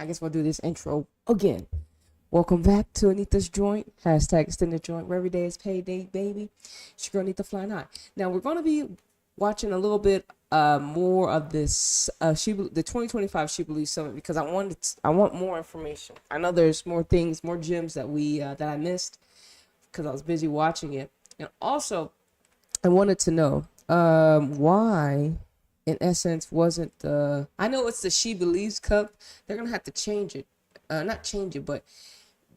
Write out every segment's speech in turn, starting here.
I guess we'll do this intro again. Welcome back to Anita's Joint, hashtag Extendajoint, where every day is payday, baby. It's your girl Anita flying high. Now we're going to be watching a little bit more of this the 2025 SheBelieves Summit because I want more information. I know there's more things, more gems that that I missed because I was busy watching it. And also, I wanted to know why, in essence, wasn't the... I know it's the SheBelieves Cup. They're going to have to change it. Not change it, but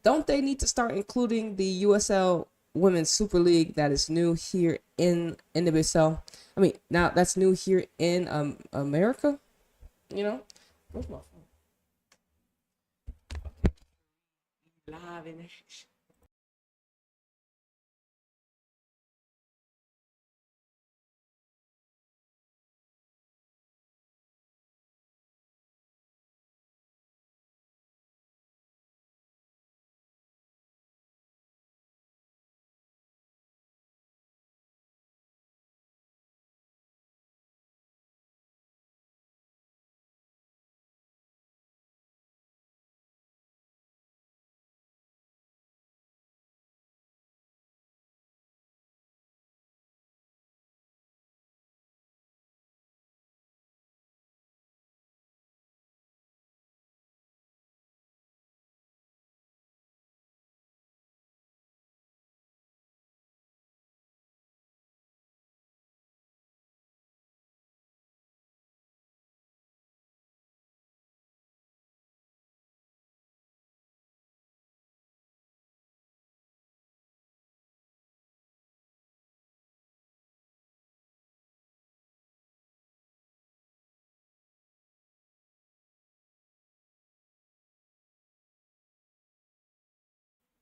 don't they need to start including the USL Women's Super League that is new here in the BSL? I mean, now that's new here in America, you know? Where's my phone? Live in action.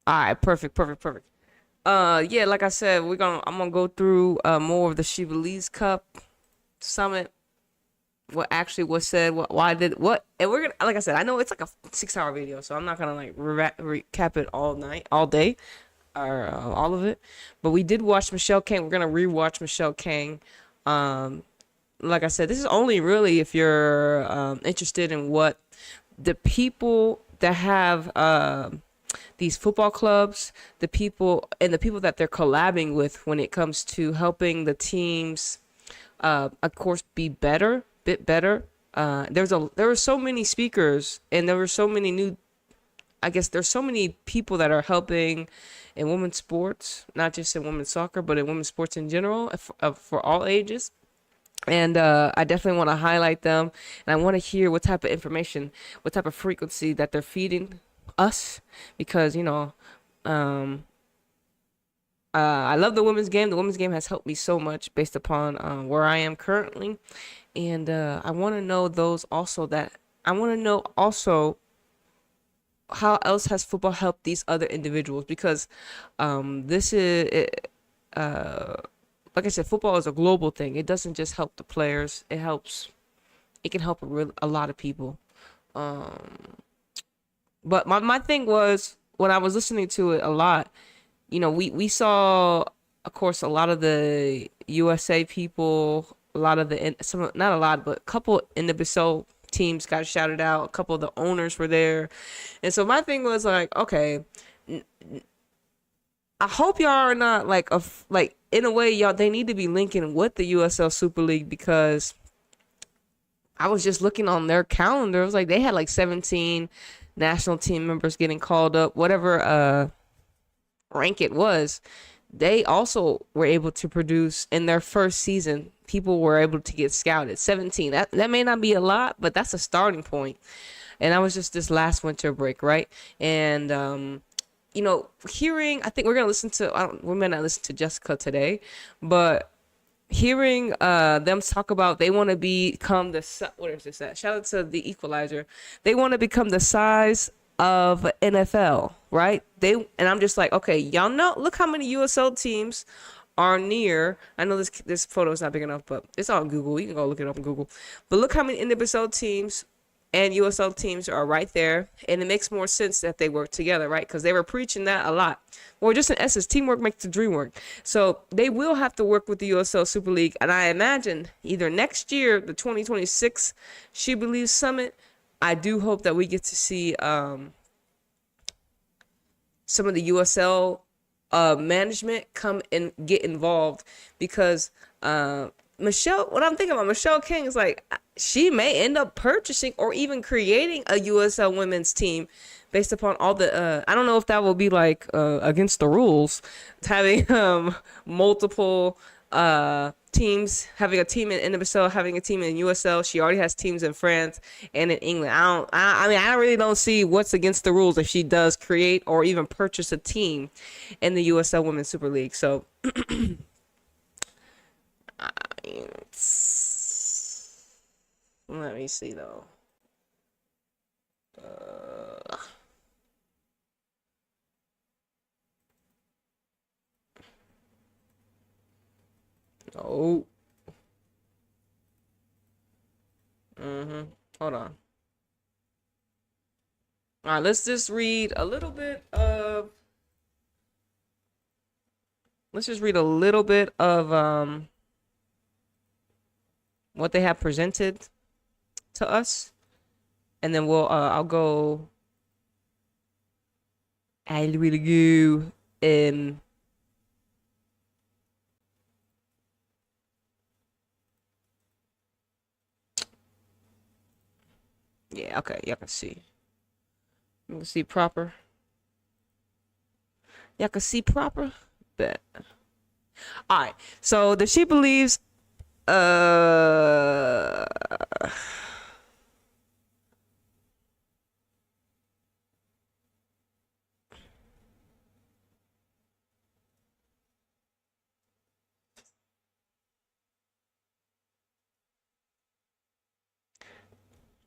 All right, perfect. Yeah, like I said, I'm gonna go through more of the SheBelieves Cup summit. What actually was said, why did what, and we're gonna, like I said, I know it's like a 6-hour video, so I'm not gonna like recap it all day, or all of it. But we did watch Michelle Kang. We're gonna rewatch Michelle Kang. Like I said, this is only really if you're interested in what the people that have these football clubs, the people that they're collabing with when it comes to helping the teams, of course, be bit better. There were so many speakers, and there were so many new. I guess there's so many people that are helping in women's sports, not just in women's soccer, but in women's sports in general, for all ages. And I definitely want to highlight them, and I want to hear what type of information, what type of frequency that they're feeding us, because I love the women's game. The women's game has helped me so much based upon where I am currently, and I want to know also how else has football helped these other individuals, because this is like I said, football is a global thing. It doesn't just help the players. It can help a lot of people. But my thing was, when I was listening to it a lot, we saw, of course, a lot of the USA people, a lot of not a lot, but a couple in the BSL teams got shouted out. A couple of the owners were there. And so my thing was like, okay, I hope y'all are not like in a way, y'all, they need to be linking with the USL Super League, because I was just looking on their calendar. It was like they had like 17 national team members getting called up, whatever rank it was. They also were able to produce in their first season. People were able to get scouted. 17. That may not be a lot, but that's a starting point. And that was just this last winter break, right? And hearing, I think we're gonna listen to. We may not listen to Jessica today, but hearing them talk about they want to become what is this at? Shout out to the Equalizer. They want to become the size of NFL, right? And I'm just like, okay, y'all know, look how many USL teams are near. I know this photo is not big enough, but it's on Google. You can go look it up on Google. But look how many NWSL teams and USL teams are right there, and it makes more sense that they work together, right? Because they were preaching that a lot. Or just in essence, teamwork makes the dream work. So they will have to work with the USL Super League, and I imagine either next year, the 2026 SheBelieves Summit, I do hope that we get to see some of the USL management come and get involved, because Michelle, what I'm thinking about, Michelle King is like, she may end up purchasing or even creating a USL women's team based upon all the I don't know if that will be like against the rules, having multiple teams, having a team in NWSL, having a team in USL. She already has teams in France and in England. I mean, I really don't see what's against the rules if she does create or even purchase a team in the USL Women's Super League. So let me see though. Oh. Hold on. All right, let's just read a little bit of. Let's just read a little bit of what they have presented to us, and then I'll go. I will go yeah, okay, y'all can see. You can see proper. Y'all can see proper. Bet. All right. So the SheBelieves.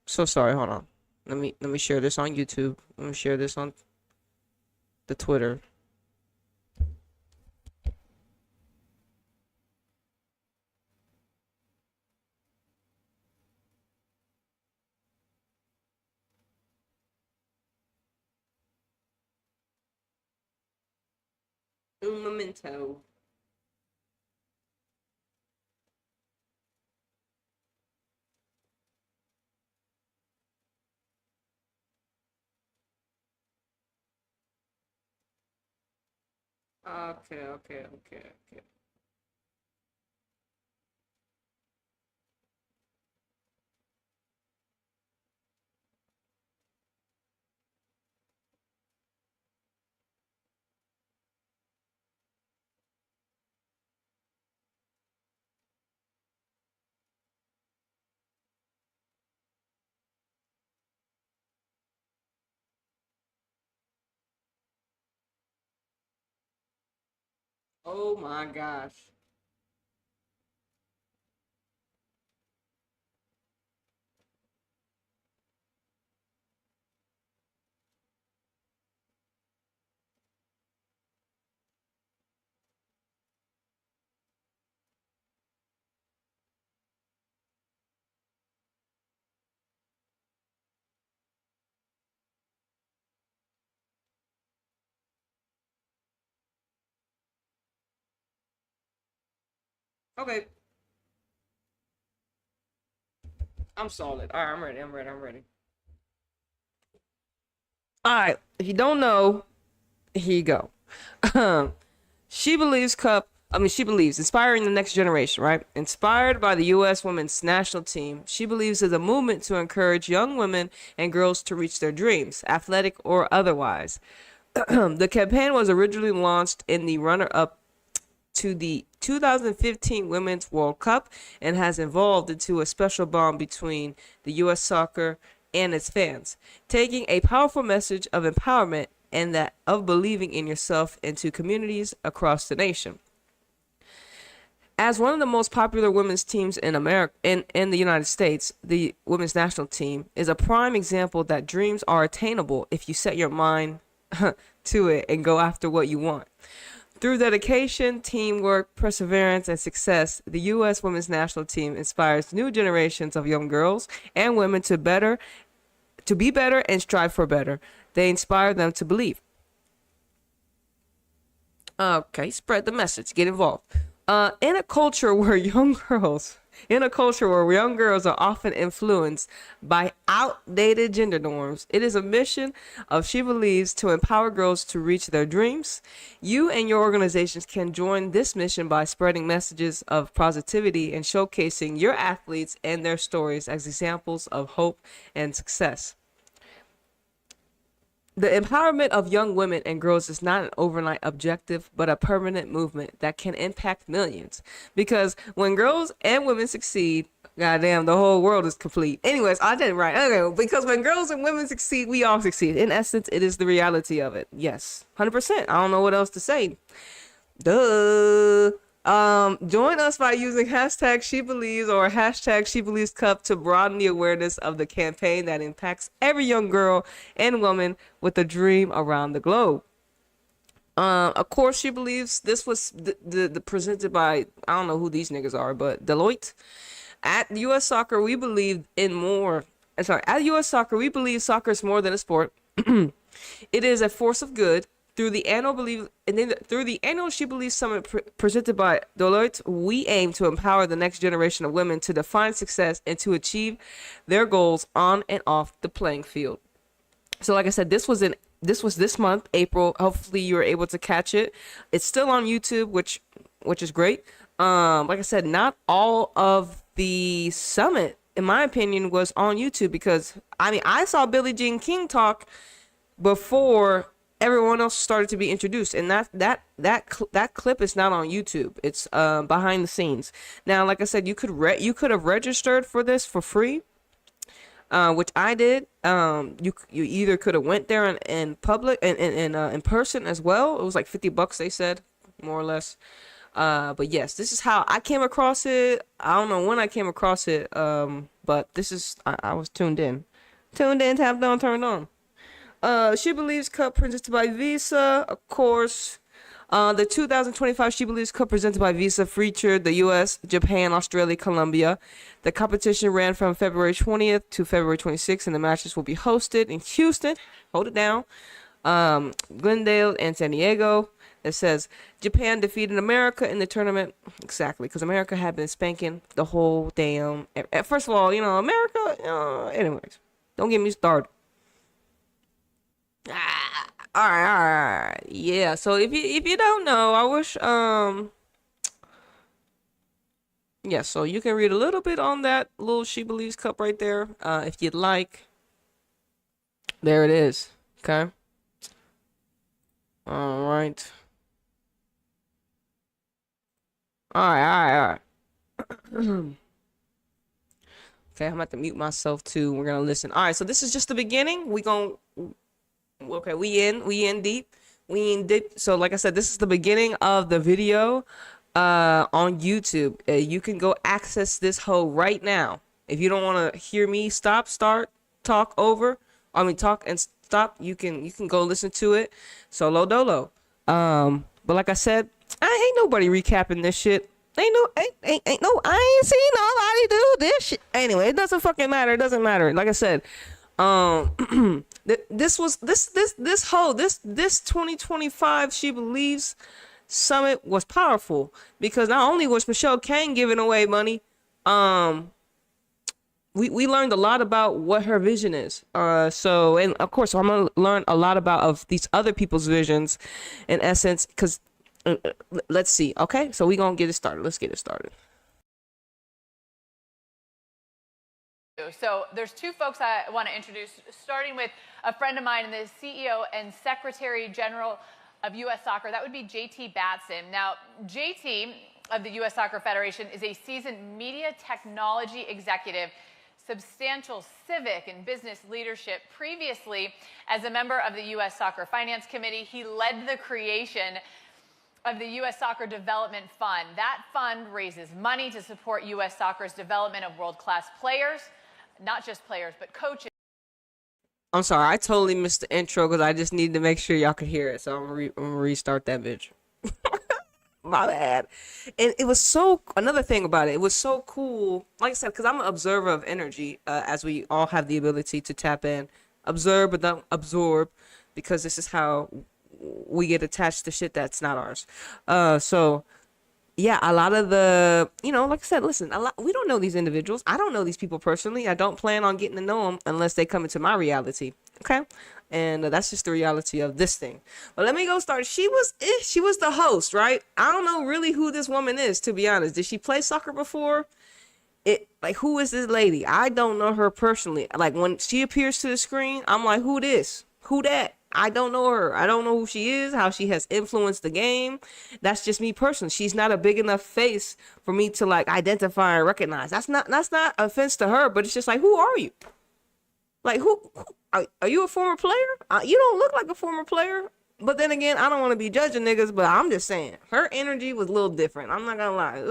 So sorry. Hold on. Let me share this on YouTube. Let me share this on the Twitter. Un momento. Okay. Oh my gosh. Okay. I'm solid. All right, I'm ready. All right. If you don't know, here you go. SheBelieves Cup. I mean, SheBelieves, inspiring the next generation, right? Inspired by the U.S. women's national team, SheBelieves is a movement to encourage young women and girls to reach their dreams, athletic or otherwise. The campaign was originally launched in the runner-up to the 2015 Women's World Cup and has evolved into a special bond between the U.S. soccer and its fans, taking a powerful message of empowerment and that of believing in yourself into communities across the nation. As one of the most popular women's teams in America, in the United States, the women's national team is a prime example that dreams are attainable if you set your mind to it and go after what you want. Through dedication, teamwork, perseverance, and success, the U.S. women's national team inspires new generations of young girls and women to be better and strive for better. They inspire them to believe. Okay, spread the message. Get involved. In a culture where young girls In a culture where young girls are often influenced by outdated gender norms, it is a mission of SheBelieves to empower girls to reach their dreams. You and your organizations can join this mission by spreading messages of positivity and showcasing your athletes and their stories as examples of hope and success. The empowerment of young women and girls is not an overnight objective, but a permanent movement that can impact millions. Because when girls and women succeed, goddamn, the whole world is complete. Anyways, I did it right. Okay, because when girls and women succeed, we all succeed. In essence, it is the reality of it. Yes, 100%. I don't know what else to say. Duh. Join us by using hashtag SheBelieves or hashtag SheBelieves Cup to broaden the awareness of the campaign that impacts every young girl and woman with a dream around the globe. Of course, SheBelieves. This was the presented by, I don't know who these niggas are, but Deloitte. At U.S. Soccer, we believe in more. At U.S. Soccer, we believe soccer is more than a sport. It is a force of good. Through the annual SheBelieves Summit presented by Deloitte, we aim to empower the next generation of women to define success and to achieve their goals on and off the playing field. So, like I said, this was this month, April. Hopefully, you were able to catch it. It's still on YouTube, which is great. Like I said, not all of the summit, in my opinion, was on YouTube because I saw Billie Jean King talk before everyone else started to be introduced, and that clip is not on YouTube. It's behind the scenes. Now, like I said, you could have registered for this for free, which I did. You either could have went there in public and in person as well. It was like $50, they said, more or less. But yes, this is how I came across it. I don't know when I came across it, but this is I was tuned in, tapped on, turned on. SheBelieves Cup presented by Visa, of course. The 2025 SheBelieves Cup presented by Visa featured the U.S., Japan, Australia, Colombia. The competition ran from February 20th to February 26th, and the matches will be hosted in Houston. Hold it down. Glendale and San Diego. It says Japan defeated America in the tournament. Exactly, because America had been spanking the whole damn. First of all, America. Anyways, don't get me started. All right. Yeah. So if you don't know, I wish yeah. So you can read a little bit on that little SheBelieves Cup right there, if you'd like. There it is. Okay. All right. All right. Okay, I'm about to mute myself too. We're gonna listen. All right. So this is just the beginning. Okay, we in deep. So like I said, this is the beginning of the video on YouTube. You can go access this hoe right now. If you don't want to hear me talk and stop, you can go listen to it solo dolo. But like I said, I ain't nobody recapping this shit. I ain't seen nobody do this shit. Anyway, it doesn't fucking matter. It doesn't matter. Like I said, this 2025 SheBelieves Summit was powerful because not only was Michelle Kane giving away money, we learned a lot about what her vision is. So and of course I'm gonna learn a lot of these other people's visions, in essence, because let's see. Okay, so we gonna get it started. Let's get it started. So there's two folks I want to introduce, starting with a friend of mine and the CEO and Secretary General of U.S. Soccer. That would be JT Batson. Now, JT of the U.S. Soccer Federation is a seasoned media technology executive, substantial civic and business leadership. Previously, as a member of the U.S. Soccer Finance Committee, he led the creation of the U.S. Soccer Development Fund. That fund raises money to support U.S. Soccer's development of world-class players, not just players, but coaches. I'm sorry, I totally missed the intro because I just needed to make sure y'all could hear it. So I'm gonna restart that bitch. My bad. And it was another thing about it, it was so cool. Like I said, because I'm an observer of energy, as we all have the ability to tap in, observe but don't absorb, because this is how we get attached to shit that's not ours. So yeah, a lot of the, like I said, listen, we don't know these individuals. I don't know these people personally. I don't plan on getting to know them unless they come into my reality. Okay. And that's just the reality of this thing. But let me go start. She was the host, right? I don't know really who this woman is, to be honest. Did she play soccer before? Who is this lady? I don't know her personally. Like, when she appears to the screen, I'm like, who this? Who that? I don't know her. I don't know who she is, how she has influenced the game. That's just me personally. She's not a big enough face for me to like identify and recognize. That's not offense to her, but it's just like, who are you? Like, who are you a former player? You don't look like a former player. But then again, I don't want to be judging niggas, but I'm just saying her energy was a little different. I'm not gonna lie.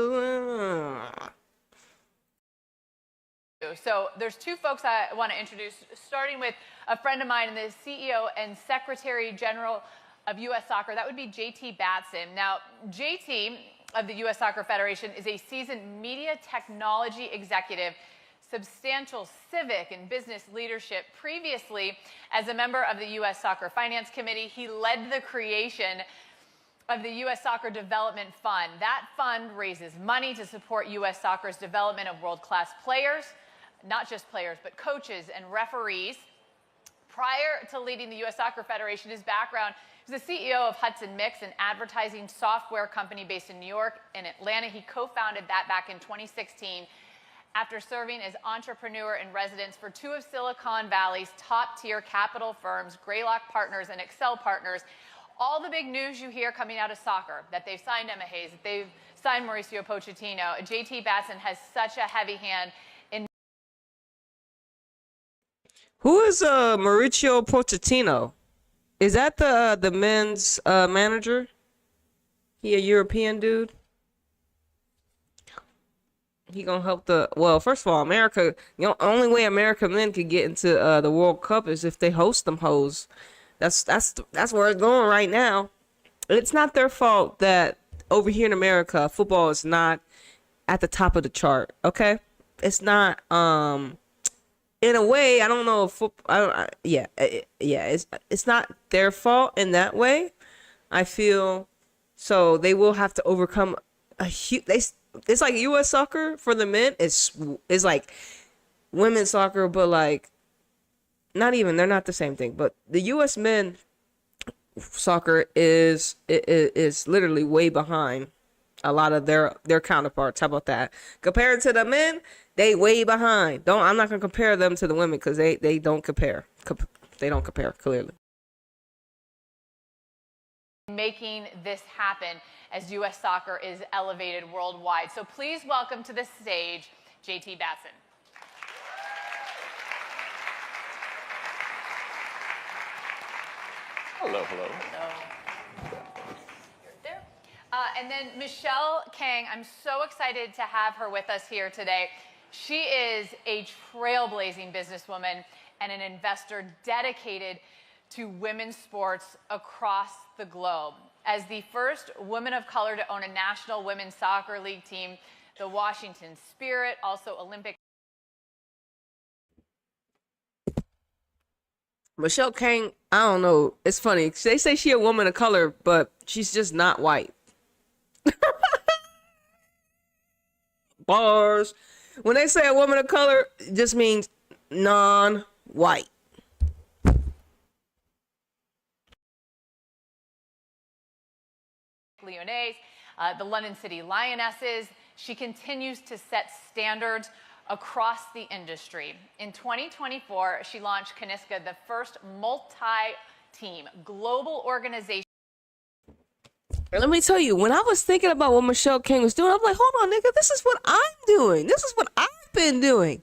So there's two folks I want to introduce, starting with a friend of mine and the CEO and Secretary General of U.S. Soccer. That would be JT Batson. Now, JT of the U.S. Soccer Federation is a seasoned media technology executive, substantial civic and business leadership. Previously, as a member of the U.S. Soccer Finance Committee, he led the creation of the U.S. Soccer Development Fund. That fund raises money to support U.S. Soccer's development of world-class players, not just players, but coaches and referees. Prior to leading the U.S. Soccer Federation, his background, he was the CEO of Hudson Mix, an advertising software company based in New York and Atlanta. He co-founded that back in 2016 after serving as entrepreneur in residence for two of Silicon Valley's top-tier capital firms, Greylock Partners and Excel Partners. All the big news you hear coming out of soccer, that they've signed Emma Hayes, that they've signed Mauricio Pochettino. JT Batson has such a heavy hand in. Who is Mauricio Pochettino? Is that the men's manager? He a European dude? He gonna help first of all, America, only way American men could get into the World Cup is if they host them hoes. That's where it's going right now. It's not their fault that over here in America, football is not at the top of the chart. Okay, it's not. In a way, I don't know if it's not their fault in that way. I feel so they will have to overcome a huge. It's like U.S. soccer for the men is like women's soccer, but like not even. They're not the same thing. But the U.S. men soccer is literally way behind a lot of their counterparts. How about that? Compared to the men, they way behind. I'm not gonna compare them to the women because they don't compare. They don't compare clearly. Making this happen as U.S. soccer is elevated worldwide. So please welcome to the stage JT Batson. Hello, hello. There. And then Michelle Kang, I'm so excited to have her with us here today. She is a trailblazing businesswoman and an investor dedicated to women's sports across the globe. As the first woman of color to own a national women's soccer league team, the Washington Spirit, also Olympic. Michelle Kang, I don't know. It's funny. They say she a woman of color, but she's just not white. Bars. When they say a woman of color, it just means non-white. Lyonnais, the London City Lionesses. She continues to set standards across the industry. In 2024, she launched Kaniska, the first multi-team global organization. Let me tell you, when I was thinking about what Michelle Kang was doing, I'm like, hold on, nigga, this is what I'm doing. This is what I've been doing.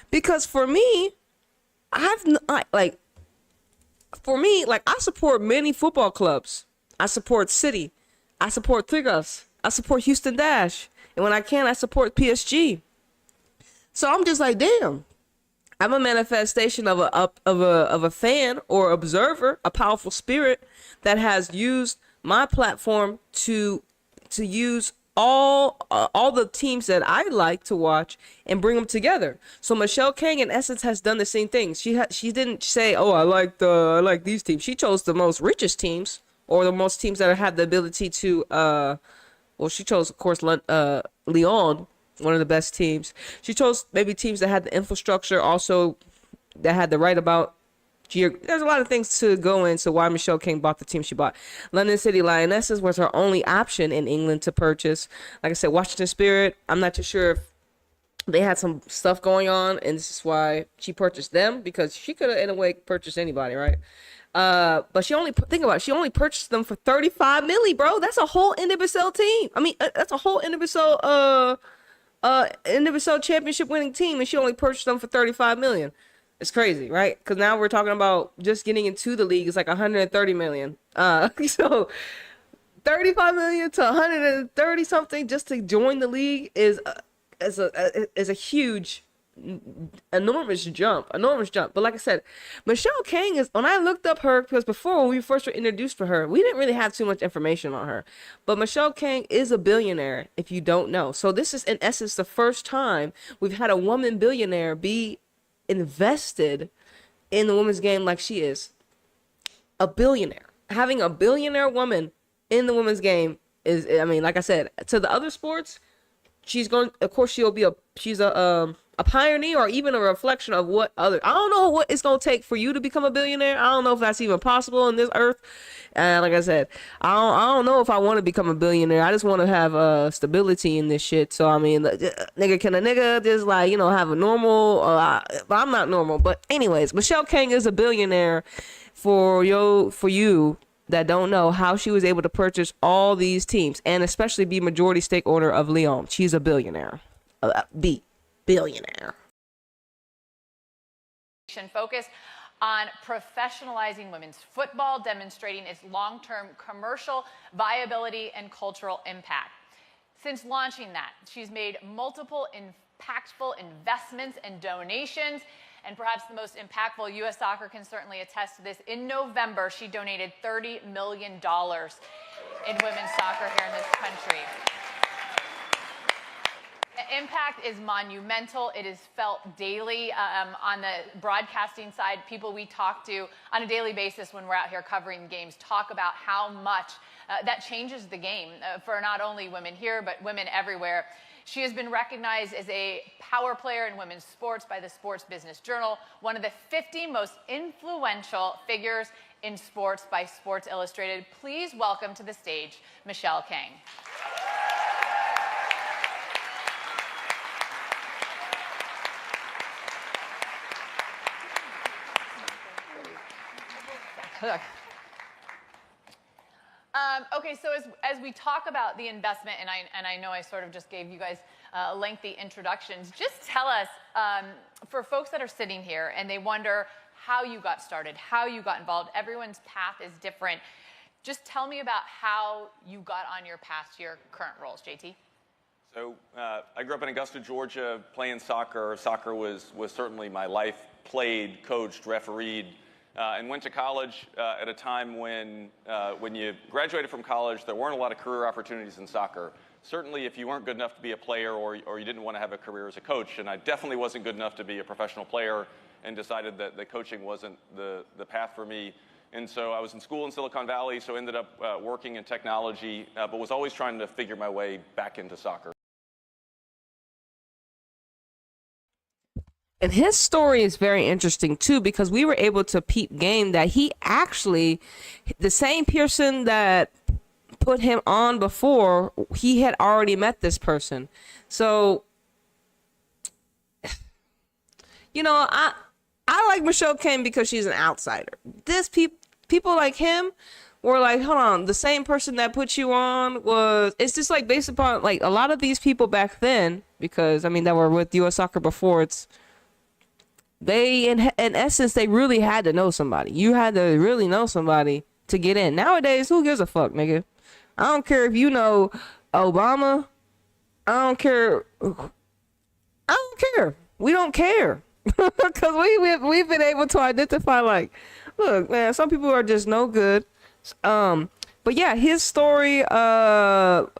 Because for me, I support many football clubs. I support City. I support Tigers. I support Houston Dash. And when I can, I support PSG. So I'm just like, damn. I'm a manifestation of a fan or observer, a powerful spirit that has used my platform to use all the teams that I like to watch and bring them together. So Michelle Kang, in essence, has done the same thing. She didn't say, oh, I like these teams. She chose the most richest teams, or the most teams that have the ability to Well, she chose, of course, Lyon, one of the best teams. She chose maybe teams that had the infrastructure, also that had the right about. There's a lot of things to go into why Michelle King bought the team she bought. London City Lionesses was her only option in England to purchase. Like I said, Washington Spirit, I'm not too sure if they had some stuff going on, and this is why she purchased them, because she could have, in a way, purchased anybody, right? But she only, think about it, she only purchased them for 35 milli, bro. That's a whole NWSL team. I mean, that's a whole NWSL championship winning team, and she only purchased them for 35 million. It's crazy, right? Because now we're talking about just getting into the league is like 130 million. So 35 million to 130 something just to join the league is a huge, enormous jump. But like I said, Michelle King is, when I looked up her, because before when we first were introduced to her, we didn't really have too much information on her. But Michelle King is a billionaire, if you don't know. So this is in essence the first time we've had a woman billionaire be invested in the women's game like she is. A billionaire. Having a billionaire woman in the women's game is, I mean, like I said, to the other sports, she's going, of course, she's a pioneer, or even a reflection of what other, I don't know what it's going to take for you to become a billionaire. I don't know if that's even possible on this earth. Like I said, I don't know if I want to become a billionaire. I just want to have stability in this shit. So, I mean, nigga, can a nigga just, like, you know, have a normal, I'm not normal. But anyways, Michelle King is a billionaire. For you that don't know how she was able to purchase all these teams and especially be majority stake owner of Lyon. She's a billionaire. Billionaire. Focus on professionalizing women's football, demonstrating its long-term commercial viability and cultural impact. Since launching that, she's made multiple impactful investments and donations. And perhaps the most impactful, U.S. Soccer can certainly attest to this. In November, she donated $30 million in women's soccer here in this country. The impact is monumental. It is felt daily on the broadcasting side. People we talk to on a daily basis when we're out here covering games talk about how much that changes the game for not only women here, but women everywhere. She has been recognized as a power player in women's sports by the Sports Business Journal, one of the 50 most influential figures in sports by Sports Illustrated. Please welcome to the stage, Michelle King. Okay, so as we talk about the investment, and I know I sort of just gave you guys lengthy introductions, just tell us, for folks that are sitting here and they wonder how you got started, how you got involved, everyone's path is different. Just tell me about how you got on your path to your current roles, JT. So I grew up in Augusta, Georgia, playing soccer. Soccer was certainly my life. Played, coached, refereed. And went to college at a time when you graduated from college, there weren't a lot of career opportunities in soccer. Certainly if you weren't good enough to be a player or you didn't want to have a career as a coach, and I definitely wasn't good enough to be a professional player and decided that the coaching wasn't the path for me. And so I was in school in Silicon Valley, so ended up working in technology, but was always trying to figure my way back into soccer. And his story is very interesting too, because we were able to peep game that he actually, the same person that put him on before, he had already met this person. So, you know, I like Michelle King because she's an outsider. People like him were like, hold on, the same person that put you on was, it's just like based upon like a lot of these people back then, because I mean that were with US Soccer before, they in essence they really had to know somebody. You had to really know somebody to get in. Nowadays, who gives a fuck, nigga? I don't care if you know Obama. I don't care. We don't care. Because we've been able to identify, like, look, man, some people are just no good. But yeah, his story,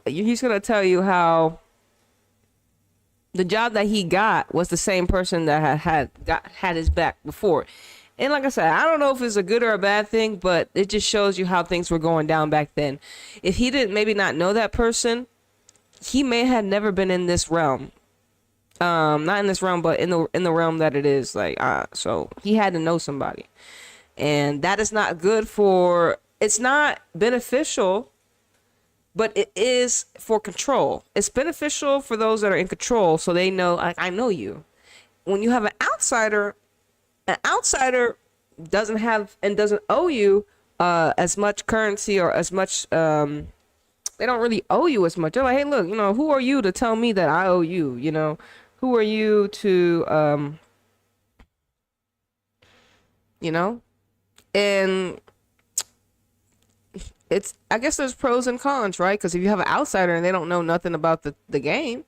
he's gonna tell you how the job that he got was the same person that had his back before. And like I said, I don't know if it's a good or a bad thing, but it just shows you how things were going down back then. If he didn't maybe not know that person, he may have never been in this realm. Not in this realm, but in the realm that it is. Like, so he had to know somebody, and that is not good for. It's not beneficial, but it is for control. It's beneficial for those that are in control, so they know, like, I know you. When you have an outsider doesn't have and doesn't owe you as much currency or as much. They don't really owe you as much. They're like, hey, look, you know, who are you to tell me that I owe you? You know, who are you to, you know, and it's, I guess there's pros and cons, right? Because if you have an outsider and they don't know nothing about the game,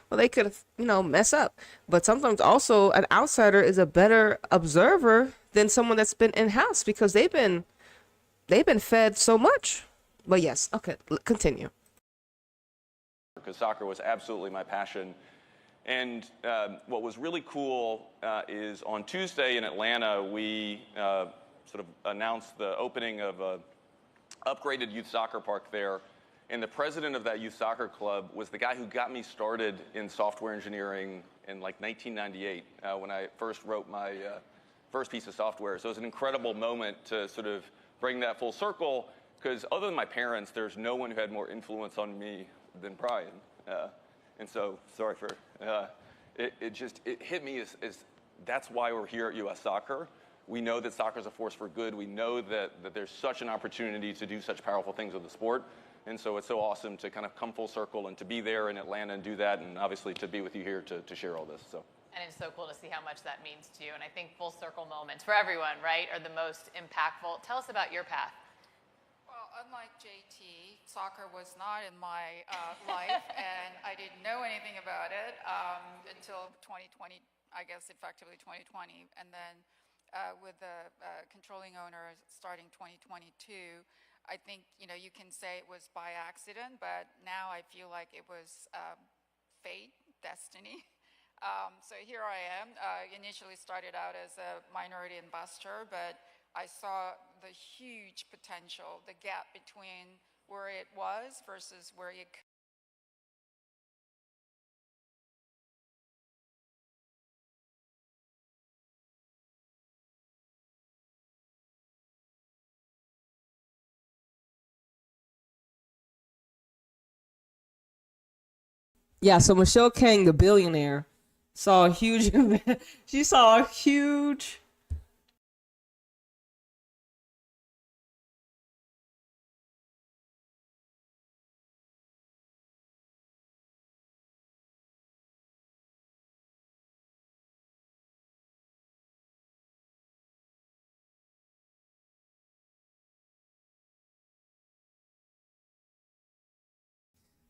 well, they could, you know, mess up. But sometimes also an outsider is a better observer than someone that's been in-house because they've been fed so much. But yes, okay, continue. Because soccer was absolutely my passion. And what was really cool is on Tuesday in Atlanta, we sort of announced the opening of a upgraded youth soccer park there. And the president of that youth soccer club was the guy who got me started in software engineering in like 1998 when I first wrote my first piece of software. So it was an incredible moment to sort of bring that full circle, because other than my parents, there's no one who had more influence on me than Brian. And so, sorry for, it hit me as that's why we're here at US Soccer. We know that soccer is a force for good. We know that there's such an opportunity to do such powerful things with the sport. And so it's so awesome to kind of come full circle and to be there in Atlanta and do that, and obviously to be with you here to share all this. So. And it's so cool to see how much that means to you. And I think full circle moments for everyone, right, are the most impactful. Tell us about your path. Well, unlike JT, soccer was not in my life, and I didn't know anything about it until 2020, I guess effectively 2020. And then with the controlling owner starting 2022, I think, you know, you can say it was by accident, but now I feel like it was fate, destiny. So here I am. Initially started out as a minority investor, but I saw the huge potential, the gap between where it was versus where it could. Yeah, so Michelle Kang, the billionaire, saw a huge she saw a huge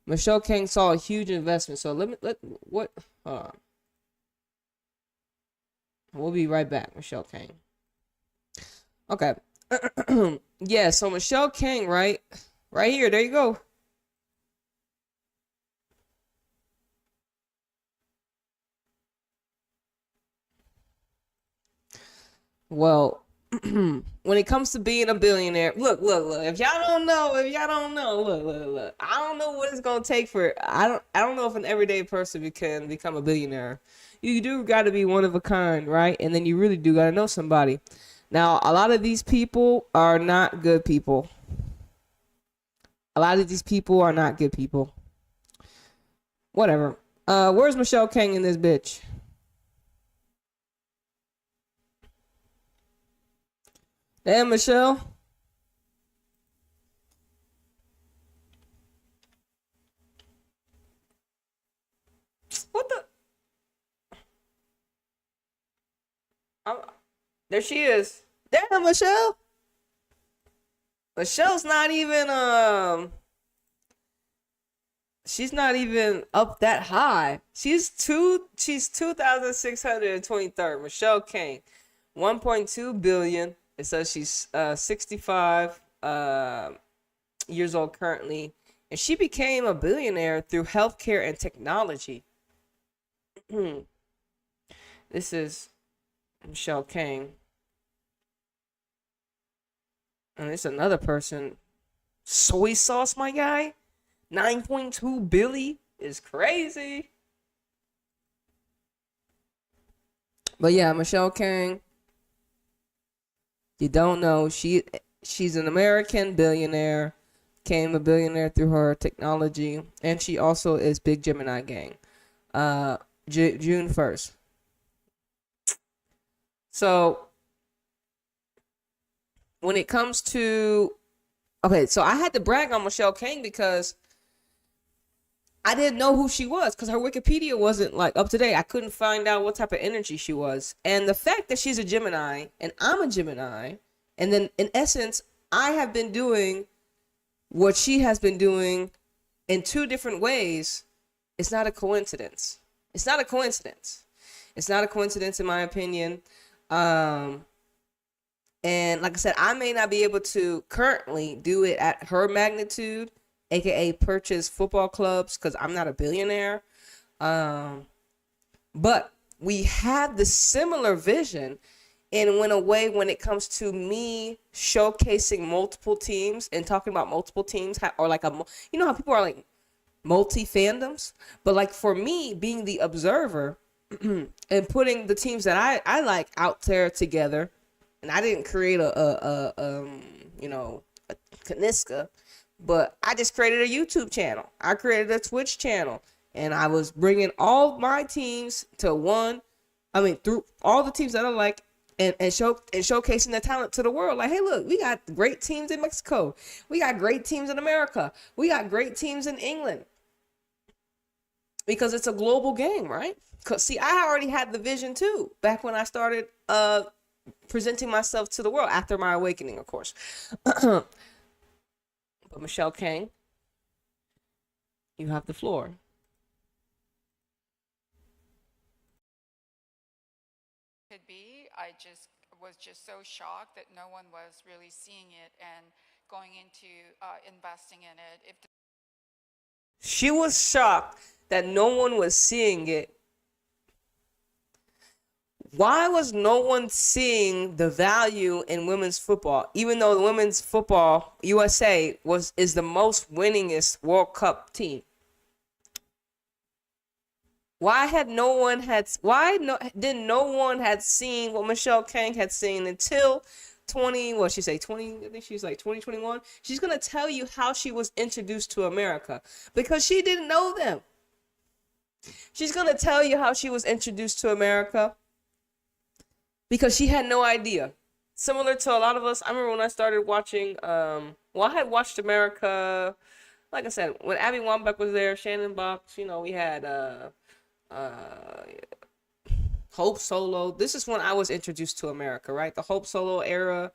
Michelle Kang saw a huge investment. So what we'll be right back, Michelle Kang. Okay. Yeah, so Michelle Kang, right here, there you go. Well, when it comes to being a billionaire, look. If y'all don't know, look. I don't know what it's gonna take for. I don't know if an everyday person can become a billionaire. You do got to be one of a kind, right? And then you really do got to know somebody. Now, a lot of these people are not good people. Whatever. Where's Michelle Kang in this bitch? Damn, Michelle. What the? There she is. Damn, Michelle. Michelle's not even she's not even up that high. She's 2,623rd. Michelle Kang, 1.2 billion. It says she's 65 years old currently, and she became a billionaire through healthcare and technology. This is Michelle Kang. And it's another person. Soy sauce, my guy. 9.2 billion. is crazy. But yeah, Michelle King, you don't know, she's an American billionaire, became a billionaire through her technology, and she also is Big Gemini Gang. June 1st. So when it comes to, okay, so I had to brag on Michelle King because I didn't know who she was because her Wikipedia wasn't like up to date. I couldn't find out what type of energy she was. And the fact that she's a Gemini and I'm a Gemini, and then in essence, I have been doing what she has been doing in two different ways, it's not a coincidence. It's not a coincidence. It's not a coincidence in my opinion. And like I said, I may not be able to currently do it at her magnitude, aka purchase football clubs, because I'm not a billionaire. But we have the similar vision in a way when it comes to me showcasing multiple teams and talking about multiple teams, or like you know how people are like multi fandoms, but like for me being the observer and putting the teams that I like out there together, and I didn't create a Kaniska, but I just created a YouTube channel. I created a Twitch channel, and I was bringing all my teams to one. I mean, through all the teams that I like, and showcasing the talent to the world. Like, hey, look, we got great teams in Mexico. We got great teams in America. We got great teams in England. Because it's a global game, right? Because, see, I already had the vision, too, back when I started presenting myself to the world after my awakening, of course. But Michelle King, you have the floor. Could be. I was so shocked that no one was really seeing it and going into investing in it. She was shocked that no one was seeing it. Why was no one seeing the value in women's football, even though the women's football USA is the most winningest World Cup team? Didn't no one had seen what Michelle King had seen until 20, what she say, 20, I think she's like 2021. She's going to tell you how she was introduced to America because she didn't know them. She's going to tell you how she was introduced to America because she had no idea. Similar to a lot of us, I remember when I started watching, I had watched America, like I said, when Abby Wambach was there, Shannon Box, we had Hope Solo. This is when I was introduced to America, right? The Hope Solo era.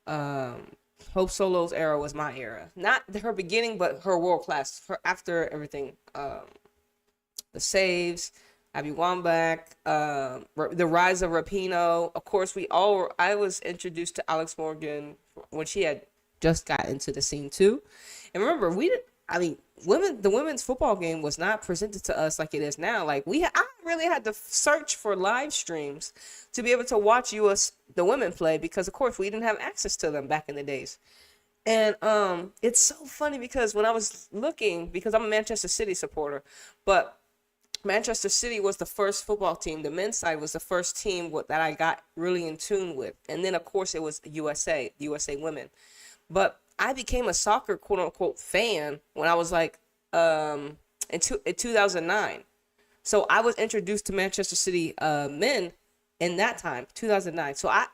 Hope Solo's era was my era. Not her beginning, but her world class. Her after everything. The Saves, Abby Wambach, the rise of Rapinoe. Of course, I was introduced to Alex Morgan when she had just got into the scene too. And remember, the women's football game was not presented to us like it is now. Like I really had to search for live streams to be able to watch the women play because of course we didn't have access to them back in the days. And it's so funny because when I was looking, because I'm a Manchester City supporter, but Manchester City was the first football team. The men's side was the first team that I got really in tune with. And then of course it was USA women. But I became a soccer quote unquote fan when I was like in 2009. So I was introduced to Manchester City men in that time, 2009. So I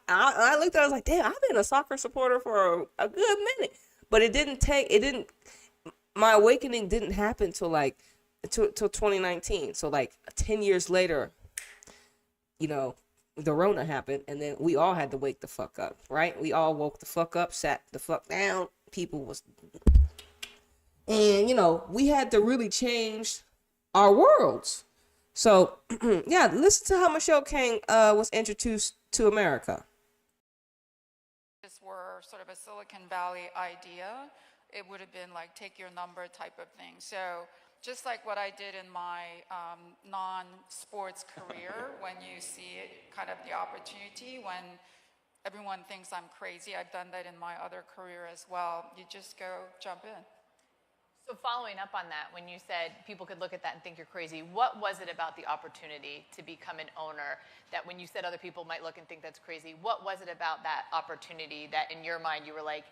looked at it, I was like, damn, I've been a soccer supporter for a good minute. But my awakening didn't happen till 2019. So like 10 years later, the Rona happened, and then we all had to wake the fuck up, right? We all woke the fuck up, sat the fuck down. And we had to really change our worlds. So yeah, listen to how Michelle King was introduced to America. This were sort of a Silicon Valley idea. It would have been like take your number type of thing. So just like what I did in my non-sports career, when you see it, kind of the opportunity, when everyone thinks I'm crazy, I've done that in my other career as well. You just go jump in. So following up on that, when you said people could look at that and think you're crazy, what was it about the opportunity to become an owner that when you said other people might look and think that's crazy, what was it about that opportunity that in your mind you were like,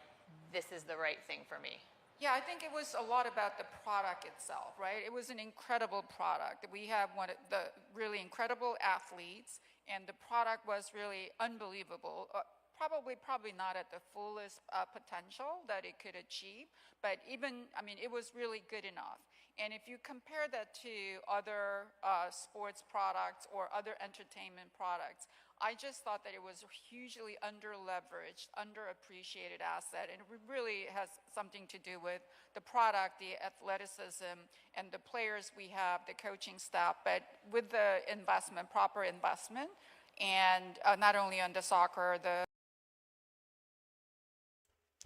this is the right thing for me? Yeah, I think it was a lot about the product itself, right? It was an incredible product. We have one of the really incredible athletes, and the product was really unbelievable. Probably not at the fullest potential that it could achieve, but even, I mean, it was really good enough. And if you compare that to other sports products or other entertainment products, I just thought that it was a hugely under-leveraged, underappreciated asset, and it really has something to do with the product, the athleticism, and the players we have, the coaching staff, but with the investment, proper investment, and not only on the soccer,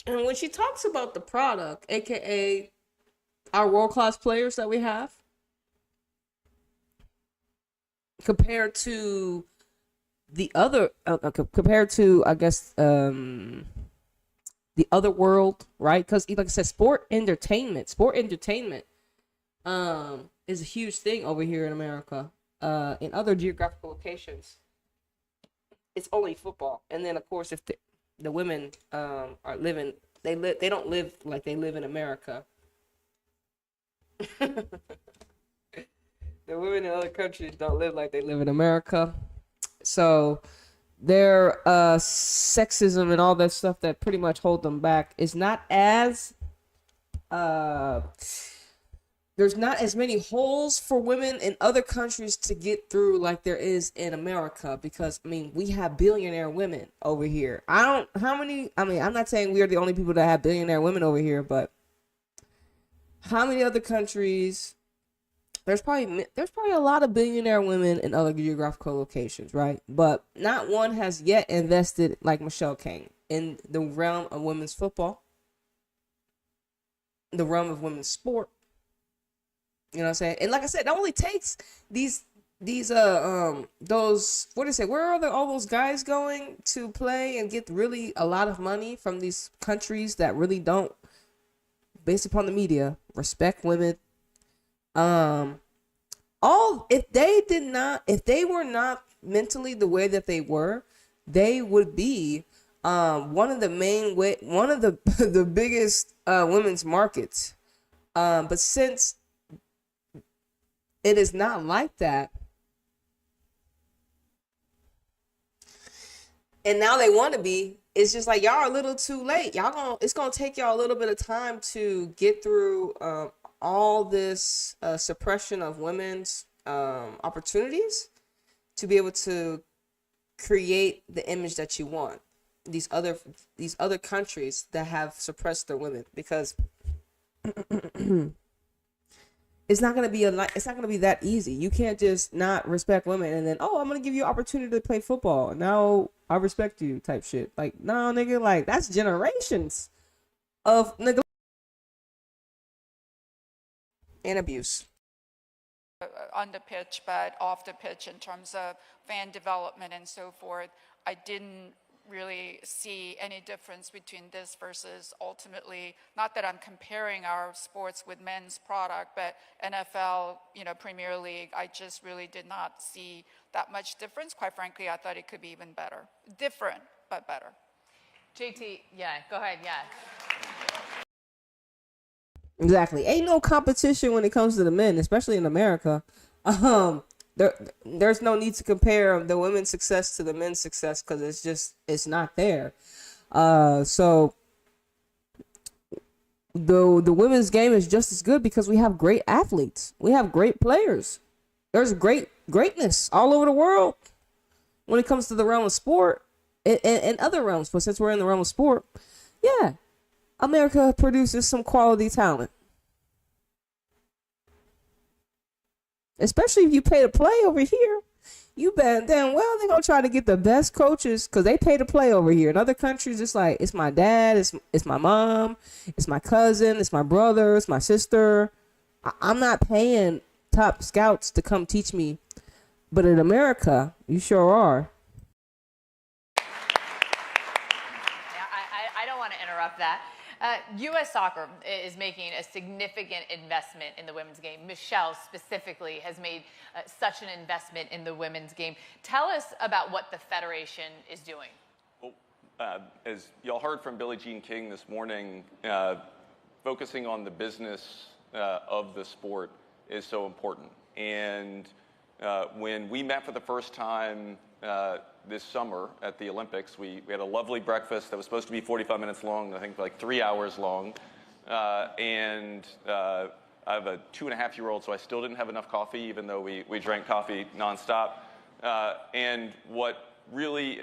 And when she talks about the product, aka our world-class players that we have, compared to the other, compared to, I guess, the other world, right? Because, like I said, sport entertainment, is a huge thing over here in America. In other geographical locations, it's only football, and then of course, if the women are living, they don't live like they live in America. The women in other countries don't live like they live in America. So their sexism and all that stuff that pretty much hold them back is not as there's not as many holes for women in other countries to get through like there is in America, because I mean, we have billionaire women over here. I'm not saying we are the only people that have billionaire women over here, but how many other countries? There's probably a lot of billionaire women in other geographical locations, right? But not one has yet invested like Michelle King in the realm of women's football, the realm of women's sport. You know what I'm saying? And like I said, it only takes those, what do you say? Where are all those guys going to play and get really a lot of money from these countries that really don't, based upon the media, respect women? If they were not mentally the way that they were, they would be one of the the biggest women's markets. But since it is not like that, and now they want to be, it's just like y'all are a little too late. It's gonna take y'all a little bit of time to get through all this suppression of women's opportunities to be able to create the image that you want. These other countries that have suppressed their women, because it's not gonna be that easy. You can't just not respect women and then, oh, I'm gonna give you an opportunity to play football. Now I respect you type shit. Like, no, nigga, like that's generations of neglect and abuse. on the pitch, but off the pitch in terms of fan development and so forth. I didn't really see any difference between this versus ultimately, not that I'm comparing our sports with men's product, but NFL, Premier League, I just really did not see that much difference. Quite frankly, I thought it could be even better. Different, but better. JT, yeah, go ahead, yeah. Exactly. Ain't no competition when it comes to the men, especially in America. There's no need to compare the women's success to the men's success, because it's not there. So the women's game is just as good because we have great athletes. We have great players. There's greatness all over the world when it comes to the realm of sport and other realms. But since we're in the realm of sport, yeah, America produces some quality talent. Especially if you pay to play over here. You bet damn well they're going to try to get the best coaches because they pay to play over here. In other countries, it's like, it's my dad, it's my mom, it's my cousin, it's my brother, it's my sister. I'm not paying top scouts to come teach me. But in America, you sure are. Yeah, I don't want to interrupt that. U.S. soccer is making a significant investment in the women's game. Michelle specifically has made such an investment in the women's game. Tell us about what the Federation is doing. Well, as y'all heard from Billie Jean King this morning, focusing on the business of the sport is so important. And when we met for the first time this summer at the Olympics, we had a lovely breakfast that was supposed to be 45 minutes long, I think like 3 hours long. And I have a 2.5-year-old, so I still didn't have enough coffee, even though we drank coffee nonstop. And what really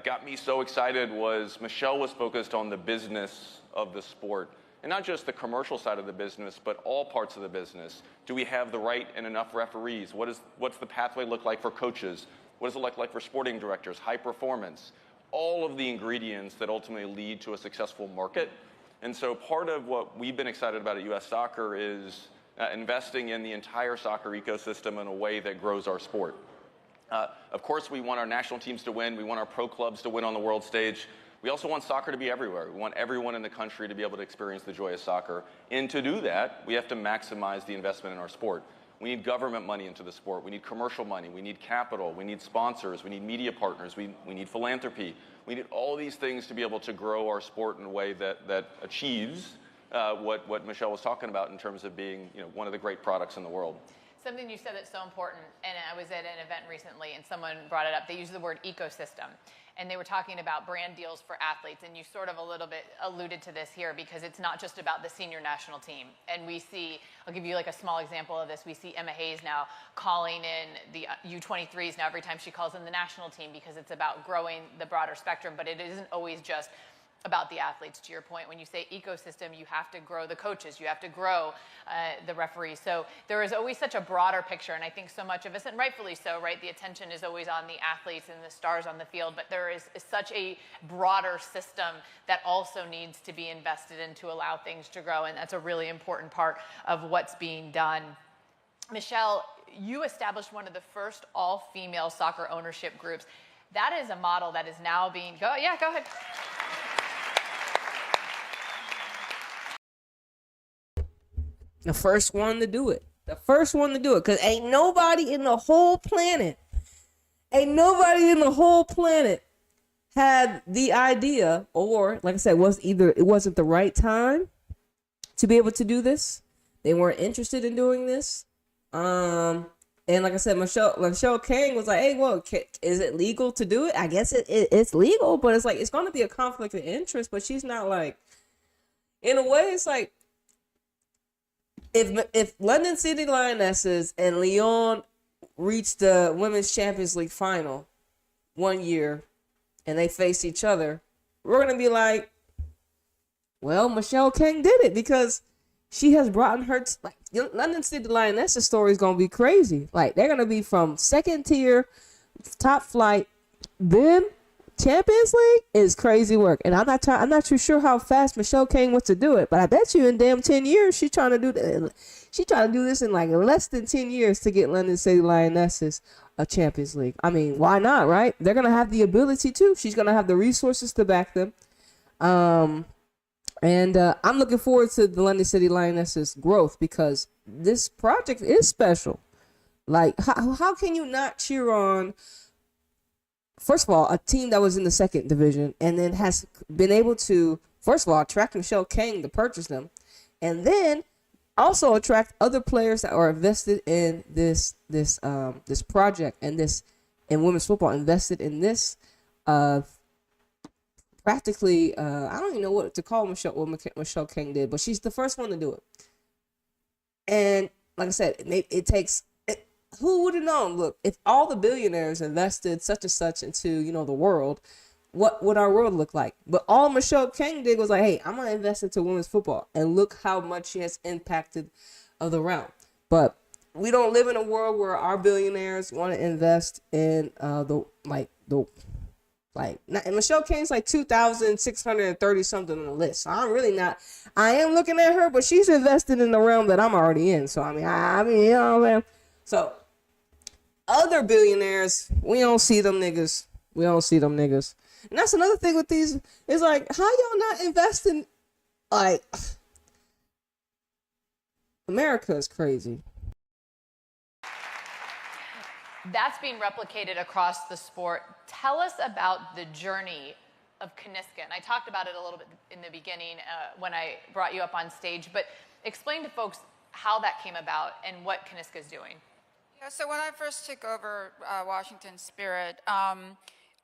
got me so excited was Michelle was focused on the business of the sport. And not just the commercial side of the business, but all parts of the business. Do we have the right and enough referees? What's the pathway look like for coaches? What does it look like for sporting directors? High performance. All of the ingredients that ultimately lead to a successful market. And so part of what we've been excited about at U.S. Soccer is investing in the entire soccer ecosystem in a way that grows our sport. Of course, we want our national teams to win. We want our pro clubs to win on the world stage. We also want soccer to be everywhere. We want everyone in the country to be able to experience the joy of soccer. And to do that, we have to maximize the investment in our sport. We need government money into the sport. We need commercial money. We need capital. We need sponsors. We need media partners. We need philanthropy. We need all these things to be able to grow our sport in a way that achieves what Michelle was talking about in terms of being one of the great products in the world. Something you said that's so important, and I was at an event recently and someone brought it up. They used the word ecosystem, and they were talking about brand deals for athletes, and you sort of a little bit alluded to this here because it's not just about the senior national team. And we see, I'll give you like a small example of this. We see Emma Hayes now calling in the U23s now every time she calls in the national team because it's about growing the broader spectrum, but it isn't always just about the athletes. To your point, when you say ecosystem, you have to grow the coaches, you have to grow the referees. So there is always such a broader picture, and I think so much of us, and rightfully so, right, the attention is always on the athletes and the stars on the field, but there is such a broader system that also needs to be invested in to allow things to grow, and that's a really important part of what's being done. Michelle, you established one of the first all-female soccer ownership groups. That is a model that is now being, go ahead. The first one to do it. The first one to do it. Because ain't nobody in the whole planet had the idea, or like I said, it wasn't the right time to be able to do this. They weren't interested in doing this. And like I said, Michelle King was like, hey, well, is it legal to do it? I guess it's legal, but it's like, it's going to be a conflict of interest, but she's not like, in a way, it's like, if London City Lionesses and Lyon reached the Women's Champions League final one year and they faced each other, we're going to be like, well, Michelle King did it because she has brought her, London City Lionesses story is going to be crazy. Like, they're going to be from second tier, top flight, then Champions League is crazy work, and I'm not too sure how fast Michelle King wants to do it, but I bet you in damn 10 years she's trying to do that. She's trying to do this in like less than 10 years to get London City Lionesses a Champions League. I mean, why not, right? They're gonna have the ability to. She's gonna have the resources to back them. I'm looking forward to the London City Lionesses growth because this project is special. Like, how can you not cheer on? First of all, a team that was in the second division and then has been able to, first of all, attract Michelle King to purchase them, and then also attract other players that are invested in this project and women's football, invested in this practically. I don't even know what to call what Michelle King did, but she's the first one to do it. And like I said, it takes. Who would have known? Look, if all the billionaires invested such and such into, the world, what would our world look like? But all Michelle King did was like, hey, I'm going to invest into women's football. And look how much she has impacted the realm. But we don't live in a world where our billionaires want to invest in and Michelle King's like 2,630 something on the list. So I am looking at her, but she's invested in the realm that I'm already in. So, man. So, other billionaires, we don't see them niggas. And that's another thing with these. It's like, how y'all not investing Like, America is crazy. That's being replicated across the sport. Tell us about the journey of Kaniska. And I talked about it a little bit in the beginning when I brought you up on stage, but explain to folks how that came about and what Kaniska is doing. Yeah, so when I first took over Washington Spirit,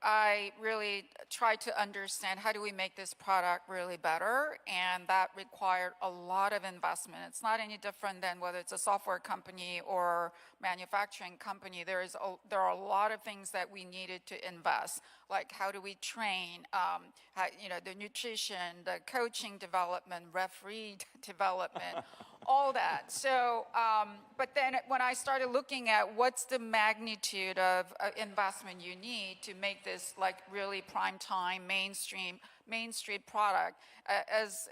I really tried to understand how do we make this product really better, and that required a lot of investment. It's not any different than whether it's a software company or manufacturing company. There are a lot of things that we needed to invest, like how do we train, the nutrition, the coaching development, referee development, all that. So, but then when I started looking at what's the magnitude of investment you need to make this like really prime time, mainstream product, as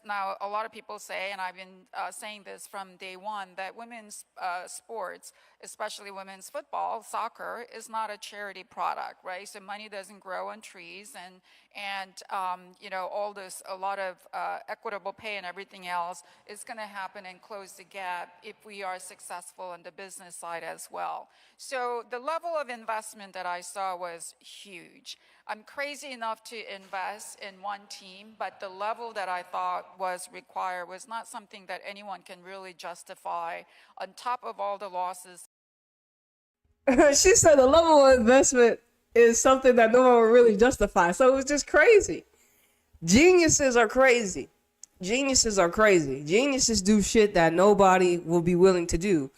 now a lot of people say, and I've been saying this from day one, that women's sports, especially women's football, soccer, is not a charity product, right? So money doesn't grow on trees, and all this, a lot of equitable pay and everything else is going to happen and close the gap if we are successful on the business side as well. So the level of investment that I saw was huge. I'm crazy enough to invest in one team, but the level that I thought was required was not something that anyone can really justify on top of all the losses. She said the level of investment is something that no one will really justify. So it was just crazy. Geniuses are crazy. Geniuses are crazy. Geniuses do shit that nobody will be willing to do.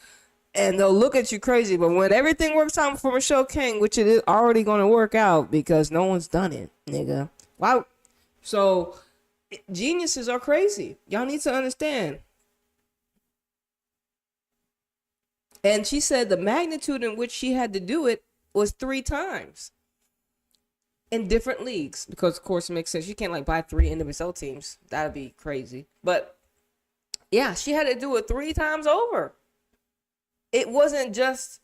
And they'll look at you crazy. But when everything works out for Michelle King, which it is already going to work out because no one's done it, nigga. Wow. So geniuses are crazy. Y'all need to understand. And she said the magnitude in which she had to do it was 3 times in different leagues, because of course it makes sense. You can't like buy 3 individual teams. That'd be crazy. But yeah, she had to do it 3 times over. It wasn't just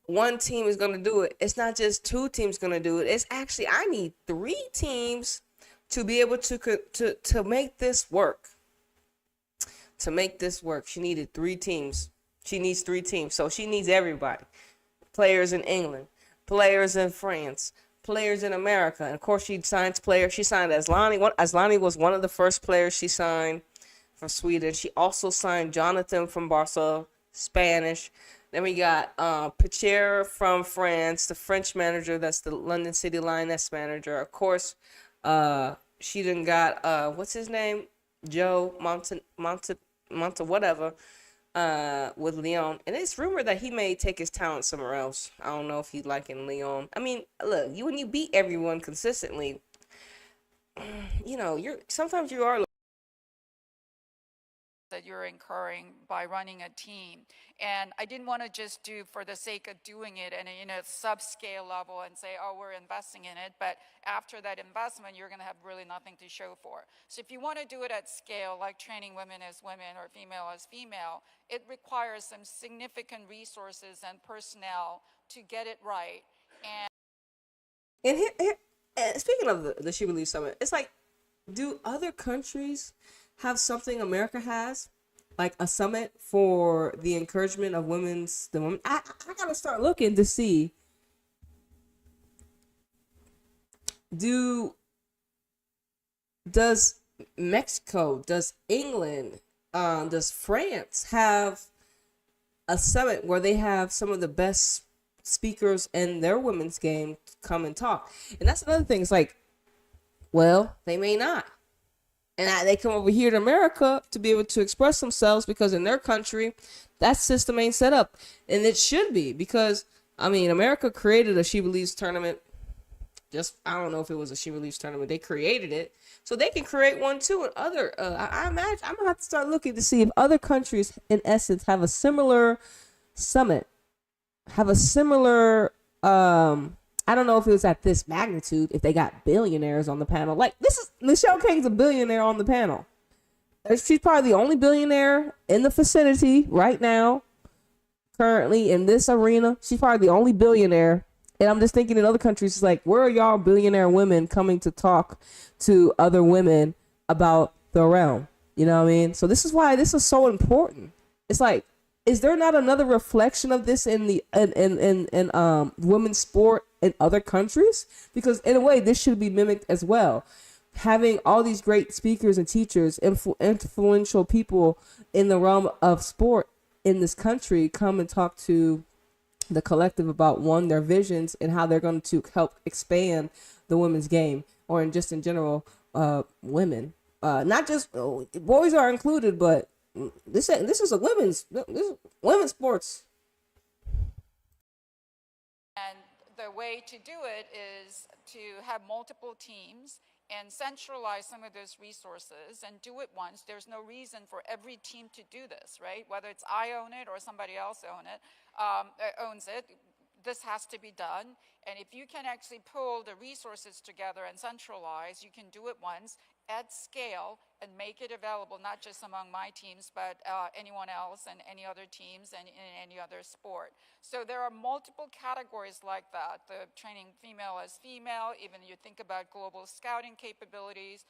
one team is going to do it. It's not just 2 teams going to do it. It's actually, I need 3 teams to be able to make this work. To make this work, she needed 3 teams. She needs 3 teams. So she needs everybody. Players in England, players in France, players in America. And of course, she signs players. She signed Aslani. Aslani was one of the first players she signed from Sweden. She also signed Jonathan from Barca, Spanish. Then we got Pichère from France, the French manager. That's the London City Lioness manager. Of course, she done got, what's his name? Joe Monta whatever. With Leon, and it's rumored that he may take his talent somewhere else. I don't know if he'd like in Leon. I mean, look, when you beat everyone consistently, sometimes you are that you're incurring by running a team. And I didn't want to just do for the sake of doing it and sub-scale level and say, oh, we're investing in it. But after that investment, you're going to have really nothing to show for. So if you want to do it at scale, like training women as women or female as female, it requires some significant resources and personnel to get it right. And here, speaking of the SheBelieves Summit, it's like, do other countries have something America has, like a summit for the encouragement of the women? I gotta start looking to see. Does Mexico, does England, does France have a summit where they have some of the best speakers in their women's game come and talk? And that's another thing. It's like, well, they may not. And they come over here to America to be able to express themselves because in their country, that system ain't set up. And it should be, because, I mean, America created a SheBelieves tournament. I don't know if it was a SheBelieves tournament. They created it. So they can create one too. And I imagine, I'm going to have to start looking to see if other countries, in essence, have a similar summit. Have a similar, I don't know if it was at this magnitude, if they got billionaires on the panel. Like, Michelle King's a billionaire on the panel. She's probably the only billionaire in the vicinity right now, currently in this arena. She's probably the only billionaire. And I'm just thinking in other countries, it's like, where are y'all billionaire women coming to talk to other women about the realm. You know what I mean? So this is why this is so important. It's like, is there not another reflection of this in the in women's sport in other countries? Because in a way, this should be mimicked as well. Having all these great speakers and teachers, influential people in the realm of sport in this country come and talk to the collective about their visions and how they're going to help expand the women's game, or in general, women. Not just boys are included, but this is women's sports. And the way to do it is to have multiple teams and centralize some of those resources and do it once. There's no reason for every team to do this, right? Whether it's I own it or somebody else owns it, this has to be done. And if you can actually pull the resources together and centralize, you can do it once at scale and make it available, not just among my teams, but anyone else and any other teams and in any other sport. So there are multiple categories like that. The training female as female, even you think about global scouting capabilities,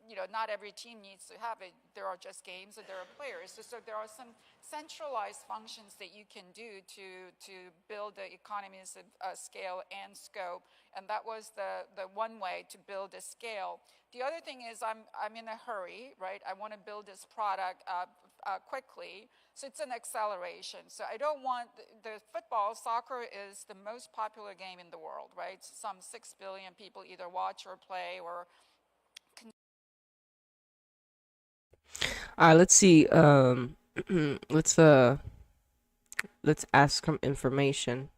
you know, not every team needs to have it. There are just games and there are players. So there are some centralized functions that you can do to build the economies of scale and scope. And that was the one way to build a scale. The other thing is I'm in a hurry, right? I want to build this product quickly. So it's an acceleration. So I don't want the soccer is the most popular game in the world, right? Some 6 billion people either watch or play or. All right, let's see. Let's ask some information.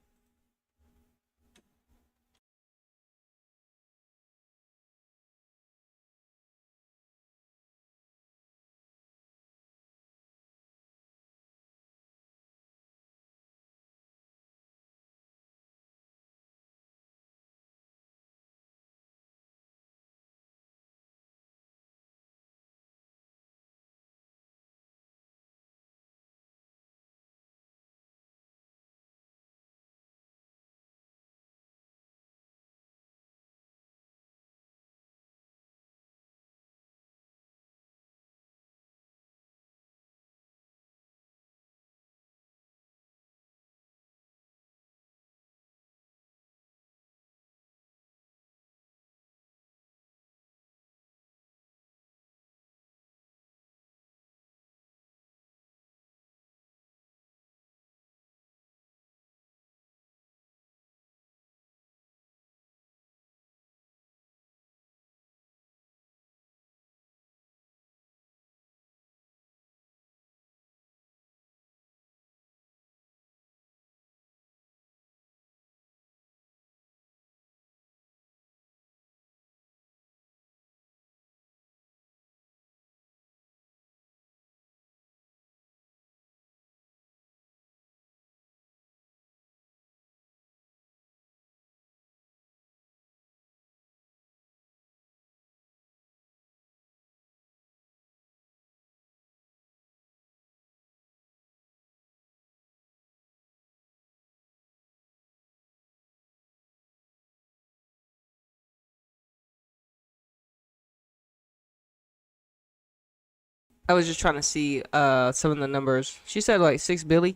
I was just trying to see some of the numbers. She said like 6 billion.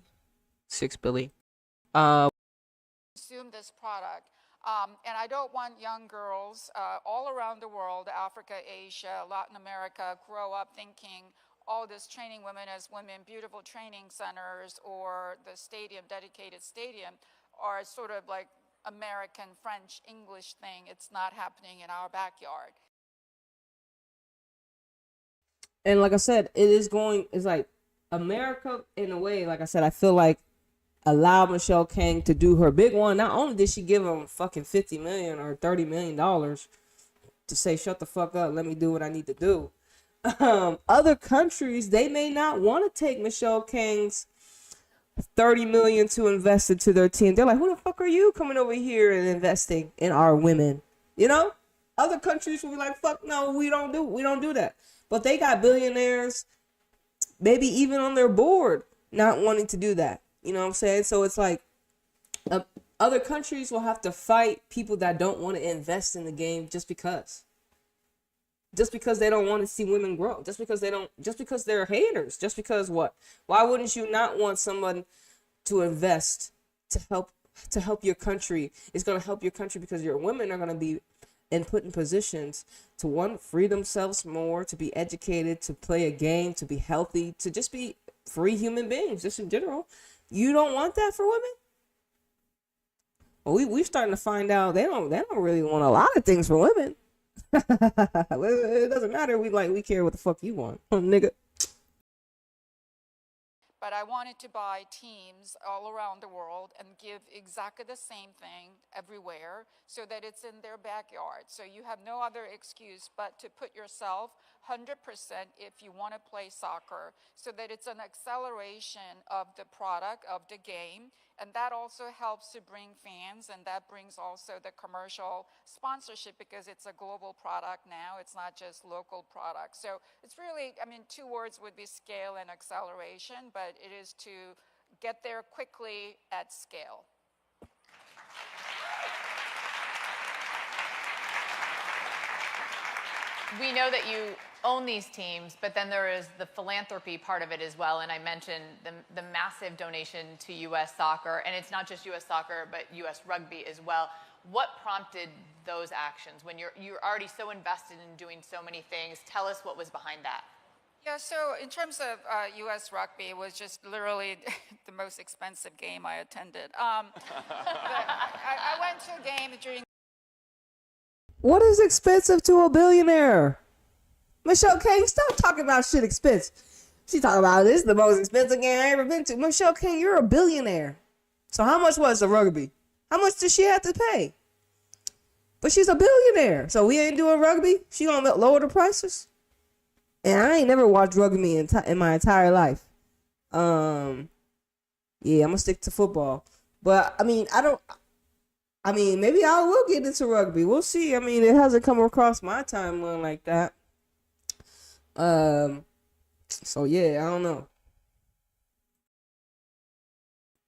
6 billion. Consume this product. And I don't want young girls all around the world, Africa, Asia, Latin America, grow up thinking all this training women as women, beautiful training centers or the stadium, dedicated stadium, are sort of like American, French, English thing. It's not happening in our backyard. And like I said, it's like America in a way. Like I said, I feel like allowed Michelle Kang to do her big one. Not only did she give him fucking $50 million or $30 million to say, shut the fuck up, let me do what I need to do. Other countries, they may not want to take Michelle Kang's $30 million to invest into their team. They're like, who the fuck are you coming over here and investing in our women? You know, other countries will be like, fuck no, we don't do that. But they got billionaires, maybe even on their board, not wanting to do that. You know what I'm saying? So it's like other countries will have to fight people that don't want to invest in the game just because. just because they don't want to see women grow, just because they're haters, just because what? Why wouldn't you not want someone to invest to help your country? It's going to help your country because your women are going to be put in positions to, one, free themselves more, to be educated, to play a game, to be healthy, to just be free human beings, just in general. You don't want that for women? Well, we're starting to find out they don't really want a lot of things for women. It doesn't matter. We care what the fuck you want, nigga. But I wanted to buy teams all around the world and give exactly the same thing everywhere so that it's in their backyard. So you have no other excuse but to put yourself 100% if you want to play soccer, so that it's an acceleration of the product, of the game. And that also helps to bring fans, and that brings also the commercial sponsorship because it's a global product now. It's not just local product. So it's really, I mean, two words would be scale and acceleration, but it is to get there quickly at scale. We know that you own these teams, but then there is the philanthropy part of it as well. And I mentioned the massive donation to U.S. soccer. And it's not just U.S. soccer, but U.S. rugby as well. What prompted those actions when you're already so invested in doing so many things? Tell us what was behind that. Yeah, so in terms of U.S. rugby, it was just literally the most expensive game I attended. I went to a game during... What is expensive to a billionaire? Michelle King, stop talking about shit expensive. She talking about this is the most expensive game I ever been to. Michelle King, you're a billionaire. So how much was the rugby? How much does she have to pay? But she's a billionaire. So we ain't doing rugby? She gonna lower the prices? And I ain't never watched rugby in my entire life. Yeah, I'm gonna stick to football. But I mean, maybe I will get into rugby. We'll see. I mean, it hasn't come across my timeline like that. So yeah, I don't know.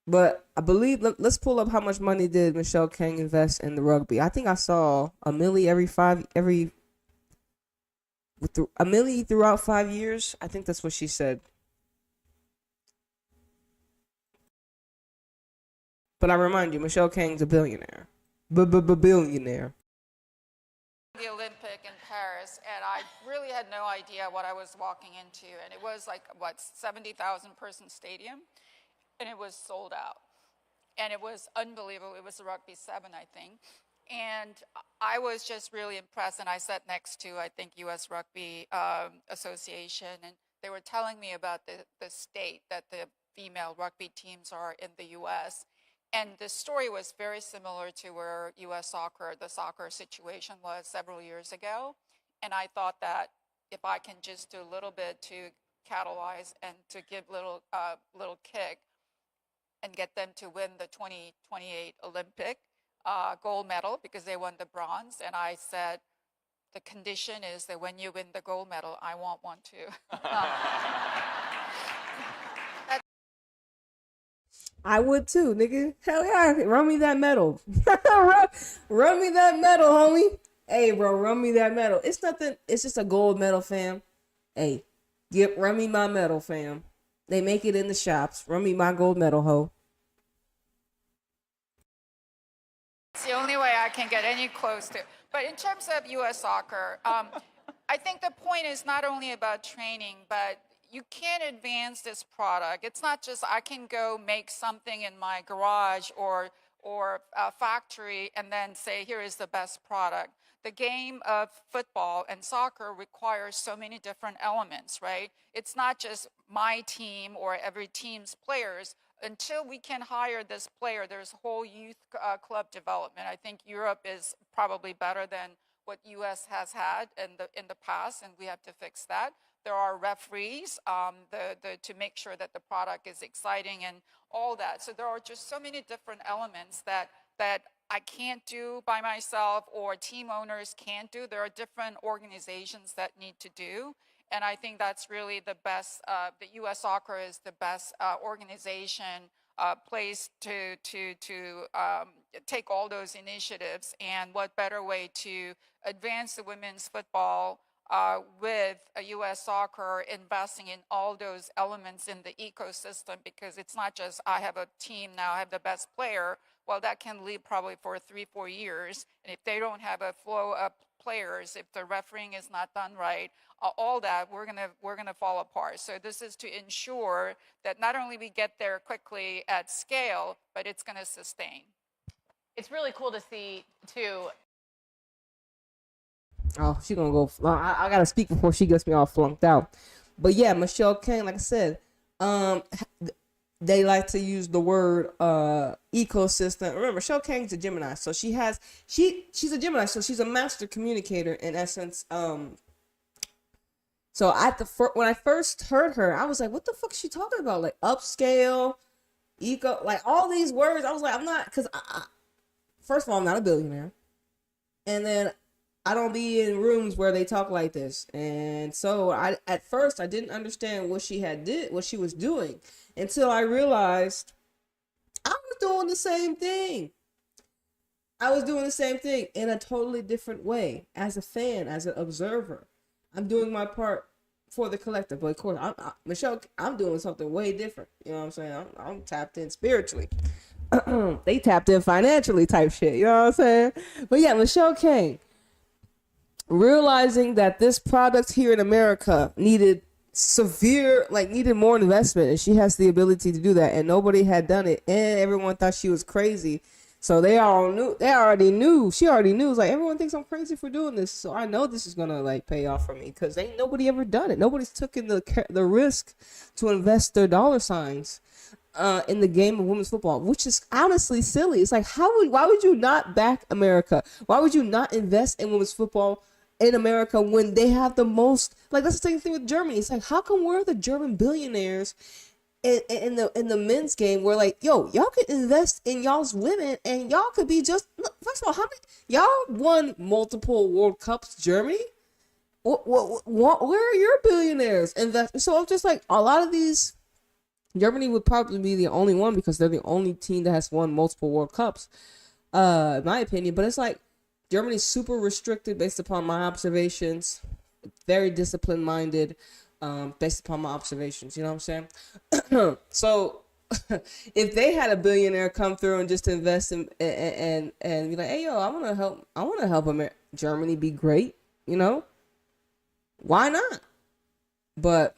But I believe, let's pull up how much money did Michelle King invest in the rugby. I think I saw $1 million $1 million throughout 5 years. I think that's what she said. But I remind you, Michelle King's a billionaire. Billionaire. The Olympic in Paris, and I really had no idea what I was walking into. And it was like, 70,000 person stadium, and it was sold out. And it was unbelievable. It was a Rugby 7, I think. And I was just really impressed. And I sat next to, I think, U.S. Rugby Association, and they were telling me about the state that the female rugby teams are in the U.S. And the story was very similar to where U.S. soccer, the soccer situation was several years ago. And I thought that if I can just do a little bit to catalyze and to give little kick and get them to win the 2028 Olympic gold medal, because they won the bronze. And I said, the condition is that when you win the gold medal, I want one too. I would too, nigga. Hell yeah, run me that medal. run me that medal, homie. Hey, bro, run me that medal. It's nothing. It's just a gold medal, fam. Hey, run me my medal, fam. They make it in the shops. Run me my gold medal, ho. It's the only way I can get any close to. But in terms of U.S. soccer, I think the point is not only about training, but you can't advance this product. It's not just I can go make something in my garage or a factory and then say, here is the best product. The game of football and soccer requires so many different elements, right? It's not just my team or every team's players. Until we can hire this player, there's whole youth club development. I think Europe is probably better than what U.S. has had in the past, and we have to fix that. There are referees to make sure that the product is exciting and all that. So there are just so many different elements that I can't do by myself or team owners can't do. There are different organizations that need to do. And I think that's really the best, the U.S. Soccer is the best organization, place to take all those initiatives. And what better way to advance the women's football with U.S. soccer investing in all those elements in the ecosystem, because it's not just I have a team now, I have the best player. Well, that can lead probably for 3-4 years. And if they don't have a flow of players, if the refereeing is not done right, all that, we're gonna fall apart. So this is to ensure that not only we get there quickly at scale, but it's gonna sustain. It's really cool to see too. Oh, she gonna go. I gotta speak before she gets me all flunked out. But yeah, Michelle Kane, like I said, they like to use the word ecosystem. Remember, Michelle Kane's a Gemini, so she's a Gemini, so she's a master communicator in essence. So when I first heard her, I was like, what the fuck is she talking about? Like upscale, eco, like all these words. I was like, I'm not, because first of all, I'm not a billionaire. And then I don't be in rooms where they talk like this. And so at first I didn't understand what she was doing until I realized I was doing the same thing. I was doing the same thing in a totally different way as a fan, as an observer. I'm doing my part for the collective, but of course, Michelle, I'm doing something way different. You know what I'm saying? I'm tapped in spiritually. They tapped in financially type shit. You know what I'm saying? But yeah, Michelle Kane, realizing that this product here in America needed more investment, and she has the ability to do that, and nobody had done it, and everyone thought she was crazy. So she already knew, it's like, everyone thinks I'm crazy for doing this, so I know this is gonna like pay off for me, because ain't nobody ever done it. Nobody's taken the risk to invest their dollar signs in the game of women's football, which is honestly silly. It's like, why would you not back America? Why would you not invest in women's football in America when they have the most? Like, that's the same thing with Germany. It's like, how come we're the German billionaires in the men's game? We're like, yo, y'all could invest in y'all's women, and y'all could be just, first of all, how many y'all won multiple World Cups? Germany, where are your billionaires? So I'm just like, a lot of these, Germany would probably be the only one, because they're the only team that has won multiple World Cups, in my opinion. But it's like, Germany's super restricted based upon my observations, very discipline minded, based upon my observations. You know what I'm saying? So if they had a billionaire come through and just invest and be like, hey, yo, I want to help Germany be great, you know, why not? But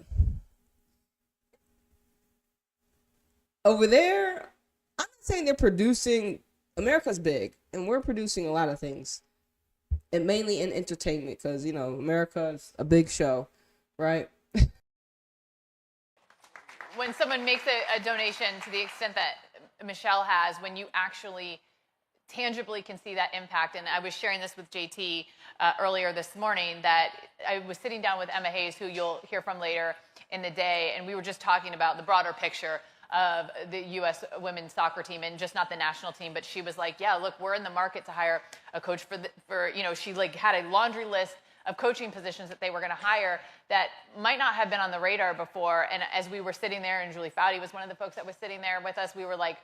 over there, I'm not saying they're producing. America's big, and we're producing a lot of things, and mainly in entertainment, because, you know, America is a big show, right? When someone makes a donation to the extent that Michelle has, when you actually tangibly can see that impact, and I was sharing this with JT earlier this morning, that I was sitting down with Emma Hayes, who you'll hear from later in the day, and we were just talking about the broader picture of the U.S. women's soccer team, and just not the national team. But she was like, yeah, look, we're in the market to hire a coach for you know, she like had a laundry list of coaching positions that they were going to hire that might not have been on the radar before. And as we were sitting there, and Julie Foudy was one of the folks that was sitting there with us, we were like,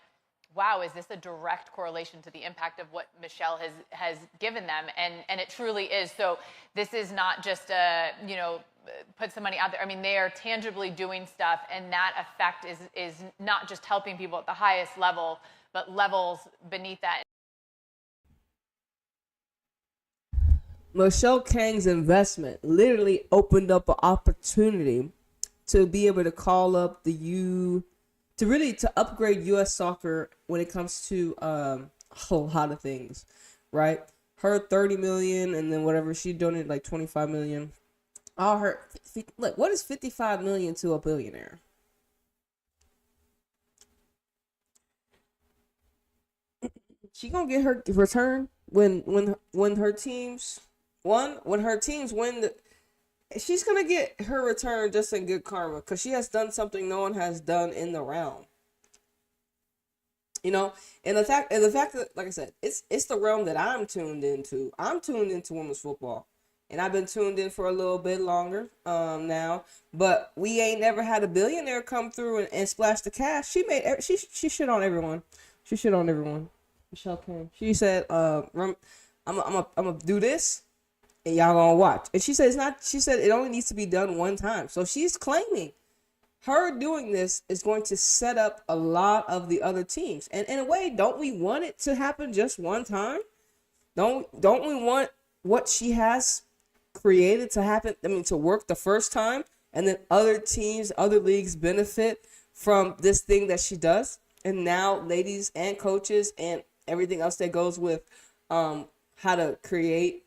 wow, is this a direct correlation to the impact of what Michelle has given them? And it truly is. So this is not just you know, put some money out there. I mean, they are tangibly doing stuff, and that effect is not just helping people at the highest level, but levels beneath that. Michelle Kang's investment literally opened up an opportunity to be able to call up to upgrade U.S. soccer when it comes to a whole lot of things, right? Her 30 million, and then whatever she donated, like 25 million. All her, look, what is 55 million to a billionaire? She gonna get her return when her teams win. She's gonna get her return just in good karma, because she has done something no one has done in the realm. You know, and the fact that, like I said, it's the realm that I'm tuned into. I'm tuned into women's football, and I've been tuned in for a little bit longer now. But we ain't never had a billionaire come through and splash the cash. She shit on everyone. She shit on everyone. Michelle Kane. She said, I'm gonna do this, and y'all gonna watch. And she said it's not. She said it only needs to be done one time. So she's claiming her doing this is going to set up a lot of the other teams. And in a way, don't we want it to happen just one time? Don't we want what she has created to happen? I mean, to work the first time, and then other teams, other leagues benefit from this thing that she does. And now ladies and coaches and everything else that goes with how to create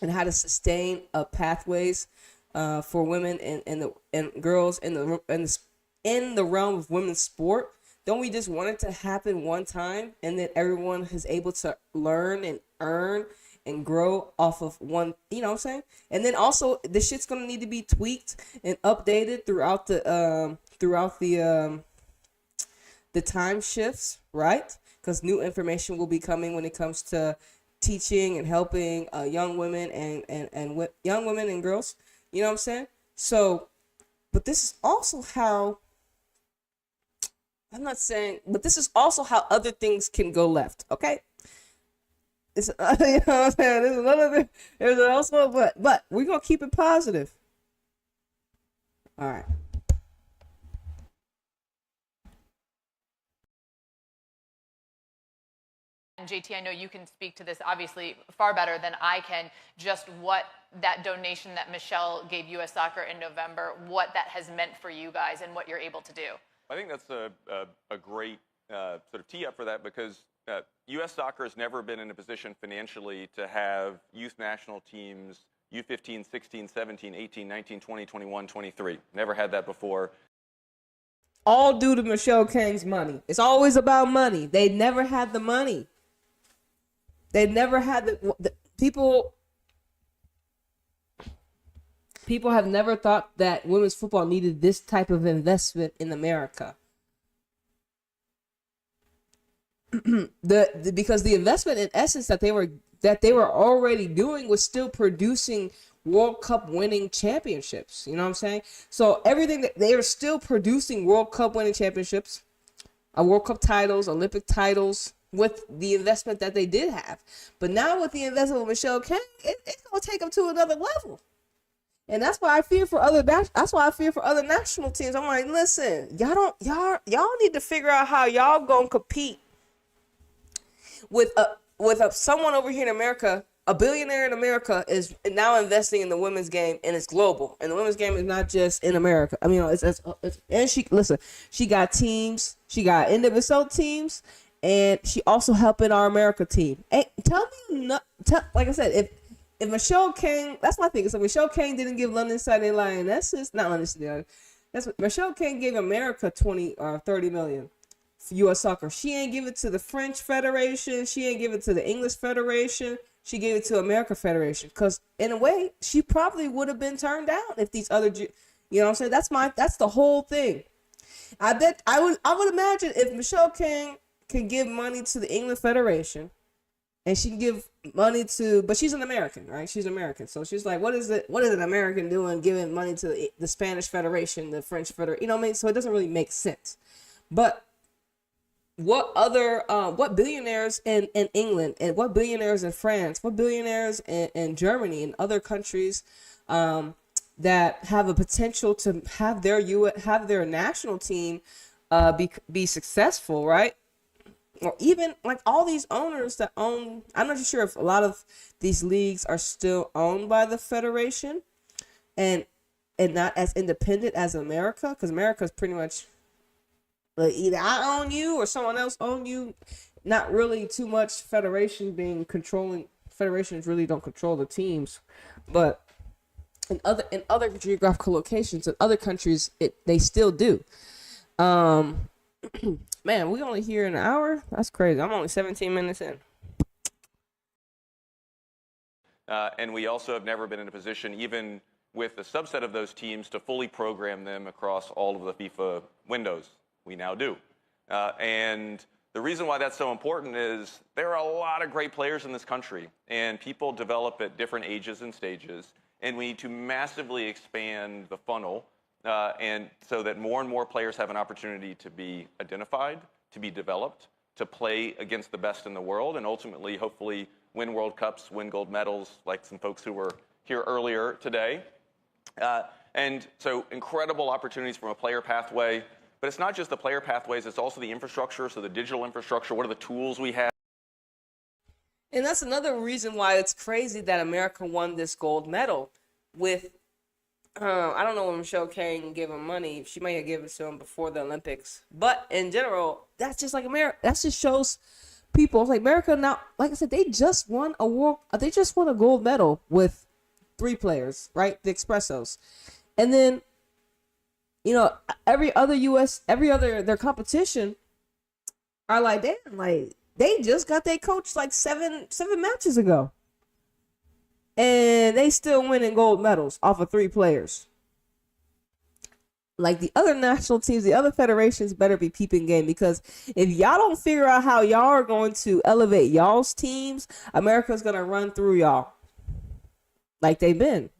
and how to sustain pathways for women and girls in the realm of women's sport. Don't we just want it to happen one time, and then everyone is able to learn and earn and grow off of one, you know what I'm saying? And then also the shit's gonna need to be tweaked and updated throughout the time shifts, right? Because new information will be coming when it comes to teaching and helping young women and young women and girls. You know what I'm saying? So, but this is also how, I'm not saying, but this is also how other things can go left, okay? It's, you know what I'm saying? There's another thing. There's also, but we're going to keep it positive. All right. And JT, I know you can speak to this obviously far better than I can, just what that donation that Michelle gave U.S. Soccer in November, what that has meant for you guys and what you're able to do. I think that's a great sort of tee up for that, because U.S. Soccer has never been in a position financially to have youth national teams, U15, 16, 17, 18, 19, 20, 21, 23. Never had that before. All due to Michelle Kang's money. It's always about money. They never had the money. They never had the people. People have never thought that women's football needed this type of investment in America. Because the investment in essence that they were already doing was still producing World Cup winning championships. You know what I'm saying? So everything that they are still producing World Cup winning championships, World Cup titles, Olympic titles, with the investment that they did have. But now with the investment of Michelle Kang, it's gonna take them to another level. And that's why I fear for other national teams. I'm like, listen, y'all need to figure out how y'all gonna compete with someone over here in America. A billionaire in America is now investing in the women's game, and it's global. And the women's game is not just in America. I mean, and she got teams, she got NWSL teams, and she also helping our America team. Hey, like I said, if Michelle Kang, that's my thing. So Michelle Kang didn't give London Saturday Lionesses, not London Saturday. That's what Michelle Kang gave America 20 or 30 million for U.S. Soccer. She ain't give it to the French Federation. She ain't give it to the English Federation. She gave it to America Federation, because in a way she probably would have been turned down if these other, you know what I'm saying? That's the whole thing. I would imagine if Michelle Kang can give money to the England Federation, and she can give money to, but she's an American, right? She's American. So she's like, what is an American doing giving money to the Spanish Federation, the French Federation? You know what I mean? So it doesn't really make sense. But what billionaires in England, and what billionaires in France, what billionaires in Germany and other countries that have a potential to have their national team be successful, right? Or even like all these owners that own, I'm not sure if a lot of these leagues are still owned by the federation and not as independent as America, because America is pretty much like either I own you or someone else own you. Not really too much federations really don't control the teams, but in other geographical locations in other countries they still do. Man, we only here an hour? That's crazy. I'm only 17 minutes in. And we also have never been in a position, even with a subset of those teams, to fully program them across all of the FIFA windows. We now do. And the reason why that's so important is there are a lot of great players in this country, and people develop at different ages and stages, and we need to massively expand the funnel and so that more and more players have an opportunity to be identified, to be developed, to play against the best in the world, and ultimately, hopefully, win World Cups, win gold medals, like some folks who were here earlier today. And so incredible opportunities from a player pathway. But it's not just the player pathways, it's also the infrastructure, so the digital infrastructure. What are the tools we have? And that's another reason why it's crazy that America won this gold medal with, I don't know when Michelle Kane gave him money. She may have given it to him before the Olympics. But in general, that's just like America. That just shows people, like America now, like I said, they just won a gold medal with 3 players, right? The Expressos. And then, you know, their competition are like, damn, like, they just got their coach like seven matches ago. And they still winning gold medals off of 3 players. Like, the other national teams, the other federations better be peeping game, because if y'all don't figure out how y'all are going to elevate y'all's teams, America's going to run through y'all like they've been.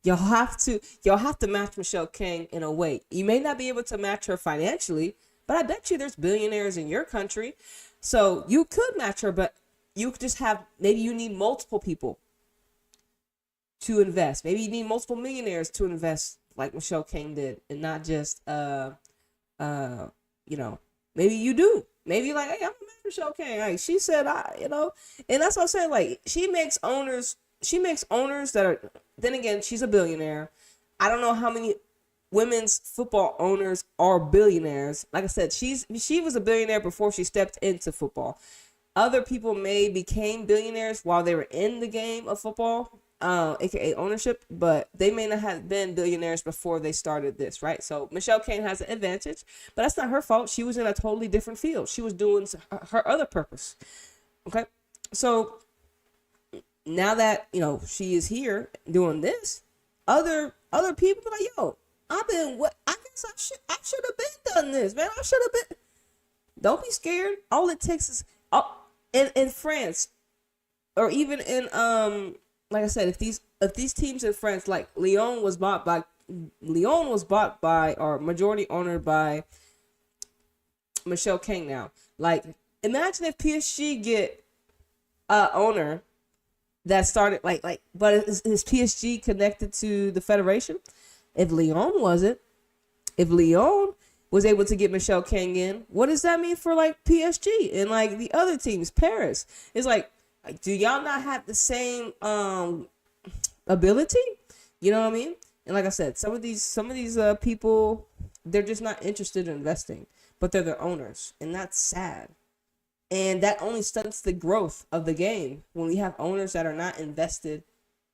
Y'all have to match Michelle King in a way. You may not be able to match her financially, but I bet you there's billionaires in your country. So you could match her, but you just maybe you need multiple people to invest. Maybe you need multiple millionaires to invest like Michelle King did, and not just, you know, maybe you do. Maybe you're like, hey, I'm gonna match Michelle King. Like, she said, you know, and that's what I'm saying. Like, she makes owners that are, then again, she's a billionaire. I don't know how many women's football owners are billionaires. Like I said, she was a billionaire before she stepped into football. Other people became billionaires while they were in the game of football, aka ownership, but they may not have been billionaires before they started this, right? So Michelle Kane has an advantage, but that's not her fault. She was in a totally different field. She was doing her other purpose. Okay, so now that, you know, she is here doing this, other people are like, yo, I guess I should have been done this, man. I should have been. Don't be scared. All it takes is, in France, or even in like I said, if these teams in France, like Lyon was bought by or majority owned by Michelle King now. Like, imagine if PSG get a owner that started but is PSG connected to the federation? If Lyon was able to get Michelle King in, what does that mean for like PSG and like the other teams? Paris. It's like, do y'all not have the same ability? You know what I mean? And like I said, some of these people, they're just not interested in investing, but they're the owners, and that's sad. And that only stunts the growth of the game when we have owners that are not invested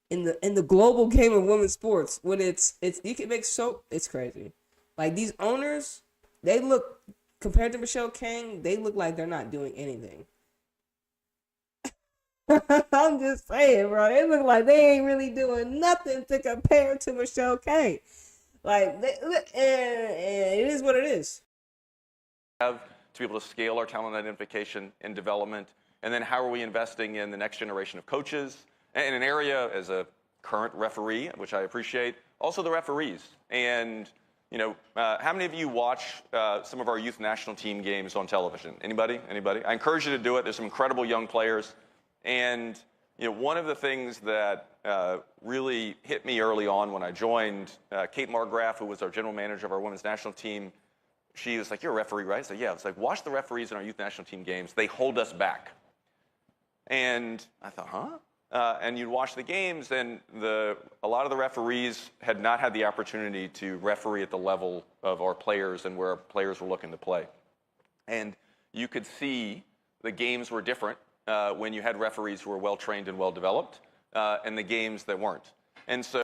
in the global game of women's sports. When it's you can make it's crazy. Like, these owners, they look, compared to Michelle King, they look like they're not doing anything. I'm just saying, bro. They look like they ain't really doing nothing to compare to Michelle King. Like, it is what it is. Have to be able to scale our talent identification and development, and then how are we investing in the next generation of coaches, and in an area as a current referee, which I appreciate, also the referees. And, you know, how many of you watch some of our youth national team games on television? Anybody? I encourage you to do it. There's some incredible young players. And, you know, one of the things that really hit me early on when I joined, Kate Margraf, who was our general manager of our women's national team, she was like, "You're a referee, right?" I said, "Yeah." It's like, "Watch the referees in our youth national team games. They hold us back." And I thought, huh? And you'd watch the games, and a lot of the referees had not had the opportunity to referee at the level of our players and where our players were looking to play. And you could see the games were different when you had referees who were well-trained and well-developed, and the games that weren't. And so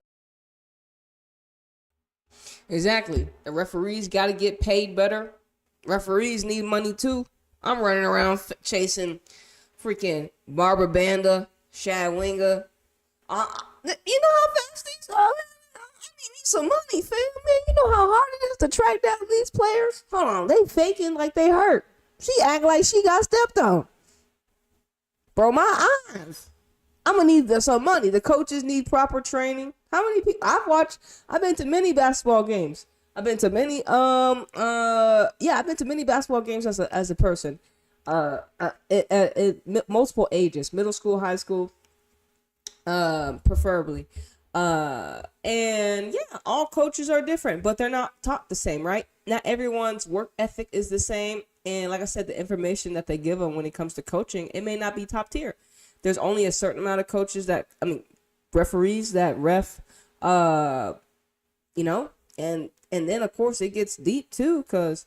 Exactly. The referees got to get paid better. Referees need money too. I'm running around chasing freaking Barbara Banda, Shad Winger. You know how fast these are? I need some money, fam. Man, you know how hard it is to track down these players? Hold on. They faking like they hurt. She act like she got stepped on. Bro, my eyes. I'm going to need some money. The coaches need proper training. How many people I've been to many basketball games. I've been to many I've been to many basketball games as a person. At multiple ages, middle school, high school. preferably. And yeah, all coaches are different, but they're not taught the same, right? Not everyone's work ethic is the same. And like I said, the information that they give them when it comes to coaching, it may not be top tier. There's only a certain amount of coaches referees that ref, you know, and then of course it gets deep too, because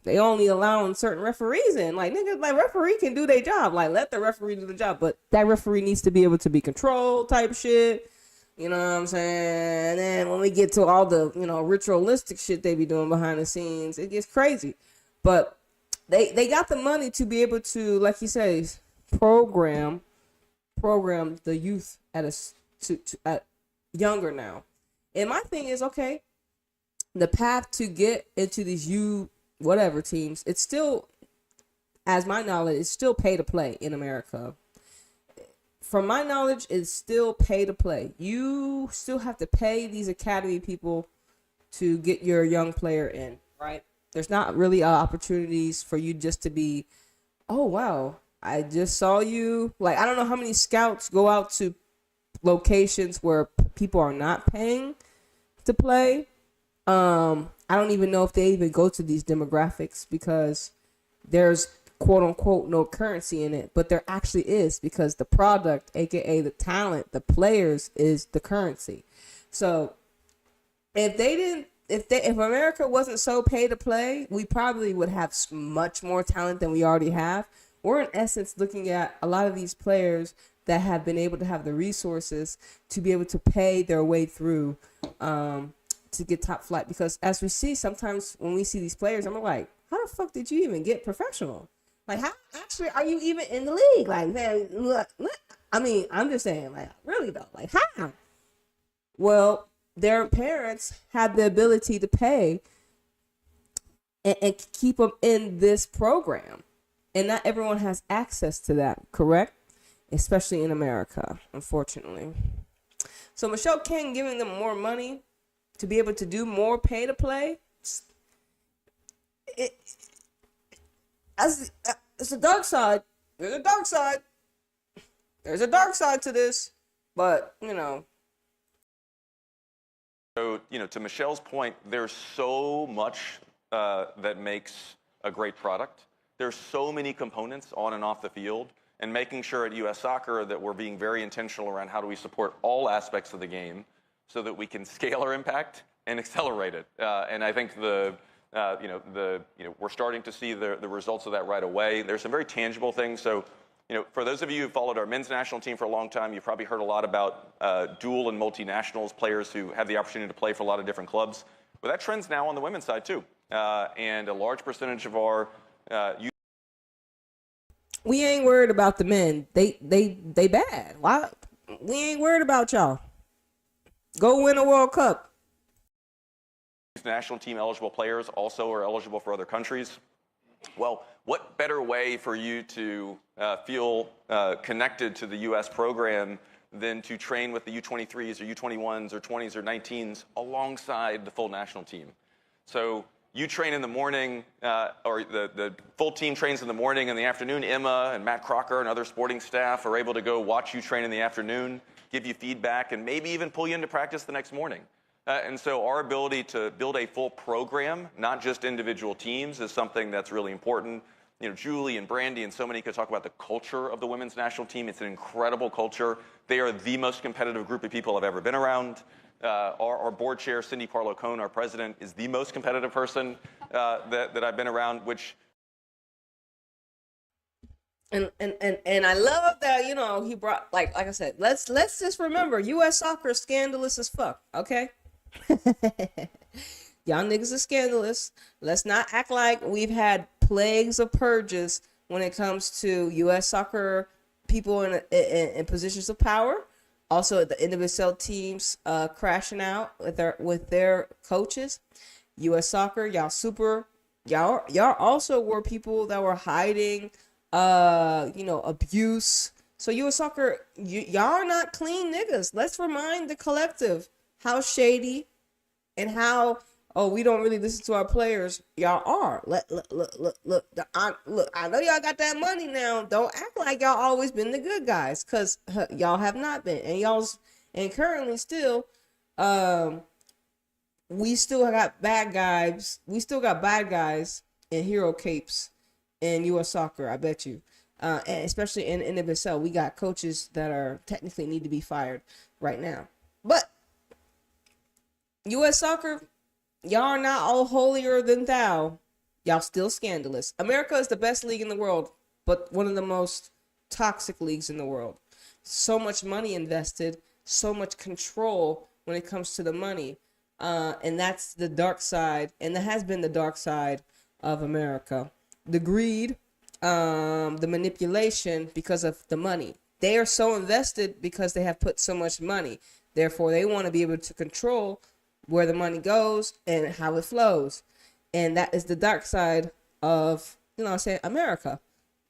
they only allowing certain referees in. Like, niggas, like, referee can do their job. Like, let the referee do the job. But that referee needs to be able to be controlled type shit. You know what I'm saying? And then when we get to all the, ritualistic shit they be doing behind the scenes, it gets crazy. But they got the money to be able to, like he says, program the youth at younger now. And my thing is, okay, the path to get into these whatever teams, it's still, as my knowledge, it's still pay to play in America. From my knowledge, it's still pay to play. You still have to pay these academy people to get your young player in, right? There's not really opportunities for you just to be, oh, wow, I just saw you. Like, I don't know how many scouts go out to locations where people are not paying to play. I don't even know if they even go to these demographics, because there's quote unquote no currency in it, but there actually is, because the product, aka the talent, the players, is the currency. So if America wasn't so pay to play, we probably would have much more talent than we already have. We're in essence looking at a lot of these players that have been able to have the resources to be able to pay their way through, to get top flight. Because as we see, sometimes when we see these players, I'm like, how the fuck did you even get professional? Like, how actually are you even in the league? Like, man, look, I mean, I'm just saying, like, really though, like, how? Well, their parents had the ability to pay and keep them in this program. And not everyone has access to that, correct? Especially in America, unfortunately. So Michelle King giving them more money to be able to do more pay to play, it's a dark side. There's a dark side. There's a dark side to this, but So, to Michelle's point, there's so much that makes a great product. There's so many components on and off the field, and making sure at U.S. Soccer that we're being very intentional around how do we support all aspects of the game so that we can scale our impact and accelerate it. And I think we're starting to see the results of that right away. There's some very tangible things. So, for those of you who followed our men's national team for a long time, you've probably heard a lot about dual and multinationals, players who have the opportunity to play for a lot of different clubs. Well, that trend's now on the women's side too. And a large percentage of our youth. We ain't worried about the men. They bad. Why? We ain't worried about y'all. Go win a World Cup. National team eligible players also are eligible for other countries. Well, what better way for you to feel connected to the U.S. program than to train with the U23s or U21s or 20s or 19s alongside the full national team? So you train in the morning, or the full team trains in the morning. In the afternoon, Emma and Matt Crocker and other sporting staff are able to go watch you train in the afternoon, give you feedback, and maybe even pull you into practice the next morning. And so our ability to build a full program, not just individual teams, is something that's really important. Julie and Brandy and so many could talk about the culture of the women's national team. It's an incredible culture. They are the most competitive group of people I've ever been around. Our board chair, Cindy Parlow-Cohn, our president, is the most competitive person that I've been around, which... And I love that, he brought, like I said, let's just remember, U.S. soccer is scandalous as fuck, okay? Y'all niggas are scandalous. Let's not act like we've had plagues of purges when it comes to U.S. soccer people in positions of power. Also, the individual teams crashing out with their coaches. U.S. soccer, y'all also were people that were hiding, abuse. So U.S. soccer, y'all are not clean niggas. Let's remind the collective how shady and how oh, we don't really listen to our players. Y'all are. Look. I know y'all got that money now. Don't act like y'all always been the good guys, cause y'all have not been, and currently still, we still got bad guys. We still got bad guys in hero capes in U.S. soccer. I bet you, and especially in NWSL, we got coaches that are technically need to be fired right now. But U.S. soccer, y'all are not all holier than thou. Y'all still scandalous. America is the best league in the world, but one of the most toxic leagues in the world. So much money invested, so much control when it comes to the money. And that's the dark side, and that has been the dark side of America. The greed, the manipulation because of the money. They are so invested because they have put so much money. Therefore, they want to be able to control where the money goes and how it flows. And that is the dark side of, America.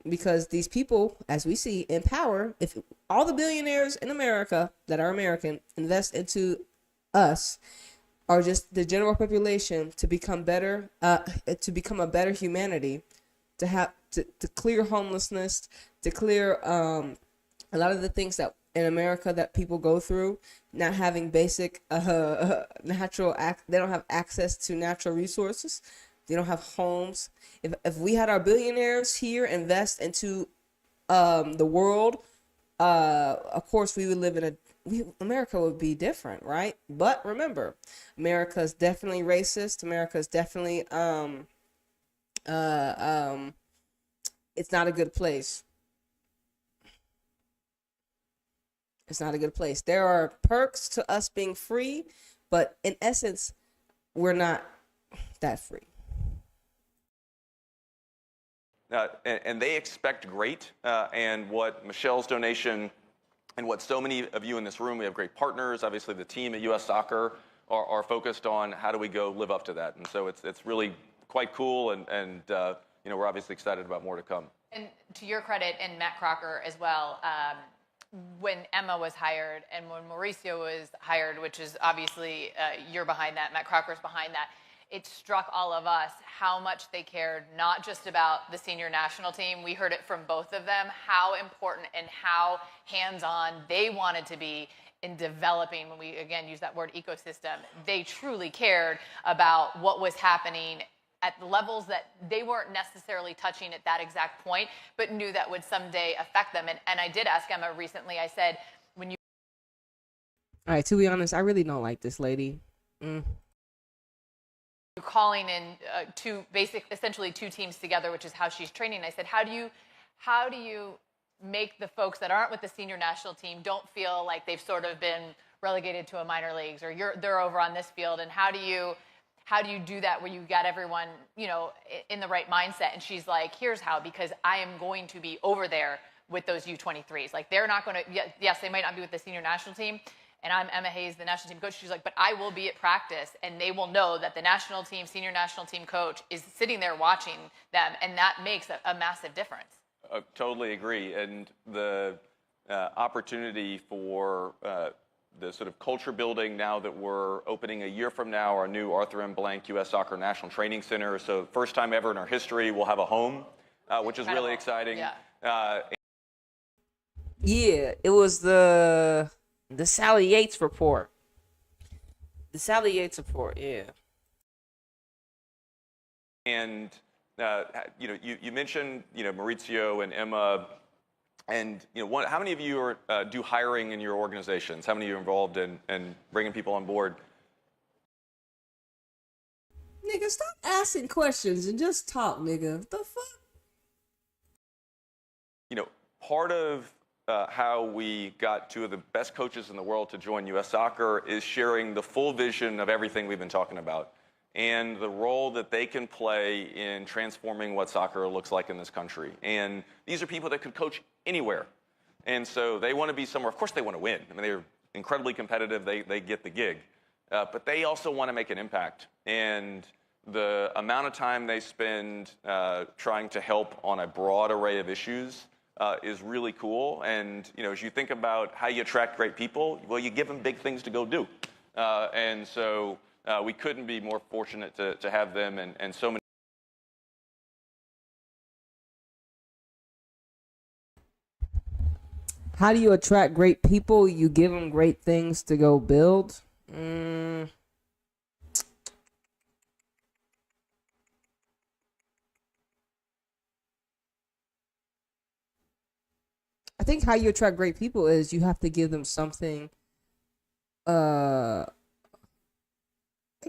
Because these people, as we see in power, if all the billionaires in America that are American invest into us, are just the general population to become better, to become a better humanity, to clear homelessness, to clear a lot of the things that in America that people go through, not having basic natural they don't have access to natural resources. They don't have homes. If we had our billionaires here invest into the world, of course we would live in America would be different, right? But remember, America is definitely racist. America is definitely it's not a good place. It's not a good place. There are perks to us being free, but in essence, we're not that free. And they expect great. And what Michelle's donation and what so many of you in this room, we have great partners. Obviously, the team at U.S. Soccer are focused on how do we go live up to that. And so it's really quite cool. And we're obviously excited about more to come. And to your credit, and Matt Crocker as well, when Emma was hired and when Mauricio was hired, which is obviously you're behind that, Matt Crocker's behind that, it struck all of us how much they cared, not just about the senior national team. We heard it from both of them, how important and how hands-on they wanted to be in developing, when we, again, use that word ecosystem. They truly cared about what was happening at levels that they weren't necessarily touching at that exact point, but knew that would someday affect them. And I did ask Emma recently, I said, when you... All right, to be honest, I really don't like this lady. Calling in essentially two teams together, which is how she's training. I said, how do you make the folks that aren't with the senior national team don't feel like they've sort of been relegated to a minor leagues, or they're over on this field, and how do you do that where you got everyone, in the right mindset? And she's like, here's how, because I am going to be over there with those U23s. Like, they're not going to, yes, they might not be with the senior national team, and I'm Emma Hayes, the national team coach. She's like, but I will be at practice, and they will know that the national team, senior national team coach is sitting there watching them, and that makes a massive difference. Totally agree. And the opportunity for the sort of culture building now that we're opening a year from now, our new Arthur M. Blank U.S. Soccer National Training Center. So first time ever in our history, we'll have a home, which is really exciting. Yeah. Yeah, it was the Sally Yates report. The Sally Yates report, yeah. And you mentioned Maurizio and Emma, and how many of you do hiring in your organizations? How many of you are involved in bringing people on board? Nigga, stop asking questions and just talk, nigga. What the fuck? Part of how we got two of the best coaches in the world to join U.S. Soccer is sharing the full vision of everything we've been talking about and the role that they can play in transforming what soccer looks like in this country. And these are people that could coach anywhere. And so they want to be somewhere. Of course, they want to win. I mean, they're incredibly competitive. They get the gig. But they also want to make an impact. And the amount of time they spend trying to help on a broad array of issues is really cool. And as you think about how you attract great people, well, you give them big things to go do. And so we couldn't be more fortunate to have them and so many. How do you attract great people? You give them great things to go build. I think how you attract great people is you have to give them something. I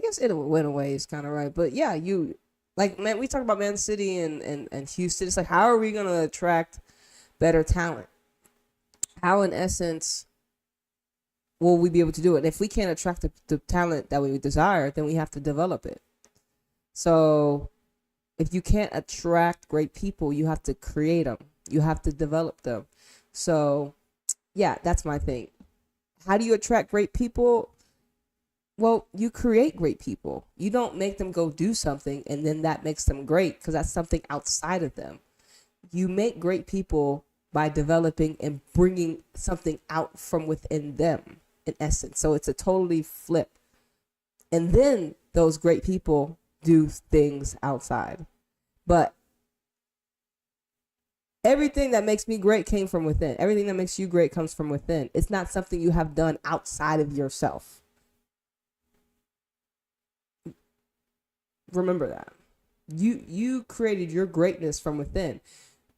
guess in a way is kind of right, but yeah, you like man. We talk about Man City and Houston. It's like how are we gonna attract better talent? How in essence will we be able to do it? And if we can't attract the talent that we desire, then we have to develop it. So if you can't attract great people, you have to create them. You have to develop them. So yeah, that's my thing. How do you attract great people? Well, you create great people. You don't make them go do something and then that makes them great because that's something outside of them. You make great people by developing and bringing something out from within them, in essence. So it's a totally flip. And then those great people do things outside. But everything that makes me great came from within. Everything that makes you great comes from within. It's not something you have done outside of yourself. Remember that. You created your greatness from within.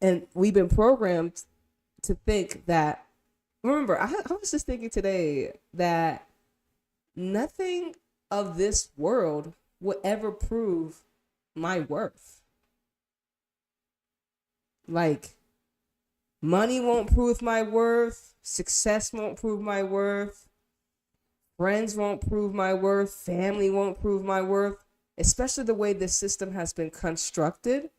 And we've been programmed to think that, remember, I was just thinking today that nothing of this world will ever prove my worth. Like, money won't prove my worth. Success won't prove my worth. Friends won't prove my worth. Family won't prove my worth. Especially the way this system has been constructed.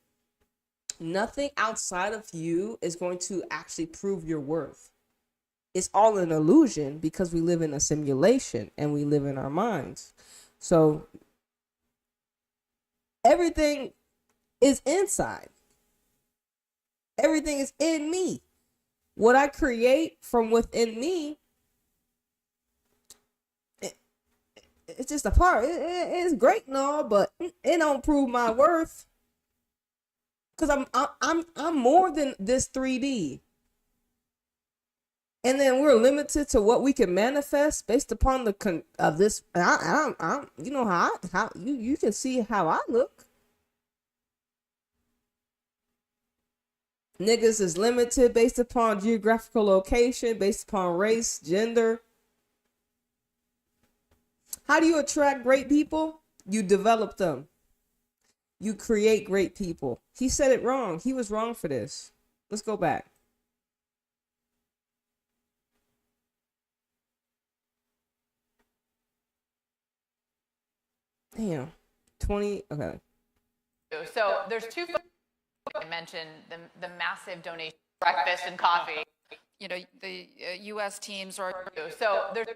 Nothing outside of you is going to actually prove your worth. It's all an illusion because we live in a simulation and we live in our minds. So everything is inside. Everything is in me. What I create from within me, it's just a part. It's great and all, but it don't prove my worth. Because I'm more than this 3D. And then we're limited to what we can manifest based upon the of this. You know how you can see how I look. Niggas is limited based upon geographical location, based upon race, gender. How do you attract great people? You develop them. You create great people. He said it wrong. He was wrong for this. Let's go back. Damn. 20. Okay. So there's two. I mentioned the massive donation, breakfast and coffee. You know, the U.S. teams are. So there's.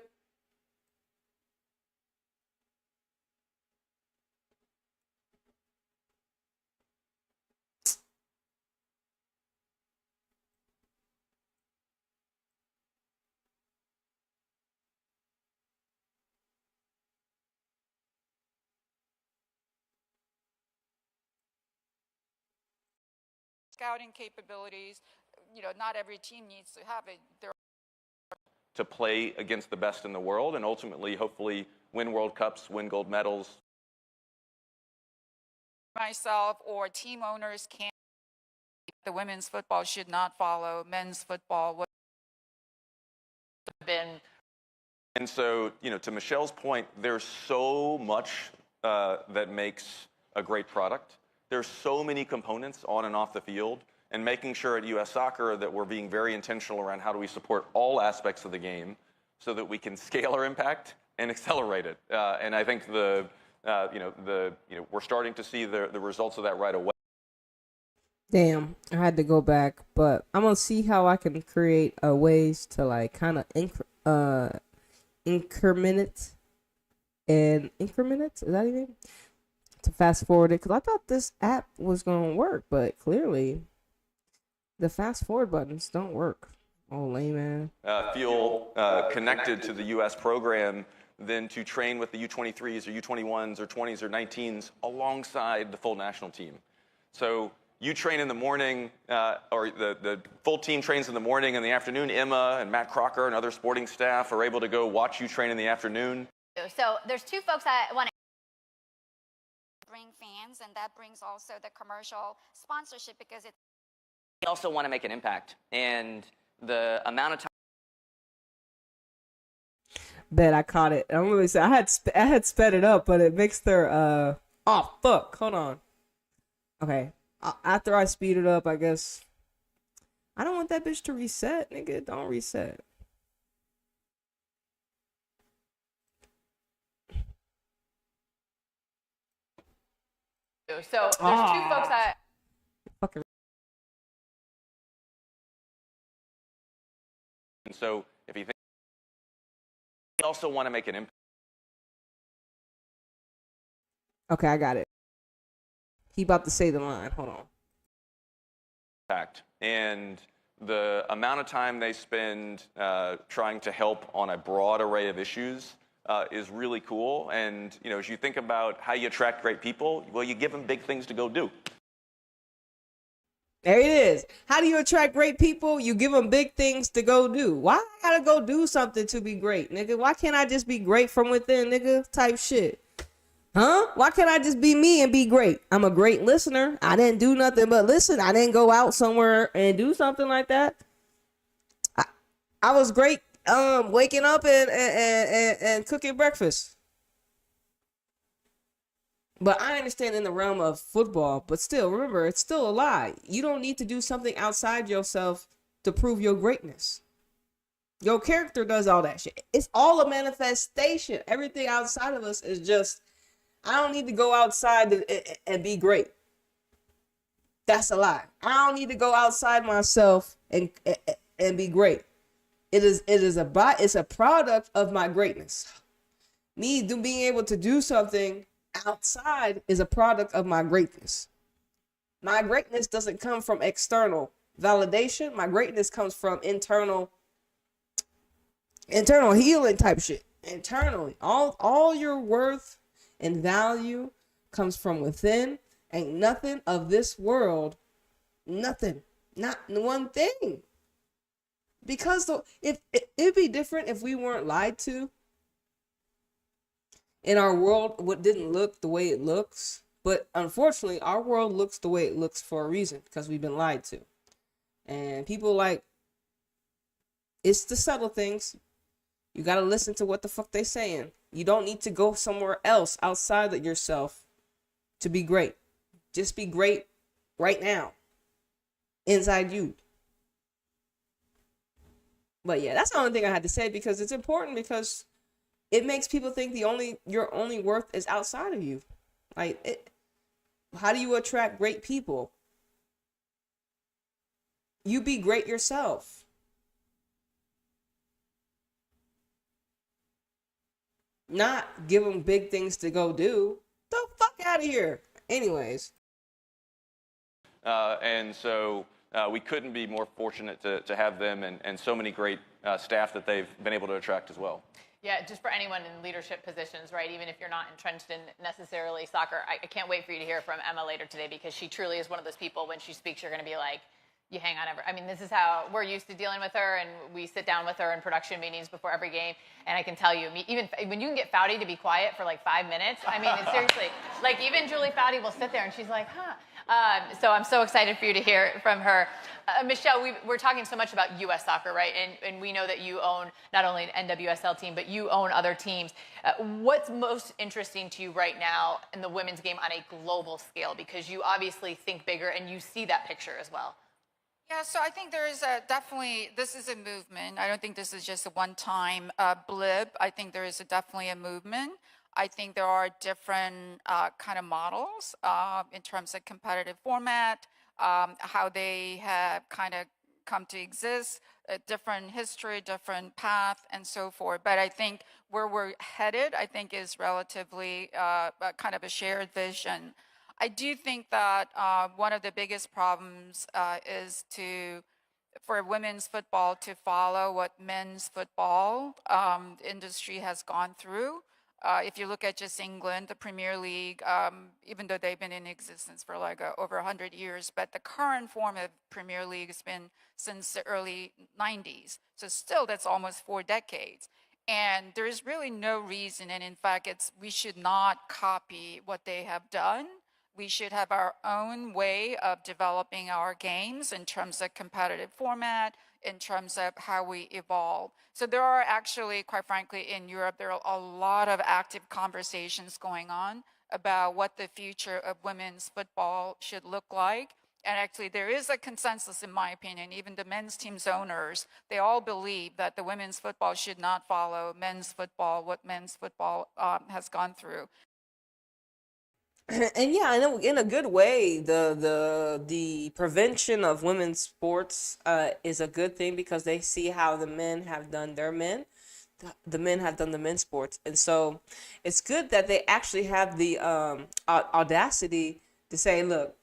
Scouting capabilities, you know, not every team needs to have it. To play against the best in the world and ultimately, hopefully, win World Cups, win gold medals. Myself or team owners can't. The women's football should not follow men's football. Been. And so, you know, to Michelle's point, there's so much that makes a great product. There's so many components on and off the field, and making sure at U.S. Soccer that we're being very intentional around how do we support all aspects of the game so that we can scale our impact and accelerate it. And I think we're starting to see the results of that right away. Damn, I had to go back, but I'm gonna see how I can create ways to like kind of increment it. Is that even? To fast forward it, because I thought this app was gonna work, but clearly the fast forward buttons don't work. Oh, lame man. Feel connected to the U.S. program than to train with the U23s or U21s or 20s or 19s alongside the full national team. So you train in the morning, or the full team trains in the morning, and the afternoon, Emma and Matt Crocker and other sporting staff are able to go watch you train in the afternoon. So there's two folks I want to bring fans, and that brings also the commercial sponsorship because it's. We also want to make an impact, and the amount of time. Bet I caught it. I'm really sorry. I had sped it up, but it makes their oh fuck. Hold on. Okay. After I speed it up, I guess I don't want that bitch to reset, nigga. Don't reset. So there's two folks that. Fucking. And so if you think, we also want to make an impact. Okay, I got it. He about to say the line. Hold on. And the amount of time they spend trying to help on a broad array of issues is really cool. And you know, as you think about how you attract great people, well, you give them big things to go do. There it is. How do you attract great people? You give them big things to go do. Why I gotta go do something to be great, nigga? Why can't I just be great from within, nigga? Type shit. Huh? Why can't I just be me and be great? I'm a great listener. I didn't do nothing but listen. I didn't go out somewhere and do something like that. I was great waking up and cooking breakfast. But I understand in the realm of football, but still, remember, it's still a lie. You don't need to do something outside yourself to prove your greatness. Your character does all that shit. It's all a manifestation. Everything outside of us is just, I don't need to go outside and be great. That's a lie. I don't need to go outside myself and be great. It's a product of my greatness. Me being able to do something outside is a product of my greatness. My greatness doesn't come from external validation. My greatness comes from internal healing type shit. Internally. All your worth and value comes from within. Ain't nothing of this world, nothing, not one thing. Because it'd be different if we weren't lied to. In our world, what didn't look the way it looks. But unfortunately, our world looks the way it looks for a reason, because we've been lied to. And people like, it's the subtle things. You got to listen to what the fuck they saying. You don't need to go somewhere else outside of yourself to be great. Just be great right now. Inside you. But yeah, that's the only thing I had to say, because it's important, because it makes people think your only worth is outside of you. How do you attract great people? You be great yourself. Not give them big things to go do. The fuck out of here. Anyways. And so we couldn't be more fortunate to have them and so many great staff that they've been able to attract as well. Yeah, just for anyone in leadership positions, right? Even if you're not entrenched in necessarily soccer, I can't wait for you to hear from Emma later today, because she truly is one of those people, when she speaks, you're going to be like, you hang on ever. I mean, this is how we're used to dealing with her, and we sit down with her in production meetings before every game, and I can tell you, even when you can get Foudy to be quiet for like 5 minutes, I mean, it's seriously, like even Julie Foudy will sit there and she's like, huh. So I'm so excited for you to hear from her. Michelle, we're talking so much about U.S. soccer, right? And we know that you own not only an NWSL team, but you own other teams. What's most interesting to you right now in the women's game on a global scale? Because you obviously think bigger and you see that picture as well. Yeah, so I think there is this is a movement. I don't think this is just a one-time blip. I think there is definitely a movement. I think there are different kind of models in terms of competitive format, how they have kind of come to exist, a different history, different path, and so forth. But I think where we're headed, I think, is relatively kind of a shared vision. I do think that one of the biggest problems is to for women's football to follow what men's football industry has gone through. If you look at just England, the Premier League, even though they've been in existence for like over 100 years, but the current form of Premier League has been since the early 90s. So still, that's almost 4 decades. And there's really no reason, and in fact, we should not copy what they have done. We should have our own way of developing our games in terms of competitive format, in terms of how we evolve. So there are actually, quite frankly, in Europe, there are a lot of active conversations going on about what the future of women's football should look like. And actually, there is a consensus, in my opinion, even the men's team's owners, they all believe that the women's football should not follow men's football, what men's football has gone through. And yeah, I know in a good way, the prevention of women's sports is a good thing because they see how the men have done their men, the men have done the men's sports, and so it's good that they actually have the audacity to say, look,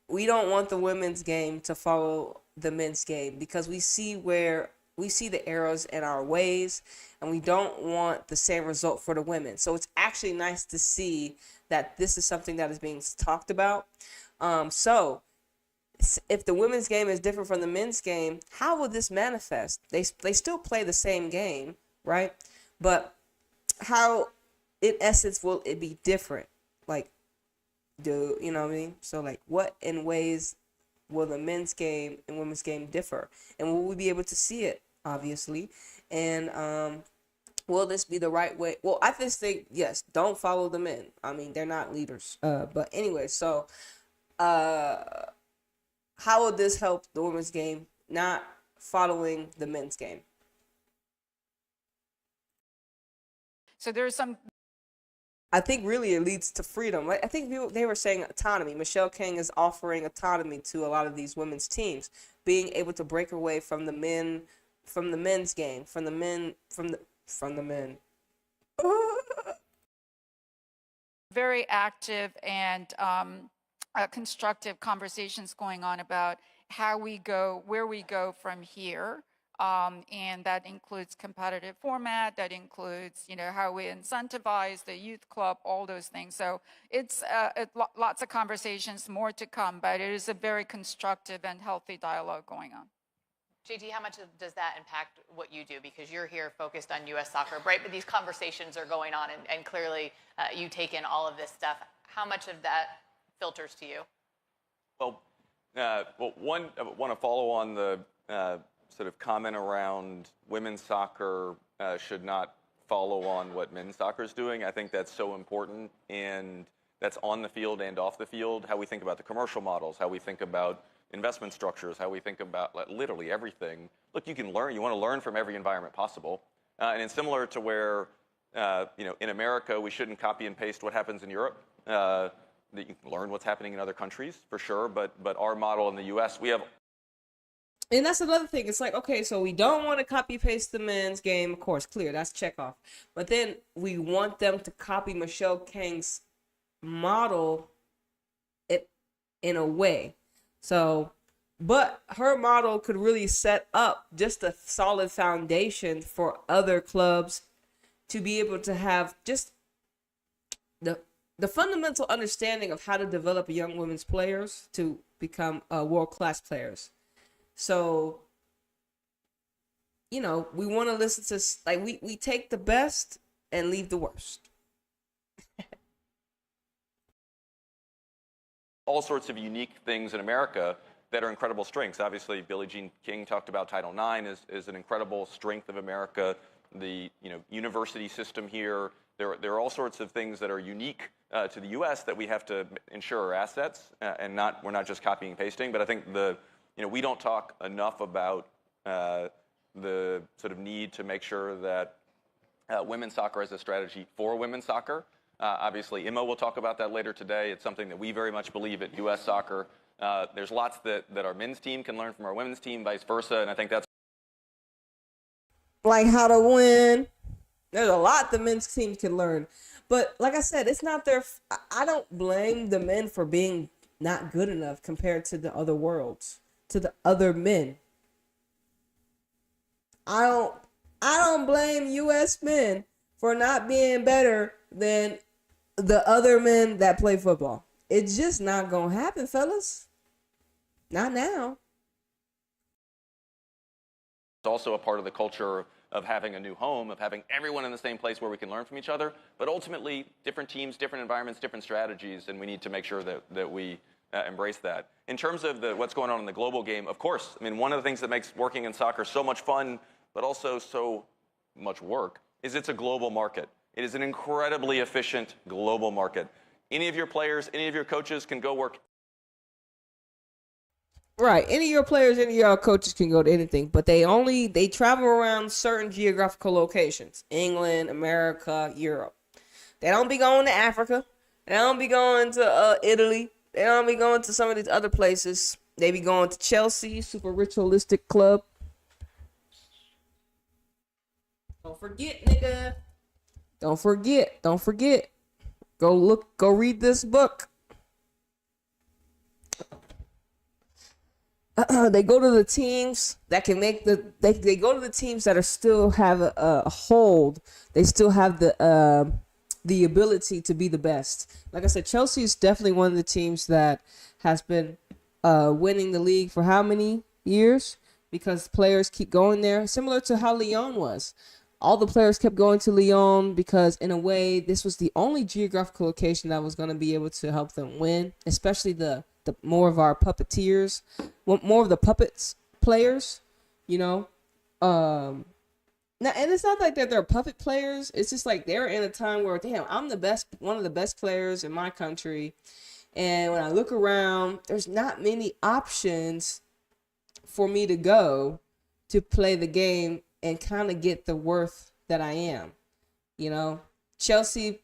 we don't want the women's game to follow the men's game because we see the errors in our ways, and we don't want the same result for the women. So it's actually nice to see that this is something that is being talked about. So if the women's game is different from the men's game, how will this manifest? They still play the same game, right? But how, in essence, will it be different? Like, you know what I mean? So like, what in ways will the men's game and women's game differ? And will we be able to see it, obviously? And will this be the right way? Well, I just think, yes, don't follow the men. I mean, they're not leaders. But anyway, so how will this help the women's game not following the men's game? So there's some. I think really it leads to freedom. I think they were saying autonomy. Michelle King is offering autonomy to a lot of these women's teams, being able to break away from the men, from the men's game, from the men. Very active and constructive conversations going on about how we go, where we go from here. And that includes competitive format, that includes, how we incentivize the youth club, all those things. So it's lots of conversations, more to come, but it is a very constructive and healthy dialogue going on. JT, how much does that impact what you do? Because you're here focused on U.S. soccer, right? But these conversations are going on, and clearly you take in all of this stuff. How much of that filters to you? Well, one, I want to follow on the sort of comment around women's soccer should not follow on what men's soccer is doing. I think that's so important, and that's on the field and off the field, how we think about the commercial models, how we think about investment structures, how we think about literally everything. Look, you can learn. You want to learn from every environment possible. And it's similar to where, in America, we shouldn't copy and paste what happens in Europe. That you can learn what's happening in other countries, for sure. But our model in the U.S., we have. And that's another thing. It's like, okay, so we don't want to copy paste the men's game, of course, clear, that's check off. But then we want them to copy Michelle King's model in a way. So, but her model could really set up just a solid foundation for other clubs to be able to have just the fundamental understanding of how to develop young women's players to become world-class players. So, we want to listen to, like, we take the best and leave the worst. All sorts of unique things in America that are incredible strengths. Obviously, Billie Jean King talked about Title IX is an incredible strength of America. The university system here. There are all sorts of things that are unique to the U.S. that we have to ensure are assets, and we're not just copying and pasting. But I think we don't talk enough about the sort of need to make sure that women's soccer has a strategy for women's soccer. Obviously, Emma will talk about that later today. It's something that we very much believe at U.S. Soccer. There's lots that our men's team can learn from our women's team, vice versa, and I think that's like how to win. There's a lot the men's team can learn. But like I said, it's not their... I don't blame the men for being not good enough compared to the other worlds, to the other men. I don't blame US men for not being better than the other men that play football. It's just not gonna happen, fellas. Not now. It's also a part of the culture of having a new home, of having everyone in the same place where we can learn from each other. But ultimately, different teams, different environments, different strategies, and we need to make sure that we embrace that. In terms of what's going on in the global game, of course, I mean, one of the things that makes working in soccer so much fun, but also so much work, is it's a global market. It is an incredibly efficient global market. Any of your players, any of your coaches can go work. Right. Any of your players, any of your coaches can go to anything, but they travel around certain geographical locations. England, America, Europe. They don't be going to Africa. They don't be going to Italy. They don't be going to some of these other places. They be going to Chelsea, super ritualistic club. Don't forget, nigga. Don't forget. Go read this book. They go to the teams that can make they go to the teams that are still have a hold. They still have the ability to be the best. Like I said, Chelsea is definitely one of the teams that has been winning the league for how many years? Because players keep going there, similar to how Lyon was. All the players kept going to Lyon because, in a way, this was the only geographical location that was going to be able to help them win, especially the more of our puppeteers, more of the puppets players, you know. Now, and it's not like that they're puppet players. It's just like they're in a time where, damn, I'm one of the best players in my country. And when I look around, there's not many options for me to go to play the game and kind of get the worth that I am. You know, Chelsea,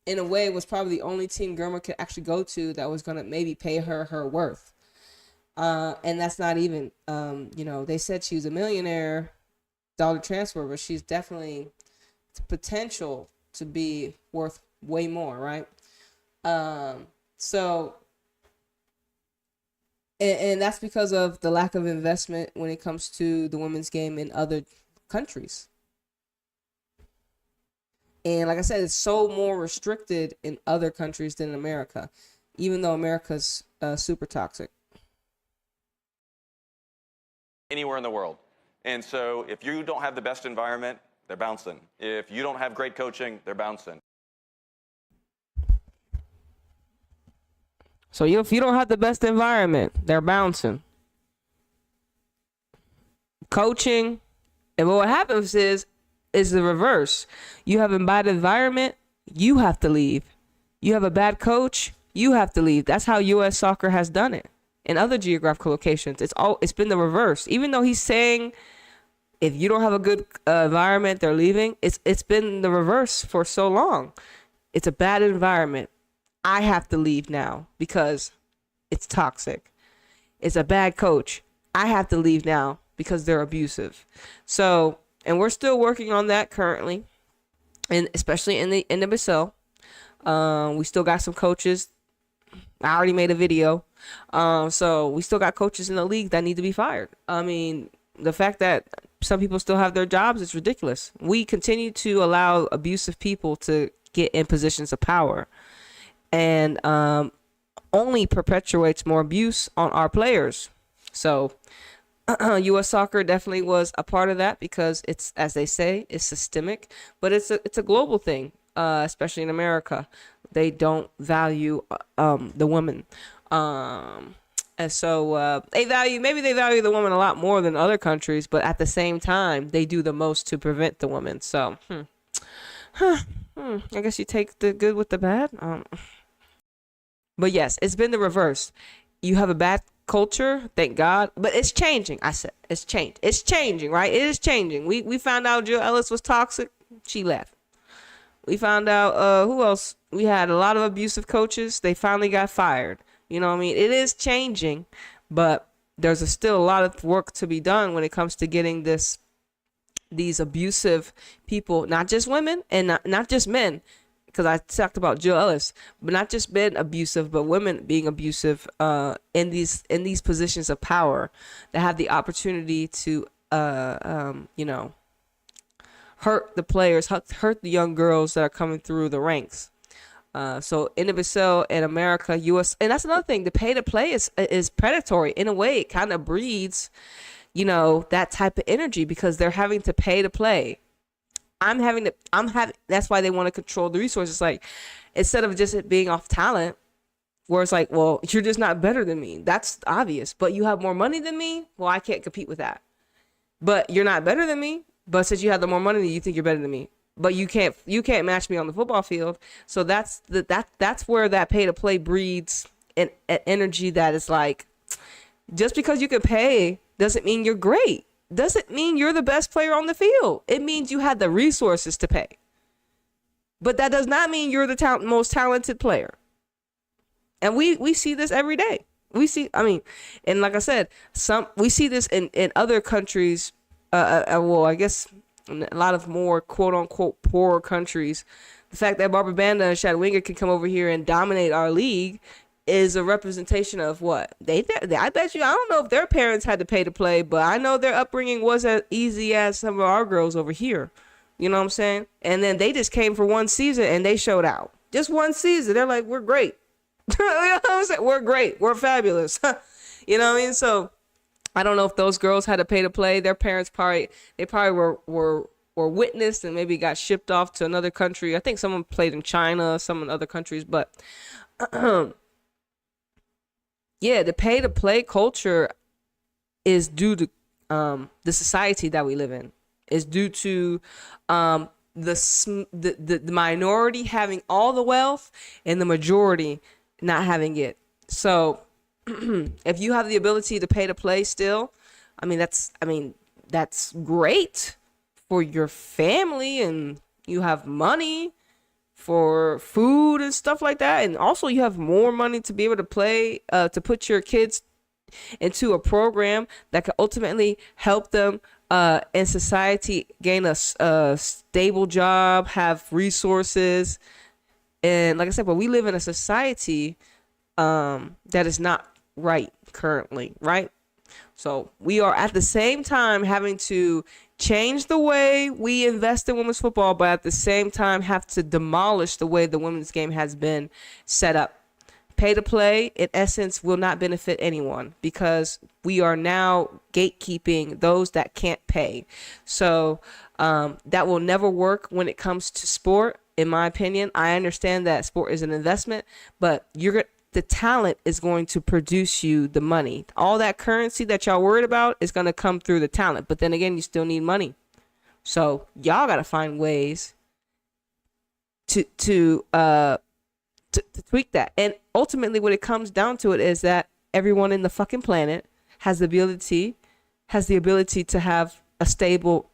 in a way, was probably the only team Germa could actually go to that was going to maybe pay her worth. And that's not even, they said she was a $1 million transfer, but she's definitely the potential to be worth way more, right? And that's because of the lack of investment when it comes to the women's game in other countries. And like I said, it's so more restricted in other countries than in America, even though America's super toxic. Anywhere in the world. And so if you don't have the best environment, they're bouncing. If you don't have great coaching, they're bouncing. So if you don't have the best environment, they're bouncing. Coaching, and what happens is the reverse. You have a bad environment, you have to leave. You have a bad coach, you have to leave. That's how U.S. soccer has done it. In other geographical locations, it's been the reverse. Even though he's saying if you don't have a good environment, they're leaving. It's been the reverse for so long. It's a bad environment. I have to leave now because it's toxic. It's a bad coach. I have to leave now because they're abusive. So, and we're still working on that currently, and especially in the NWSL. We still got some coaches. I already made a video. So we still got coaches in the league that need to be fired. I mean, the fact that some people still have their jobs is ridiculous. We continue to allow abusive people to get in positions of power, and only perpetuates more abuse on our players. So U.S. soccer definitely was a part of that because it's, as they say, it's systemic, but it's a global thing, especially in America. They don't value the women. And so they value the woman a lot more than other countries, but at the same time, they do the most to prevent the woman. So, I guess you take the good with the bad. But yes, it's been the reverse. You have a bad culture, thank God, but it's changing. I said it's changed. It's changing, right? It is changing. We found out Jill Ellis was toxic. She left. We found out who else? We had a lot of abusive coaches. They finally got fired. You know what I mean? It is changing, but there's still a lot of work to be done when it comes to getting these abusive people, not just women and not just men, because I talked about Jill Ellis, but not just men abusive, but women being abusive in these positions of power that have the opportunity to you know, hurt the players, hurt the young girls that are coming through the ranks. So in NWSL in America, US, and that's another thing. The pay to play is predatory in a way. It kind of breeds, you know, that type of energy because they're having to pay to play. That's why they want to control the resources. Like, instead of just it being off talent, where it's like, well, you're just not better than me. That's obvious. But you have more money than me. Well, I can't compete with that. But you're not better than me. But since you have the more money, you think you're better than me. But you can't match me on the football field. So that's where that pay to play breeds an energy that is like, just because you can pay doesn't mean you're great. Doesn't mean you're the best player on the field. It means you had the resources to pay. But that does not mean you're the most talented player. And we see this every day. And like I said, we see this in other countries. Well, I guess in a lot of more quote unquote poor countries. The fact that Barbara Banda and Shad Winger can come over here and dominate our league is a representation of what I bet you. I don't know if their parents had to pay to play, but I know their upbringing wasn't as easy as some of our girls over here. You know what I'm saying? And then they just came for one season and they showed out. Just one season. They're like, we're great. You know what I'm saying? We're great. We're fabulous. You know what I mean? So I don't know if those girls had to pay to play. Their parents probably were witnessed and maybe got shipped off to another country. I think someone played in China, some in other countries, but yeah, the pay to play culture is due to the society that we live in. Is due to the minority having all the wealth and the majority not having it. So if you have the ability to pay to play still, that's great for your family, and you have money for food and stuff like that. And also you have more money to be able to play, to put your kids into a program that could ultimately help them in society gain a stable job, have resources. And like I said, but we live in a society that is not right currently, right? So we are at the same time having to change the way we invest in women's football, but at the same time have to demolish the way the women's game has been set up. Pay to play, in essence, will not benefit anyone because we are now gatekeeping those that can't pay. So that will never work when it comes to sport, in my opinion. I understand that sport is an investment, but the talent is going to produce you the money. All that currency that y'all worried about is going to come through the talent. But then again, you still need money. So y'all got to find ways to tweak that. And ultimately what it comes down to it is that everyone in the fucking planet has the ability to have a stable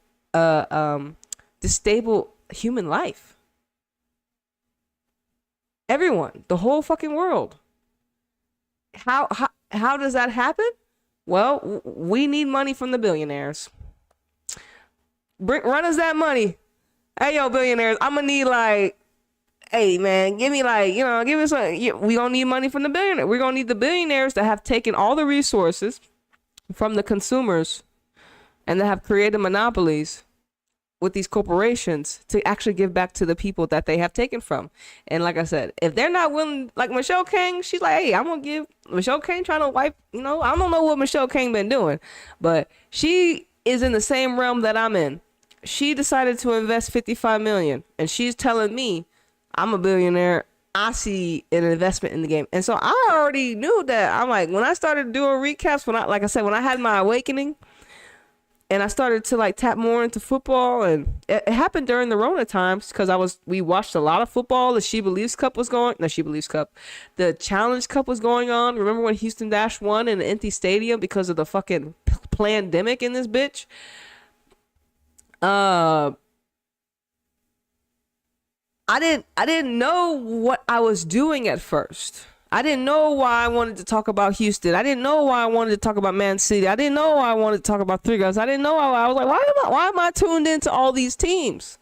human life. Everyone, the whole fucking world. How does that happen? Well, we need money from the billionaires. Run us that money. Hey, yo, billionaires, I'm gonna need like, hey man, give me some. We gonna need money from the billionaires. We're gonna need the billionaires that have taken all the resources from the consumers and that have created monopolies with these corporations to actually give back to the people that they have taken from. And like I said, if they're not willing, like Michelle King, she's like, hey, I'm gonna give Michelle King trying to wipe, I don't know what Michelle King been doing, but she is in the same realm that I'm in. She decided to invest $55 million and she's telling me I'm a billionaire. I see an investment in the game. And so I already knew that. I'm like, when I started doing recaps, when I had my awakening, and I started to like tap more into football, and it happened during the Rona times because we watched a lot of football. The SheBelieves Cup was going, the SheBelieves Cup, the Challenge Cup was going on. Remember when Houston Dash won in an empty stadium because of the fucking pandemic in this bitch? I didn't know what I was doing at first. I didn't know why I wanted to talk about Houston. I didn't know why I wanted to talk about Man City. I didn't know why I wanted to talk about Three Guys. I didn't know why I was like, why am I tuned into all these teams?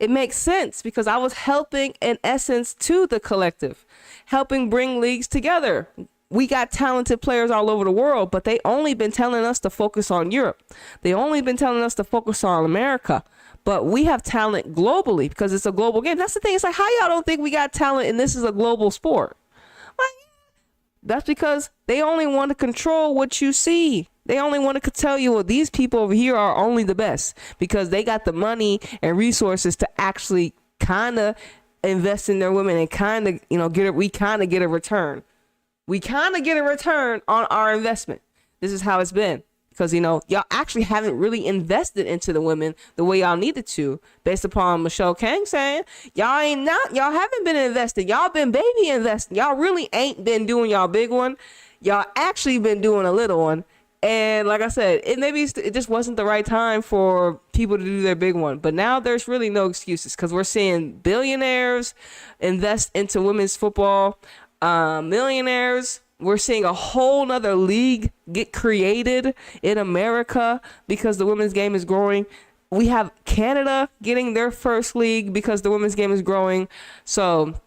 It makes sense because I was helping, in essence, to the collective, helping bring leagues together. we got talented players all over the world, but they only been telling us to focus on Europe. They only been telling us to focus on America. But we have talent globally because it's a global game. That's the thing. It's like, how y'all don't think we got talent and this is a global sport? Like, that's because they only want to control what you see. They only want to tell you, well, these people over here are only the best because they got the money and resources to actually kind of invest in their women and kind of, we kind of get a return. We kind of get a return on our investment. This is how it's been. Because, y'all actually haven't really invested into the women the way y'all needed to, based upon Michelle Kang saying, y'all haven't been investing. Y'all been baby investing. Y'all really ain't been doing y'all big one. Y'all actually been doing a little one. And like I said, it just wasn't the right time for people to do their big one. But now there's really no excuses because we're seeing billionaires invest into women's football, millionaires. We're seeing a whole nother league get created in America because the women's game is growing. We have Canada getting their first league because the women's game is growing. So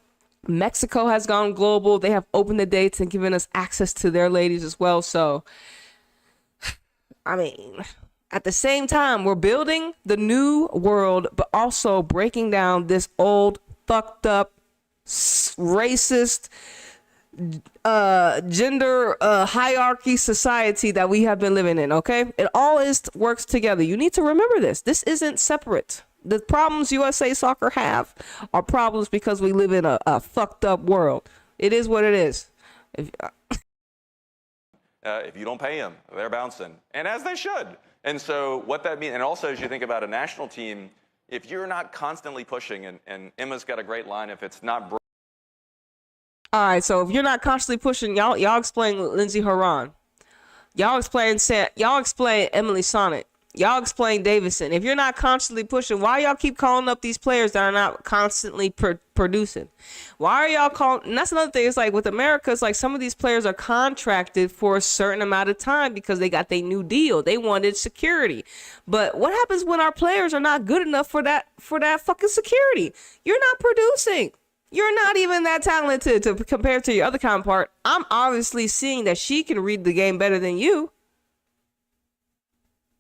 Mexico has gone global. They have opened the dates and given us access to their ladies as well. So, I mean, at the same time, we're building the new world, but also breaking down this old, fucked up, racist, gender hierarchy society that we have been living in. Okay, it all works together. You need to remember this isn't separate. The problems USA Soccer have are problems because we live in a fucked up world. It is what it is. If you don't pay them, they're bouncing, and as they should. And so what that means, and also as you think about a national team, if you're not constantly pushing, and Emma's got a great line, if it's not all right, so if you're not constantly pushing, y'all explain Lindsey Horan. Y'all explain Emily Sonnet. Y'all explain Davison. If you're not constantly pushing, why y'all keep calling up these players that are not constantly producing? Why are y'all calling? And that's another thing. It's like with America, it's like some of these players are contracted for a certain amount of time because they got their new deal. They wanted security. But what happens when our players are not good enough for that fucking security? You're not producing. You're not even that talented to compare to your other counterpart. I'm obviously seeing that she can read the game better than you.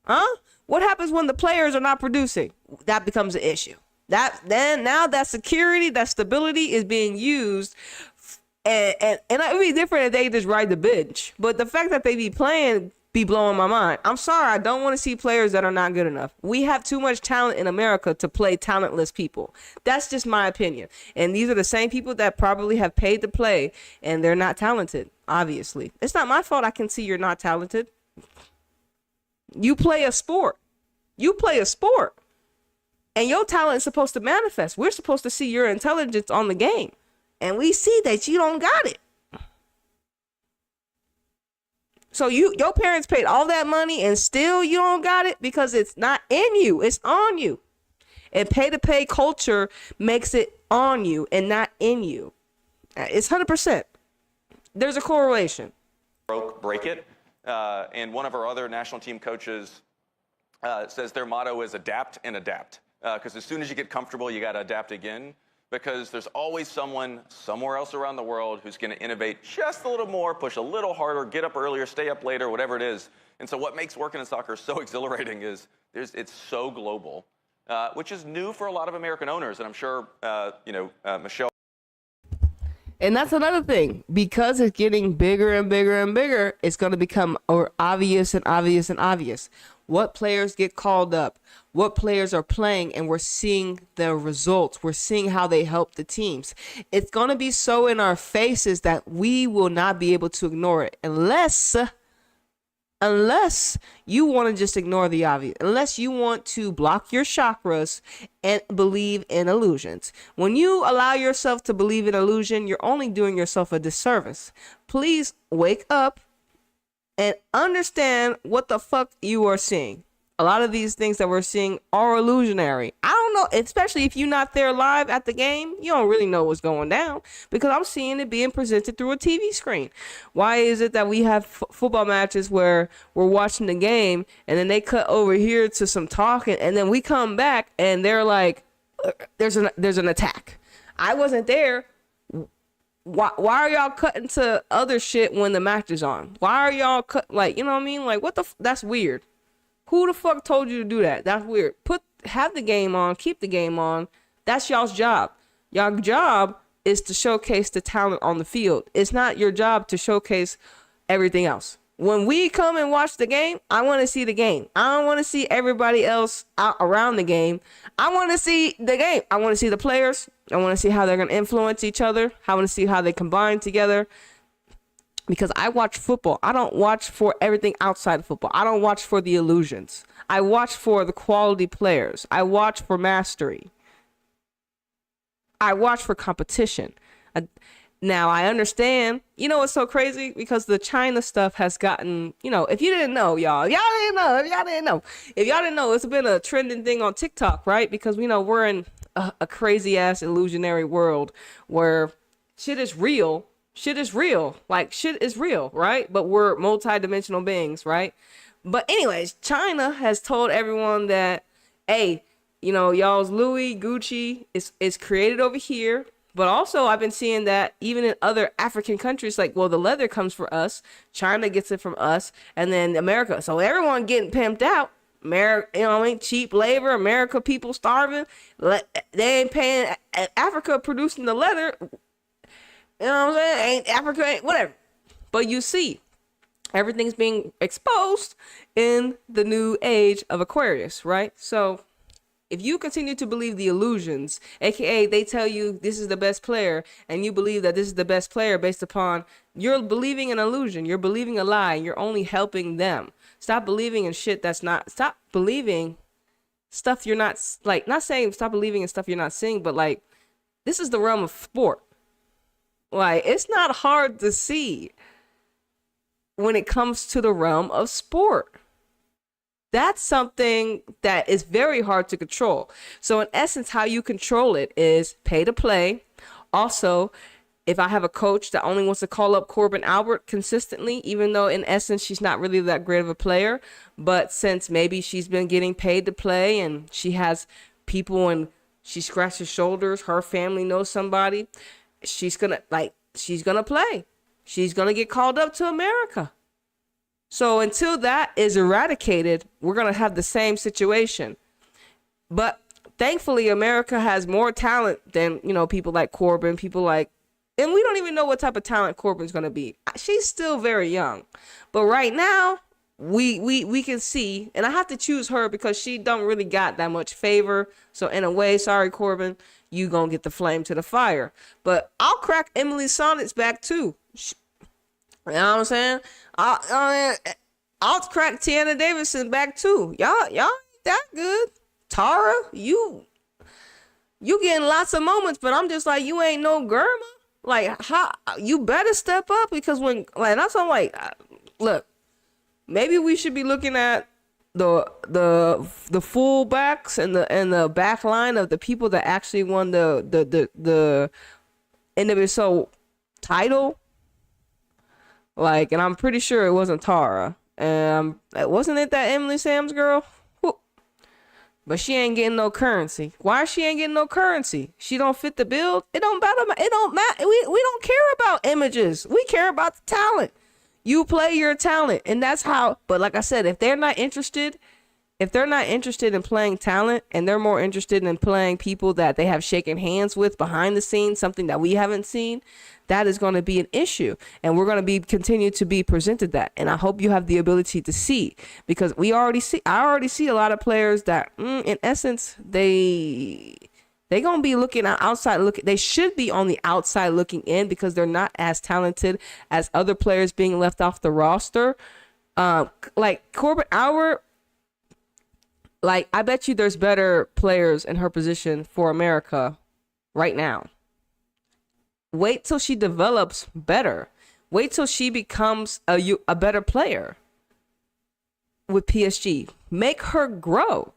Huh? What happens when the players are not producing? That becomes an issue. Now that security, that stability is being used, and it would be different if they just ride the bench. But the fact that they be playing be blowing my mind. I'm sorry, I don't want to see players that are not good enough. We have too much talent in America to play talentless people. That's just my opinion. And these are the same people that probably have paid to play, and they're not talented, obviously. It's not my fault I can see you're not talented. You play a sport. And your talent is supposed to manifest. We're supposed to see your intelligence on the game. And we see that you don't got it. So your parents paid all that money and still you don't got it because it's not in you. It's on you. And pay-to-pay culture makes it on you and not in you. It's 100%. There's a correlation. Break it. And one of our other national team coaches says their motto is adapt and adapt. Because as soon as you get comfortable, you got to adapt again. Because there's always someone somewhere else around the world who's going to innovate just a little more, push a little harder, get up earlier, stay up later, whatever it is. And so what makes working in soccer so exhilarating is it's so global, which is new for a lot of American owners. And I'm sure, Michelle. And that's another thing. Because it's getting bigger and bigger and bigger, it's going to become obvious and obvious and obvious. What players get called up, what players are playing, and we're seeing the results. We're seeing how they help the teams. It's going to be so in our faces that we will not be able to ignore it unless you want to just ignore the obvious, unless you want to block your chakras and believe in illusions. When you allow yourself to believe in illusion, you're only doing yourself a disservice. Please wake up and understand what the fuck you are seeing. A lot of these things that we're seeing are illusionary. I don't know, especially if you're not there live at the game, you don't really know what's going down because I'm seeing it being presented through a TV screen. Why is it that we have football matches where we're watching the game and then they cut over here to some talking and then we come back and they're like, there's an attack. I wasn't there. why are y'all cutting to other shit when the match is on? Why are y'all like, you know what I mean? Like, what the that's weird. Who the fuck told you to do that? That's weird. Have the game on, keep the game on. That's y'all's job. Y'all job is to showcase the talent on the field. It's not your job to showcase everything else. When we come and watch the game, I want to see the game. I don't want to see everybody else out around the game. I want to see the game. I want to see the players. I want to see how they're going to influence each other. I want to see how they combine together. Because I watch football. I don't watch for everything outside of football. I don't watch for the illusions. I watch for the quality players. I watch for mastery. I watch for competition. Now, I understand. You know what's so crazy? Because the China stuff has gotten, you know, if you didn't know, y'all didn't know. If y'all didn't know, it's been a trending thing on TikTok, right? Because, you know, we're in a crazy-ass illusionary world where shit is real. Like, shit is real, right? But we're multi-dimensional beings, right? But anyways, China has told everyone that, hey, you know, y'all's Louis, Gucci is created over here. But also, I've been seeing that even in other African countries, like, well, the leather comes from us, China gets it from us, and then America. So everyone getting pimped out. America, you know what I mean? Cheap labor, America, people starving. They ain't paying Africa producing the leather. You know what I'm saying? Ain't Africa, ain't whatever. But you see, everything's being exposed in the new age of Aquarius, right? So if you continue to believe the illusions, aka they tell you this is the best player, and you believe that this is the best player based upon you're believing an illusion, you're believing a lie, you're only helping them. Stop believing in shit that's not, stop believing stuff you're not, like, not saying stop believing in stuff you're not seeing, but like, this is the realm of sport. Like, it's not hard to see when it comes to the realm of sport. That's something that is very hard to control. So in essence, how you control it is pay to play. Also, if I have a coach that only wants to call up Corbin Albert consistently, even though in essence she's not really that great of a player, but since maybe she's been getting paid to play and she has people and she scratches shoulders, her family knows somebody, she's gonna play. She's gonna get called up to America. So until that is eradicated, we're going to have the same situation. But thankfully, America has more talent than, you know, people like Corbin, people like, and we don't even know what type of talent Corbin's going to be. She's still very young. But right now, we can see, and I have to choose her because she don't really got that much favor. So in a way, sorry, Corbin, you going to get the flame to the fire. But I'll crack Emily Sonnet's back too. You know what I'm saying? I'll crack Tiana Davidson back too. Y'all ain't that good. Tara, you getting lots of moments, but I'm just like, you ain't no Germa. Like, how you better step up, because when, like, that's what I'm like, look, maybe we should be looking at the fullbacks and the back line of the people that actually won the individual title. Like, and I'm pretty sure it wasn't Tara. Wasn't it that Emily Sam's girl? But she ain't getting no currency. Why she ain't getting no currency? She don't fit the bill. It don't matter. It don't matter. We don't care about images. We care about the talent. You play your talent, and that's how. But like I said, if they're not interested in playing talent, and they're more interested in playing people that they have shaken hands with behind the scenes, something that we haven't seen, that is going to be an issue. And we're going to continue to be presented that. And I hope you have the ability to see, because I already see a lot of players that, in essence, they going to be looking outside. They should be on the outside looking in, because they're not as talented as other players being left off the roster. Like Corbin Albert, like, I bet you there's better players in her position for America right now. Wait till she develops better. Wait till she becomes a better player with PSG. Make her grow.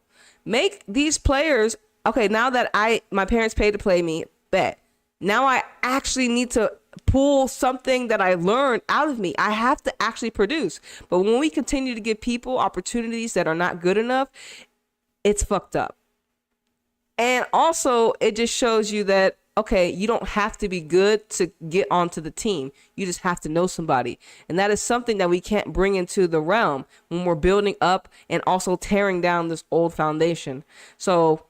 Make these players, okay, now that my parents paid to play me, bet. Now I actually need to pull something that I learned out of me. I have to actually produce. But when we continue to give people opportunities that are not good enough, it's fucked up. And also, it just shows you that okay, you don't have to be good to get onto the team. You just have to know somebody. And that is something that we can't bring into the realm when we're building up and also tearing down this old foundation. So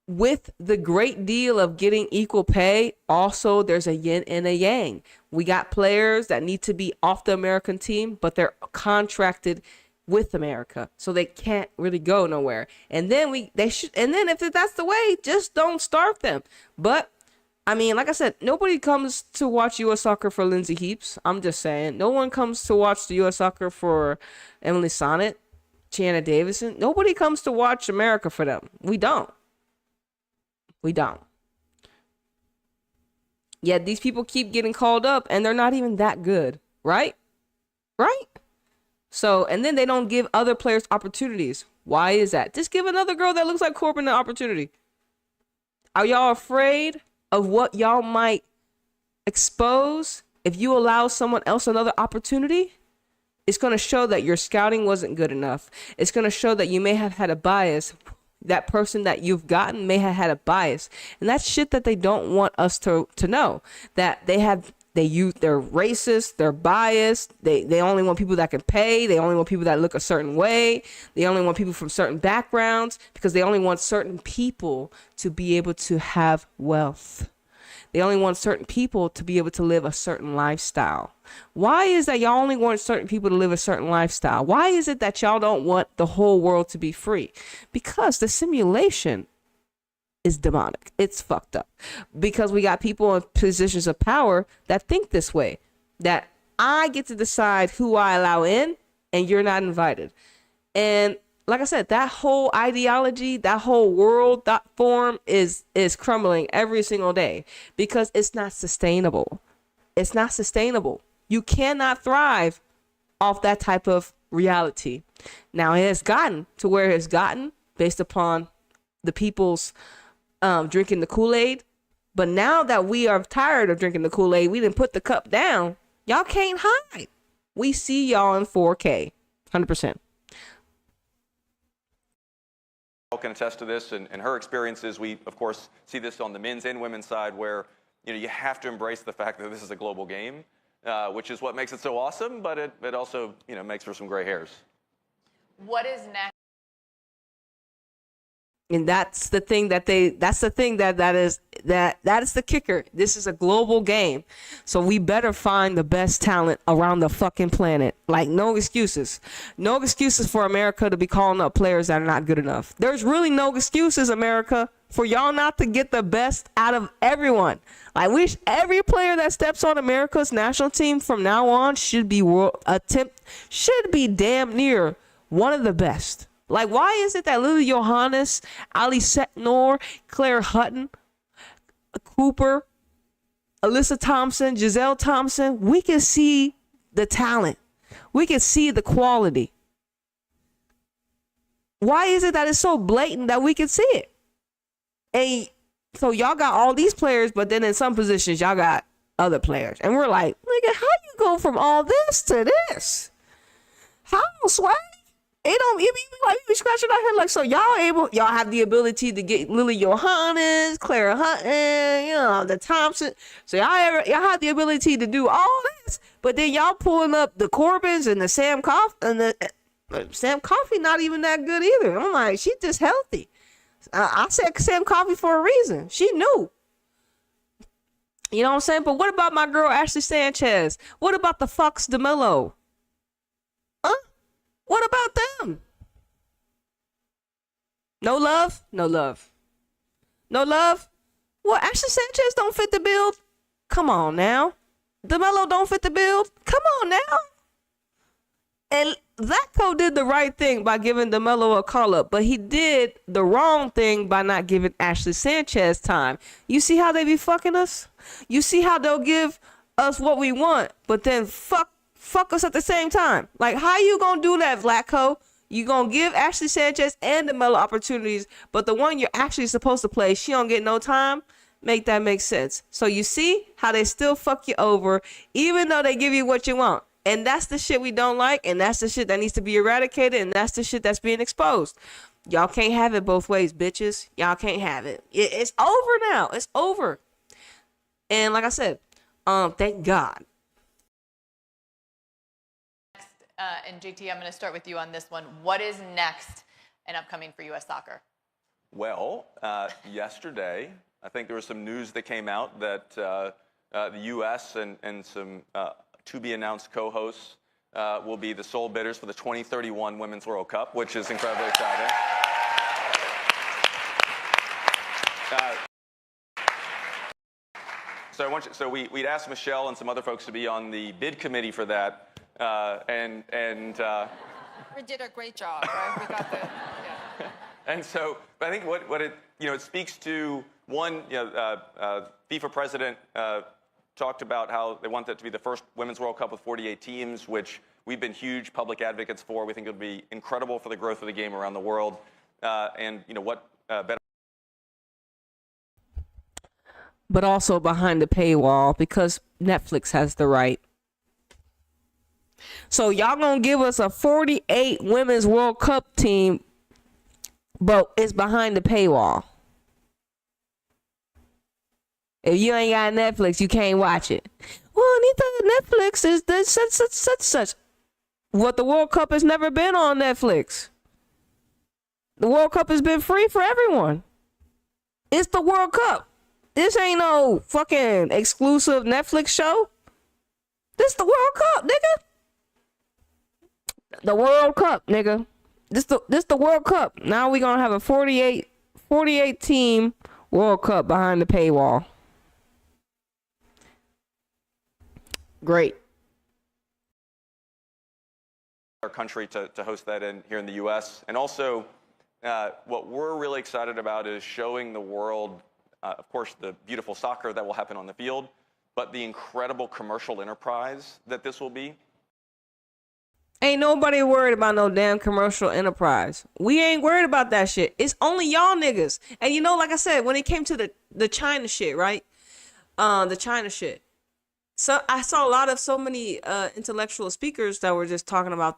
with the great deal of getting equal pay, also there's a yin and a yang. We got players that need to be off the American team, but they're contracted with America, so they can't really go nowhere. And then if that's the way, just don't start them. But I mean, like I said, nobody comes to watch U.S. Soccer for Lindsay Heaps. I'm just saying, no one comes to watch the U.S. Soccer for Emily Sonnet, Chiana Davison. Nobody comes to watch America for them. We don't. Yet these people keep getting called up and they're not even that good, right? So, and then they don't give other players opportunities. Why is that? Just give another girl that looks like Corbin an opportunity. Are y'all afraid of what y'all might expose if you allow someone else another opportunity? It's going to show that your scouting wasn't good enough. It's going to show that you may have had a bias. That person that you've gotten may have had a bias. And that's shit that they don't want us to know. That they're racist, they're biased, they only want people that can pay, they only want people that look a certain way, they only want people from certain backgrounds, because they only want certain people to be able to have wealth. They only want certain people to be able to live a certain lifestyle. Why is that y'all only want certain people to live a certain lifestyle? Why is it that y'all don't want the whole world to be free? Because the simulation is demonic. It's fucked up. Because we got people in positions of power that think this way. That I get to decide who I allow in and you're not invited. And like I said, that whole ideology, that whole world, that form is crumbling every single day because it's not sustainable. It's not sustainable. You cannot thrive off that type of reality. Now, it has gotten to where it has gotten based upon the people's drinking the Kool-Aid. But now that we are tired of drinking the Kool-Aid, we didn't put the cup down. Y'all can't hide. We see y'all in 4K, 100%. Can attest to this and her experiences. We, of course, see this on the men's and women's side where, you have to embrace the fact that this is a global game, which is what makes it so awesome, but it also, makes for some gray hairs. What is next? And that's the thing that is the kicker. This is a global game. So we better find the best talent around the fucking planet. Like, no excuses. No excuses for America to be calling up players that are not good enough. There's really no excuses, America, for y'all not to get the best out of everyone. I wish every player that steps on America's national team from now on should be damn near one of the best. Like, why is it that Lily Johannes, Ali Setnor, Claire Hutton, Cooper, Alyssa Thompson, Giselle Thompson, we can see the talent. We can see the quality. Why is it that it's so blatant that we can see it? And so y'all got all these players, but then in some positions, y'all got other players. And we're like, nigga, how you go from all this to this? How, Sway? It don't even like we scratching our head like, so y'all have the ability to get Lily Johannes, Clara Hutton, the Thompson. So y'all have the ability to do all this, but then y'all pulling up the Corbins and the Sam Coffey and the Sam Coffey not even that good either. I'm like, she just healthy. I said Sam Coffey for a reason. She knew. You know what I'm saying? But what about my girl Ashley Sanchez? What about the Fox DeMello? What about them? No love? No love. No love? Well, Ashley Sanchez don't fit the build. Come on now. DeMello don't fit the build. Come on now. And Zlatko did the right thing by giving DeMello a call-up, but he did the wrong thing by not giving Ashley Sanchez time. You see how they be fucking us? You see how they'll give us what we want, but then fuck us at the same time. Like, how you gonna do that, Vlatko? You gonna give Ashley Sanchez and DeMello opportunities, but the one you're actually supposed to play, she don't get no time? Make that make sense. So you see how they still fuck you over, even though they give you what you want. And that's the shit we don't like, and that's the shit that needs to be eradicated, and that's the shit that's being exposed. Y'all can't have it both ways, bitches. Y'all can't have it. It's over now. It's over. And like I said, thank God. And JT, I'm going to start with you on this one. What is next and upcoming for U.S. soccer? Well, yesterday, I think there was some news that came out that the U.S. and some to-be-announced co-hosts will be the sole bidders for the 2031 Women's World Cup, which is incredibly exciting. So we'd asked Michelle and some other folks to be on the bid committee for that. We did a great job, right? We got the, yeah. And so, but I think what it, it speaks to, one, FIFA president talked about how they want that to be the first Women's World Cup with 48 teams, which we've been huge public advocates for. We think it would be incredible for the growth of the game around the world. And, what better. But also behind the paywall, because Netflix has the right. So y'all gonna give us a 48 Women's World Cup team, but it's behind the paywall. If you ain't got Netflix, you can't watch it. Well, Anita, Netflix is the such. What, the World Cup has never been on Netflix. The World Cup has been free for everyone. It's the World Cup. This ain't no fucking exclusive Netflix show. This the World Cup, nigga. The World Cup, nigga. This the World Cup. Now we gonna have a 48 team World Cup behind the paywall. Great. Our country to host that here in the U.S. And also, what we're really excited about is showing the world, of course, the beautiful soccer that will happen on the field, but the incredible commercial enterprise that this will be. Ain't nobody worried about no damn commercial enterprise. We ain't worried about that shit. It's only y'all niggas. And like I said, when it came to the China shit, right? The China shit. So I saw so many intellectual speakers that were just talking about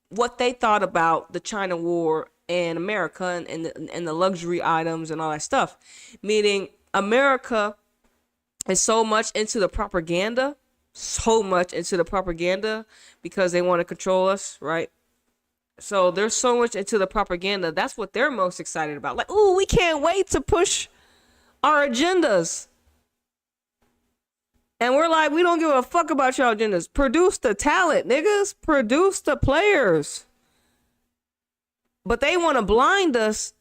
what they thought about the China war and America and the luxury items and all that stuff. Meaning America is so much into the propaganda. Because they want to control us, right? So they're so much into the propaganda. That's what they're most excited about. Like, ooh, we can't wait to push our agendas. And we're like, we don't give a fuck about y'all agendas. Produce the talent, niggas. Produce the players. But they want to blind us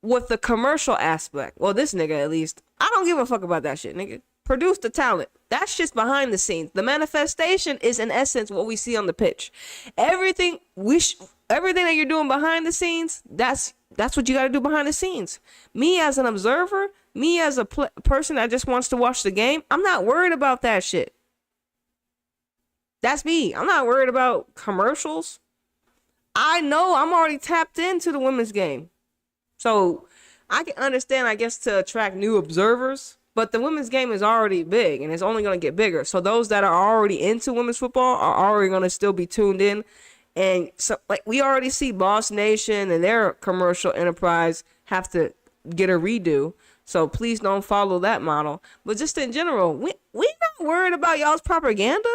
with the commercial aspect. Well, this nigga at least. I don't give a fuck about that shit, nigga. Produce the talent. That's just behind the scenes. The manifestation is in essence what we see on the pitch. Everything that you're doing behind the scenes, that's what you got to do behind the scenes. Me as an observer, me as a person that just wants to watch the game, I'm not worried about that shit. That's me. I'm not worried about commercials. I know I'm already tapped into the women's game. So I can understand, I guess, to attract new observers. But the women's game is already big, and it's only going to get bigger. So those that are already into women's football are already going to still be tuned in. And so, like, we already see Boss Nation and their commercial enterprise have to get a redo. So please don't follow that model. But just in general, we not worried about y'all's propaganda.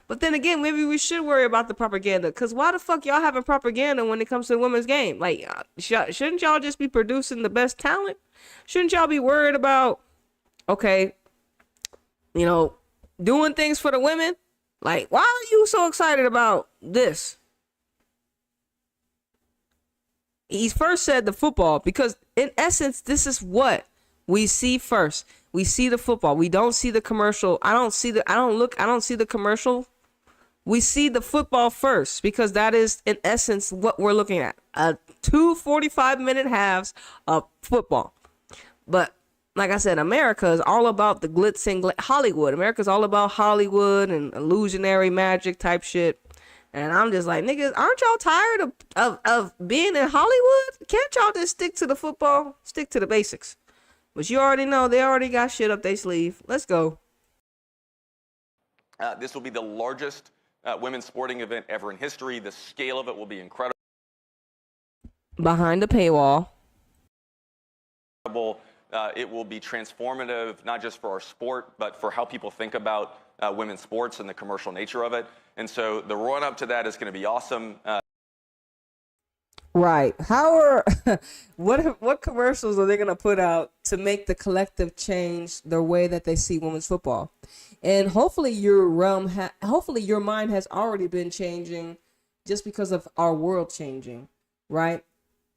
But then again, maybe we should worry about the propaganda. Because why the fuck y'all having propaganda when it comes to the women's game? Like, shouldn't y'all just be producing the best talent? Shouldn't y'all be worried about, okay, doing things for the women? Like, why are you so excited about this? He first said the football, because in essence, this is what we see first. We see the football. We don't see the commercial. I don't see the commercial. We see the football first, because that is in essence what we're looking at. 2 45-minute halves of football. But like I said, America is all about the glitz and Hollywood. America's all about Hollywood and illusionary magic type shit. And I'm just like, niggas, aren't y'all tired of being in Hollywood? Can't y'all just stick to the football? Stick to the basics. But you already know they already got shit up their sleeve. Let's go. This will be the largest women's sporting event ever in history. The scale of it will be incredible. Behind the paywall. It will be transformative, not just for our sport, but for how people think about women's sports and the commercial nature of it. And so the run up to that is going to be awesome. Right. How are what commercials are they going to put out to make the collective change the way that they see women's football? And hopefully your hopefully your mind has already been changing just because of our world changing, right?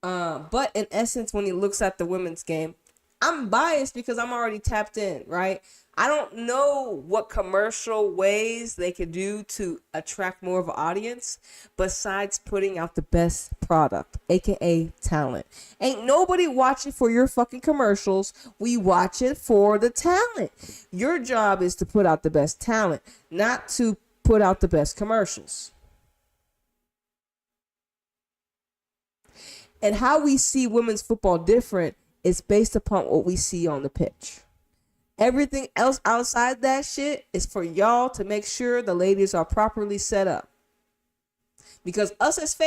But in essence, when he looks at the women's game, I'm biased because I'm already tapped in, right? I don't know what commercial ways they could do to attract more of an audience besides putting out the best product, aka talent. Ain't nobody watching for your fucking commercials. We watch it for the talent. Your job is to put out the best talent, not to put out the best commercials. And how we see women's football different is based upon what we see on the pitch. Everything else outside that shit is for y'all to make sure the ladies are properly set up. Because us as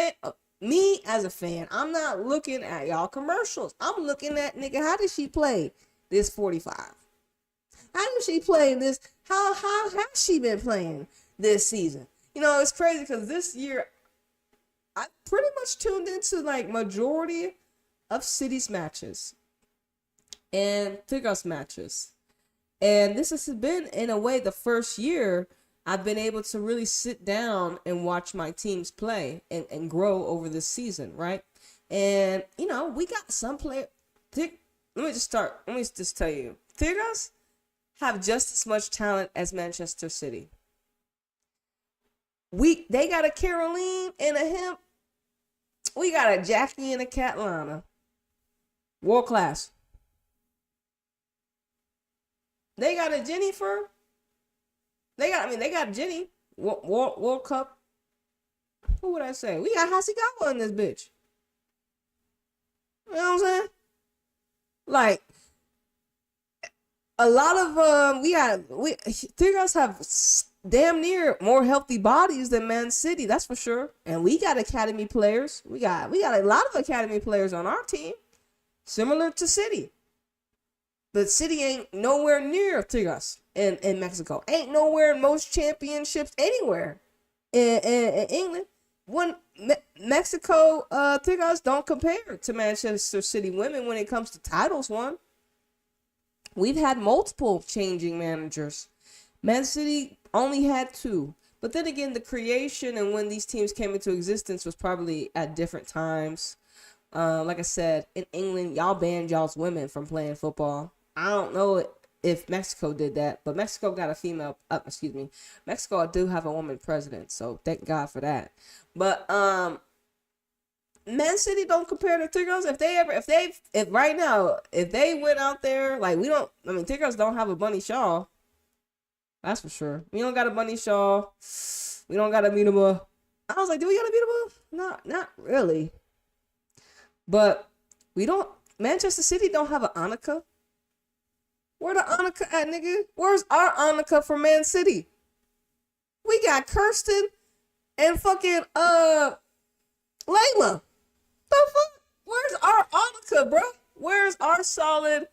me as a fan, I'm not looking at y'all commercials. I'm looking at, nigga, how did she play this 45? How did she play this? How has she been playing this season? You know, it's crazy because this year I pretty much tuned into like majority of City's matches and Tigres matches. And this has been, in a way, the first year I've been able to really sit down and watch my teams play and grow over this season, right? And, you know, we got some players. Let me just tell you. Tigres have just as much talent as Manchester City. They got a Caroline and a Hemp. We got a Jackie and a Catlana. World class. They got a Jennifer. They got Jenny. World Cup. Who would I say? We got Hasegawa in this bitch. You know what I'm saying? Like, a lot of Tigres have damn near more healthy bodies than Man City, that's for sure. And we got academy players. We got a lot of academy players on our team, similar to City. But City ain't nowhere near Tigres in Mexico. Ain't nowhere in most championships anywhere in England. When Mexico Tigres don't compare to Manchester City women when it comes to titles won. We've had multiple changing managers. Man City only had 2. But then again, the creation and when these teams came into existence was probably at different times. Like I said, in England, y'all banned y'all's women from playing football. I don't know if Mexico did that, but Mexico got a female. Mexico do have a woman president, so thank God for that. But Man City don't compare to Tigres. If they went out there, like Tigres don't have a Bunny Shaw. That's for sure. We don't got a Bunny Shaw. We don't got a Mutama. I was like, do we got a Mutama? No, not really. But Manchester City don't have an Annika. Where the Annika at, nigga? Where's our Annika from Man City? We got Kirsten and fucking Layla. The fuck? Where's our Annika, bro? Where's our solid?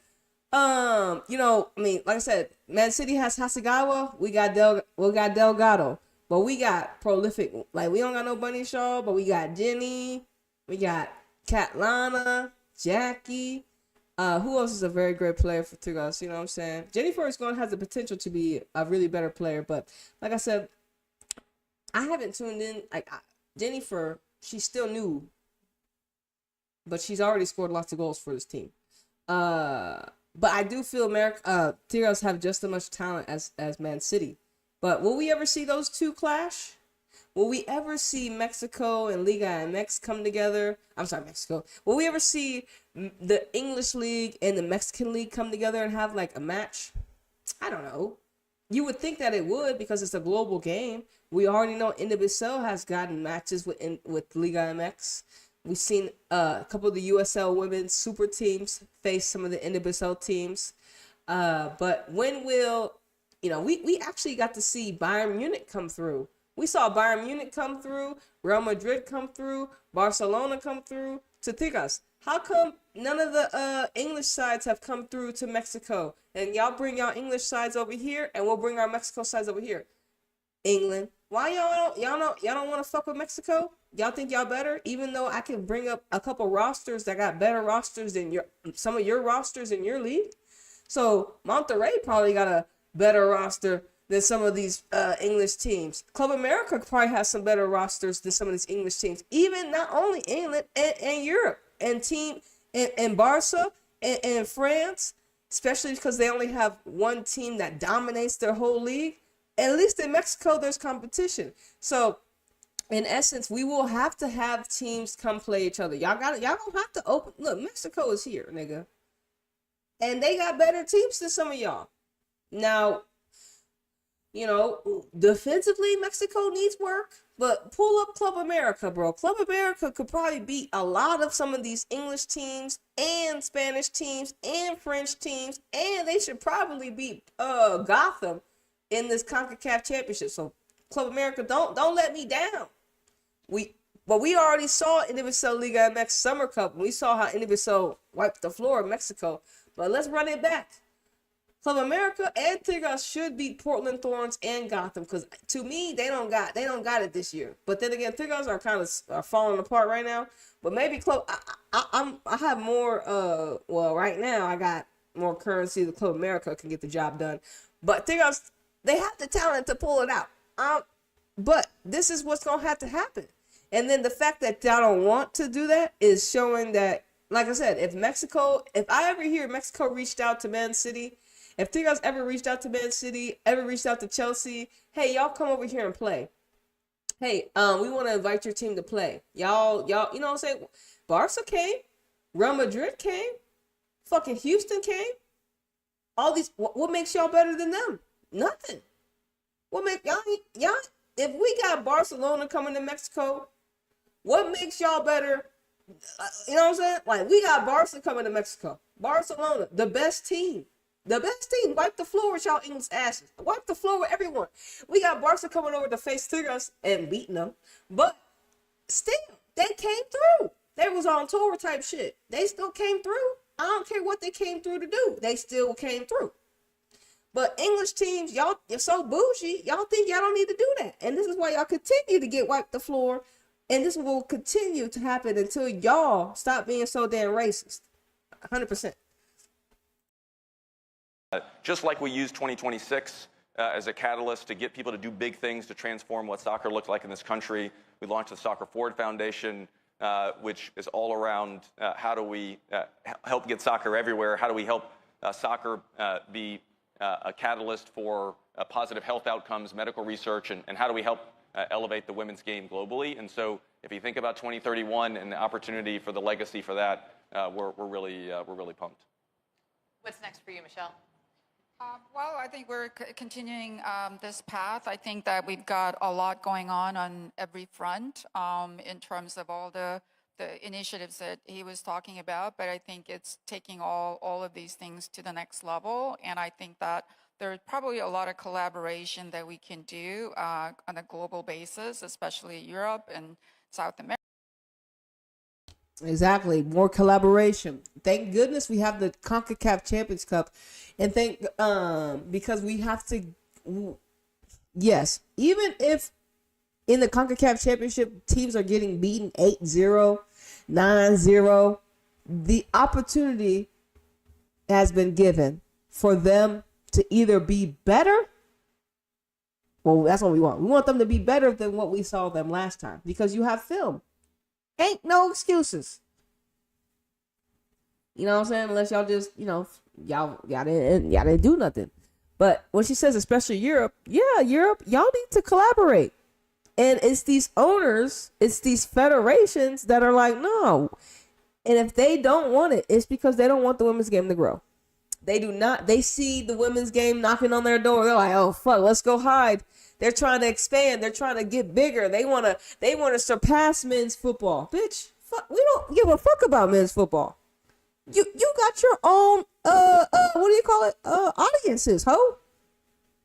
Like I said, Man City has Hasegawa. We got Delgado, but we got prolific. Like, we don't got no Bunny Shaw, but we got Jenny. We got Catlana, Jackie. Who else is a very great player for Tigres? You know what I'm saying? Jennifer has the potential to be a really better player, but like I said, I haven't tuned in. Jennifer, she's still new, but she's already scored lots of goals for this team. But I do feel Tigres have just as much talent as Man City. But will we ever see those two clash? Will we ever see Mexico and Liga MX come together? I'm sorry, Mexico. Will we ever see the English League and the Mexican League come together and have like a match? I don't know. You would think that it would because it's a global game. We already know Indebiso has gotten matches with Liga MX. We've seen a couple of the USL women's super teams face some of the Indebiso teams. But when will, we actually got to see Bayern Munich come through We saw Bayern Munich come through, Real Madrid come through, Barcelona come through to Tigres. How come none of the English sides have come through to Mexico? And y'all bring y'all English sides over here, and we'll bring our Mexico sides over here. England, why y'all don't want to fuck with Mexico? Y'all think y'all better? Even though I can bring up a couple rosters that got better rosters than some of your rosters in your league. So Monterrey probably got a better roster than some of these English teams. Club America probably has some better rosters than some of these English teams. Even not only England and Europe and Barca and France, especially because they only have one team that dominates their whole league. At least in Mexico, there's competition. So in essence, we will have to have teams come play each other. Y'all gonna have to open. Look, Mexico is here, nigga. And they got better teams than some of y'all. Now, you know, defensively, Mexico needs work. But pull up Club America, bro. Club America could probably beat a lot of some of these English teams and Spanish teams and French teams. And they should probably beat Gotham in this CONCACAF championship. So Club America, don't let me down. We already saw Universal Liga MX Summer Cup. We saw how Universal wiped the floor of Mexico. But let's run it back. Club America and Tigres should beat Portland Thorns and Gotham, because to me they don't got it this year. But then again, Tigres are kind of falling apart right now. But maybe Club I have more right now I got more currency. The Club America can get the job done. But Tigres, they have the talent to pull it out. But this is what's gonna have to happen. And then the fact that y'all don't want to do that is showing that, like I said, if I ever hear Mexico reached out to Man City, if Tigres ever reached out to Man City, ever reached out to Chelsea, hey, y'all come over here and play. Hey, we want to invite your team to play. Y'all, you know what I'm saying? Barca came, Real Madrid came, fucking Houston came. All these, what makes y'all better than them? Nothing. What make y'all? If we got Barcelona coming to Mexico, what makes y'all better? You know what I'm saying? Like, we got Barca coming to Mexico. Barcelona, the best team. The best team. Wipe the floor with y'all English asses. Wipe the floor with everyone. We got Barca coming over to face Tigres and beating them. But still, they came through. They was on tour type shit. They still came through. I don't care what they came through to do. They still came through. But English teams, y'all, you're so bougie. Y'all think y'all don't need to do that. And this is why y'all continue to get wiped the floor. And this will continue to happen until y'all stop being so damn racist. 100%. Just like we used 2026 as a catalyst to get people to do big things to transform what soccer looks like in this country, we launched the Soccer Forward Foundation, which is all around how do we help get soccer everywhere? How do we help soccer be a catalyst for positive health outcomes, medical research, and how do we help elevate the women's game globally? And so if you think about 2031 and the opportunity for the legacy for that, we're really pumped. What's next for you, Michelle? Well, I think we're continuing this path. I think that we've got a lot going on every front in terms of all the initiatives that he was talking about. But I think it's taking all of these things to the next level. And I think that there's probably a lot of collaboration that we can do on a global basis, especially Europe and South America. Exactly. More collaboration. Thank goodness we have the CONCACAF Champions Cup. And because we have to, yes, even if in the CONCACAF Championship teams are getting beaten 8-0, 9-0, the opportunity has been given for them to either be better. Well, that's what we want. We want them to be better than what we saw them last time, because you have film. Ain't no excuses. You know what I'm saying? Unless y'all just, y'all didn't do nothing. But when she says especially Europe, yeah, Europe, y'all need to collaborate. And it's these owners, it's these federations that are like, no. And if they don't want it, it's because they don't want the women's game to grow. They do not. They see the women's game knocking on their door. They're like, oh, fuck, let's go hide. They're trying to expand. They're trying to get bigger. They want to surpass men's football. Bitch, fuck, we don't give a fuck about men's football. You got your own, what do you call it? Audiences, ho.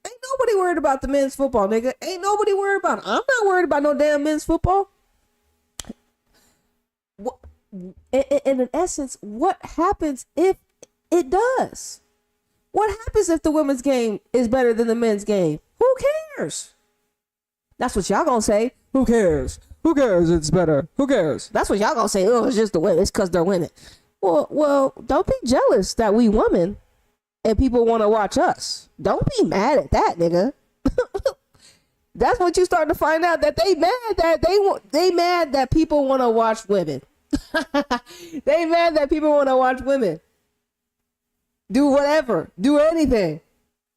Ain't nobody worried about the men's football, nigga. Ain't nobody worried about it. I'm not worried about no damn men's football. And in essence, what happens if it does? What happens if the women's game is better than the men's game? Who cares? That's what y'all gonna say. Who cares? Who cares? It's better. Who cares? That's what y'all gonna say. Oh, it's just the women. It's because they're women. Well, don't be jealous that we women and people want to watch us. Don't be mad at that, nigga. That's what you start to find out, that they mad that they mad that people want to watch women. They mad that people want to watch women do whatever, do anything.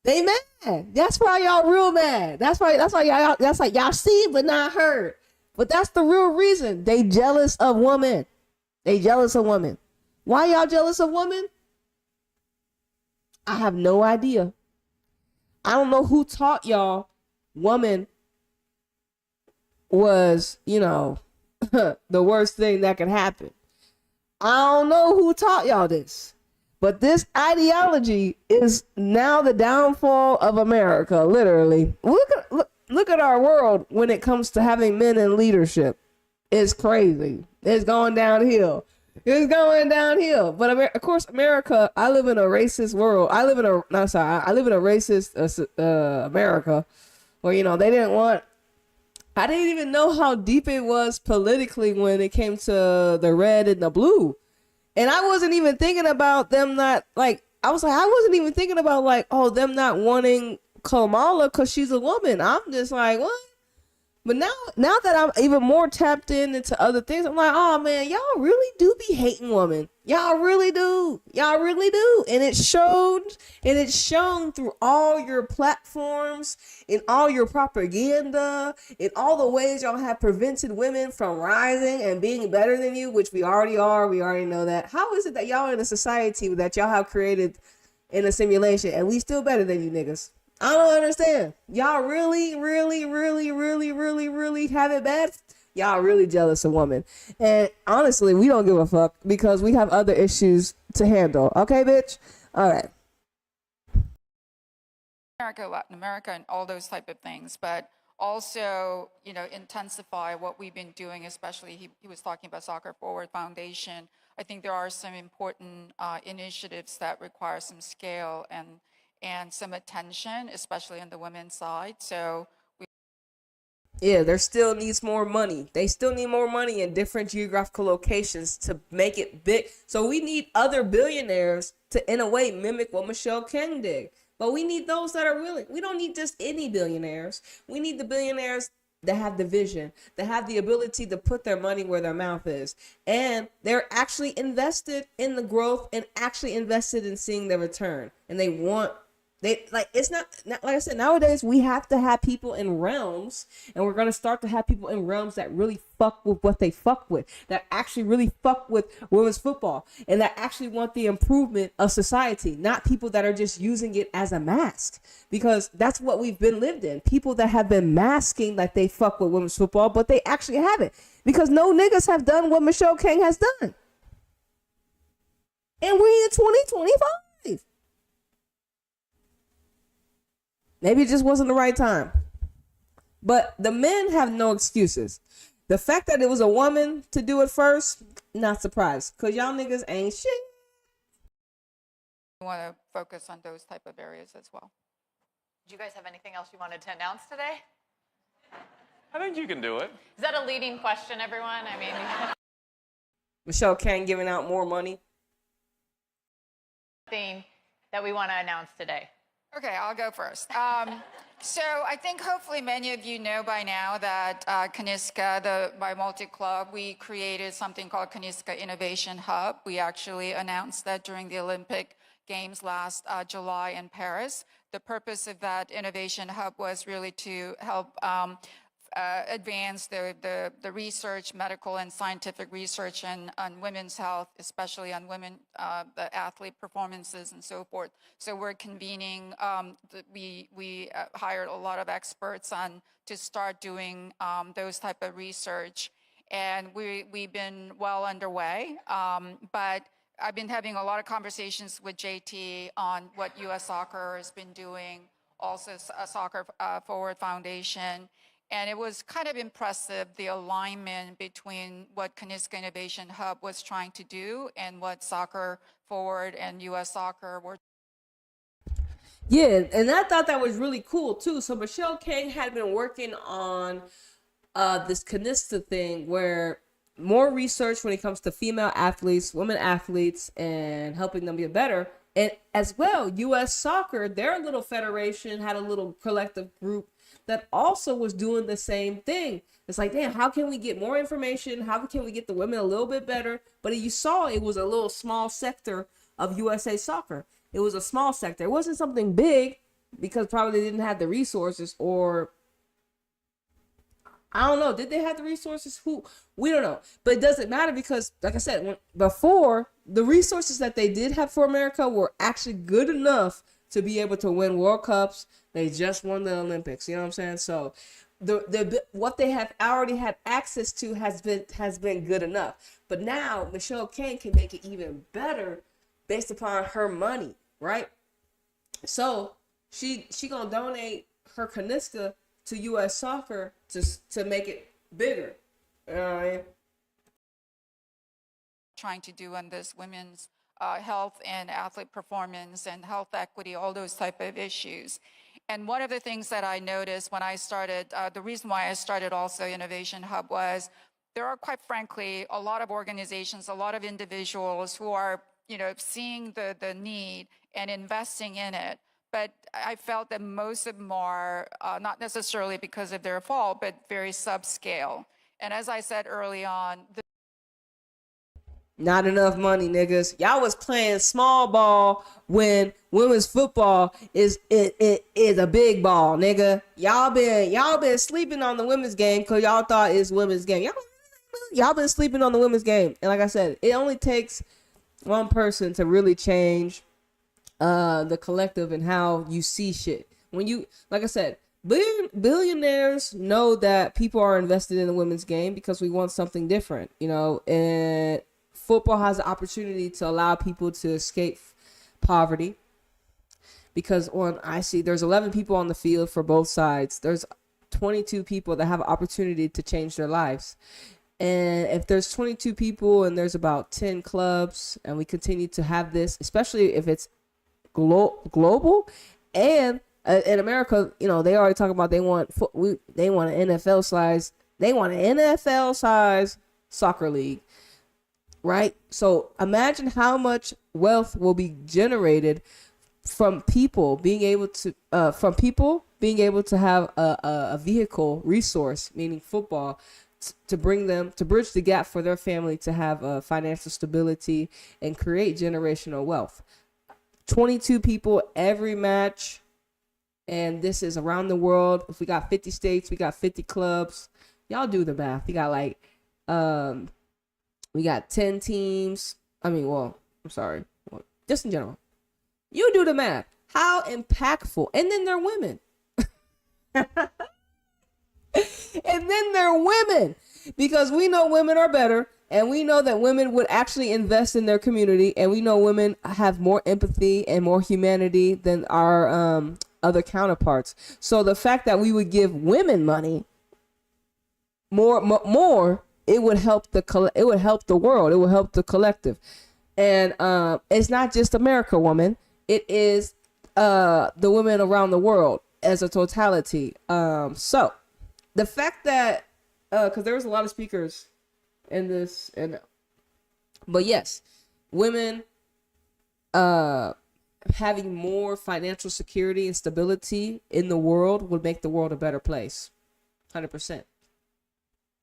They mad. That's why y'all real mad. That's why y'all, that's like y'all see but not heard. But that's the real reason. They jealous of women. They jealous of women. Why y'all jealous of women? I have no idea. I don't know who taught y'all woman was, the worst thing that could happen. I don't know who taught y'all this. But this ideology is now the downfall of America, literally. Look at our world when it comes to having men in leadership. It's crazy. It's going downhill. It's going downhill. But of course, America, I live in a racist world. I live in a racist America where, they didn't want, I didn't even know how deep it was politically when it came to the red and the blue. And I wasn't even thinking about them not, I wasn't even thinking about them not wanting Kamala because she's a woman. I'm just like, what? But now that I'm even more tapped into other things, I'm like, oh man, y'all really do be hating women. Y'all really do. Y'all really do. And it's shown through all your platforms, in all your propaganda, in all the ways y'all have prevented women from rising and being better than you, which we already are. We already know that. How is it that y'all in a society that y'all have created in a simulation and we still better than you niggas? I don't understand. Y'all really, really, really, really, really, really have it bad. Y'all really jealous of women. And honestly, we don't give a fuck because we have other issues to handle. Okay, bitch? All right. America, Latin America, and all those type of things, but also, intensify what we've been doing, especially he was talking about Soccer Forward Foundation. I think there are some important initiatives that require some scale and some attention, especially on the women's side. So yeah, there still needs more money. They still need more money in different geographical locations to make it big. So we need other billionaires to, in a way, mimic what Michelle King did. But we need those that are willing. We don't need just any billionaires. We need the billionaires that have the vision, that have the ability to put their money where their mouth is. And they're actually invested in the growth and actually invested in seeing the return. And it's not like I said, nowadays we have to have people in realms, and we're going to start to have people in realms that really fuck with what they fuck with, that actually really fuck with women's football, and that actually want the improvement of society, not people that are just using it as a mask, because that's what we've been lived in. People that have been masking like they fuck with women's football, but they actually haven't, because no niggas have done what Michelle King has done. And we in 2025. Maybe it just wasn't the right time. But the men have no excuses. The fact that it was a woman to do it first, not surprised. Because y'all niggas ain't shit. we want to focus on those type of areas as well. Do you guys have anything else you wanted to announce today? I think you can do it. Is that a leading question, everyone? I mean, Michelle King giving out more money. thing that we want to announce today. Okay, I'll go first. So I think hopefully many of you know by now that Kaniska, by multi-club, we created something called Kaniska Innovation Hub. We actually announced that during the Olympic Games last July in Paris. The purpose of that Innovation Hub was really to help advance the research, medical and scientific research on women's health, especially on women, the athlete performances and so forth. So we're convening, we hired a lot of experts to start doing those type of research. And we've been well underway, but I've been having a lot of conversations with JT on what U.S. Soccer has been doing, also a Soccer Forward Foundation. And it was kind of impressive, the alignment between what Kaniska Innovation Hub was trying to do and what Soccer Forward and U.S. Soccer were. Yeah, and I thought that was really cool too. So Michelle King had been working on this Canista thing where more research when it comes to female athletes, women athletes, and helping them get better. And as well, U.S. Soccer, their little federation had a little collective group that also was doing the same thing. It's like, damn, how can we get more information? How can we get the women a little bit better? But you saw it was a little small sector of USA Soccer. It was a small sector. It wasn't something big because probably they didn't have the resources, or I don't know. Did they have the resources? We don't know. But it doesn't matter because, like I said, before, the resources that they did have for America were actually good enough to be able to win World Cups. They just won the Olympics. You know what I'm saying? So the what they have already had access to has been good enough. But now Michelle King can make it even better based upon her money, right? So she gonna donate her Kaniska to U.S. Soccer to make it bigger. You know what I mean? Trying to do on this women's health and athlete performance and health equity, all those type of issues. And one of the things that I noticed when I started, the reason why I started also Innovation Hub was there are, quite frankly, a lot of organizations, a lot of individuals who are, seeing the need and investing in it. But I felt that most of them are not necessarily because of their fault, but very subscale. And as I said early on, Not enough money, niggas. Y'all was playing small ball when women's football is a big ball, nigga. Y'all been sleeping on the women's game because y'all thought it's women's game. Y'all been sleeping on the women's game. And like I said, it only takes one person to really change the collective and how you see shit. When you, like I said, billionaires know that people are invested in the women's game because we want something different, and football has the opportunity to allow people to escape poverty because there's 11 people on the field for both sides. There's 22 people that have opportunity to change their lives. And if there's 22 people and there's about 10 clubs and we continue to have this, especially if it's global and in America, they already talking about they want an NFL size soccer league. Right? So imagine how much wealth will be generated from people being able to have a vehicle resource, meaning football, to bridge the gap for their family to have financial stability and create generational wealth. 22 people every match, and this is around the world. If we got 50 states, we got 50 clubs. Y'all do the math. You got we got 10 teams. I'm sorry. Just in general. You do the math. How impactful. And then they're women. Because we know women are better. And we know that women would actually invest in their community. And we know women have more empathy and more humanity than our other counterparts. So the fact that we would give women money more, it would help the world. It would help the collective. And it's not just America, woman. It is the women around the world as a totality. So the fact that because there was a lot of speakers in this, but yes, women having more financial security and stability in the world would make the world a better place. 100%.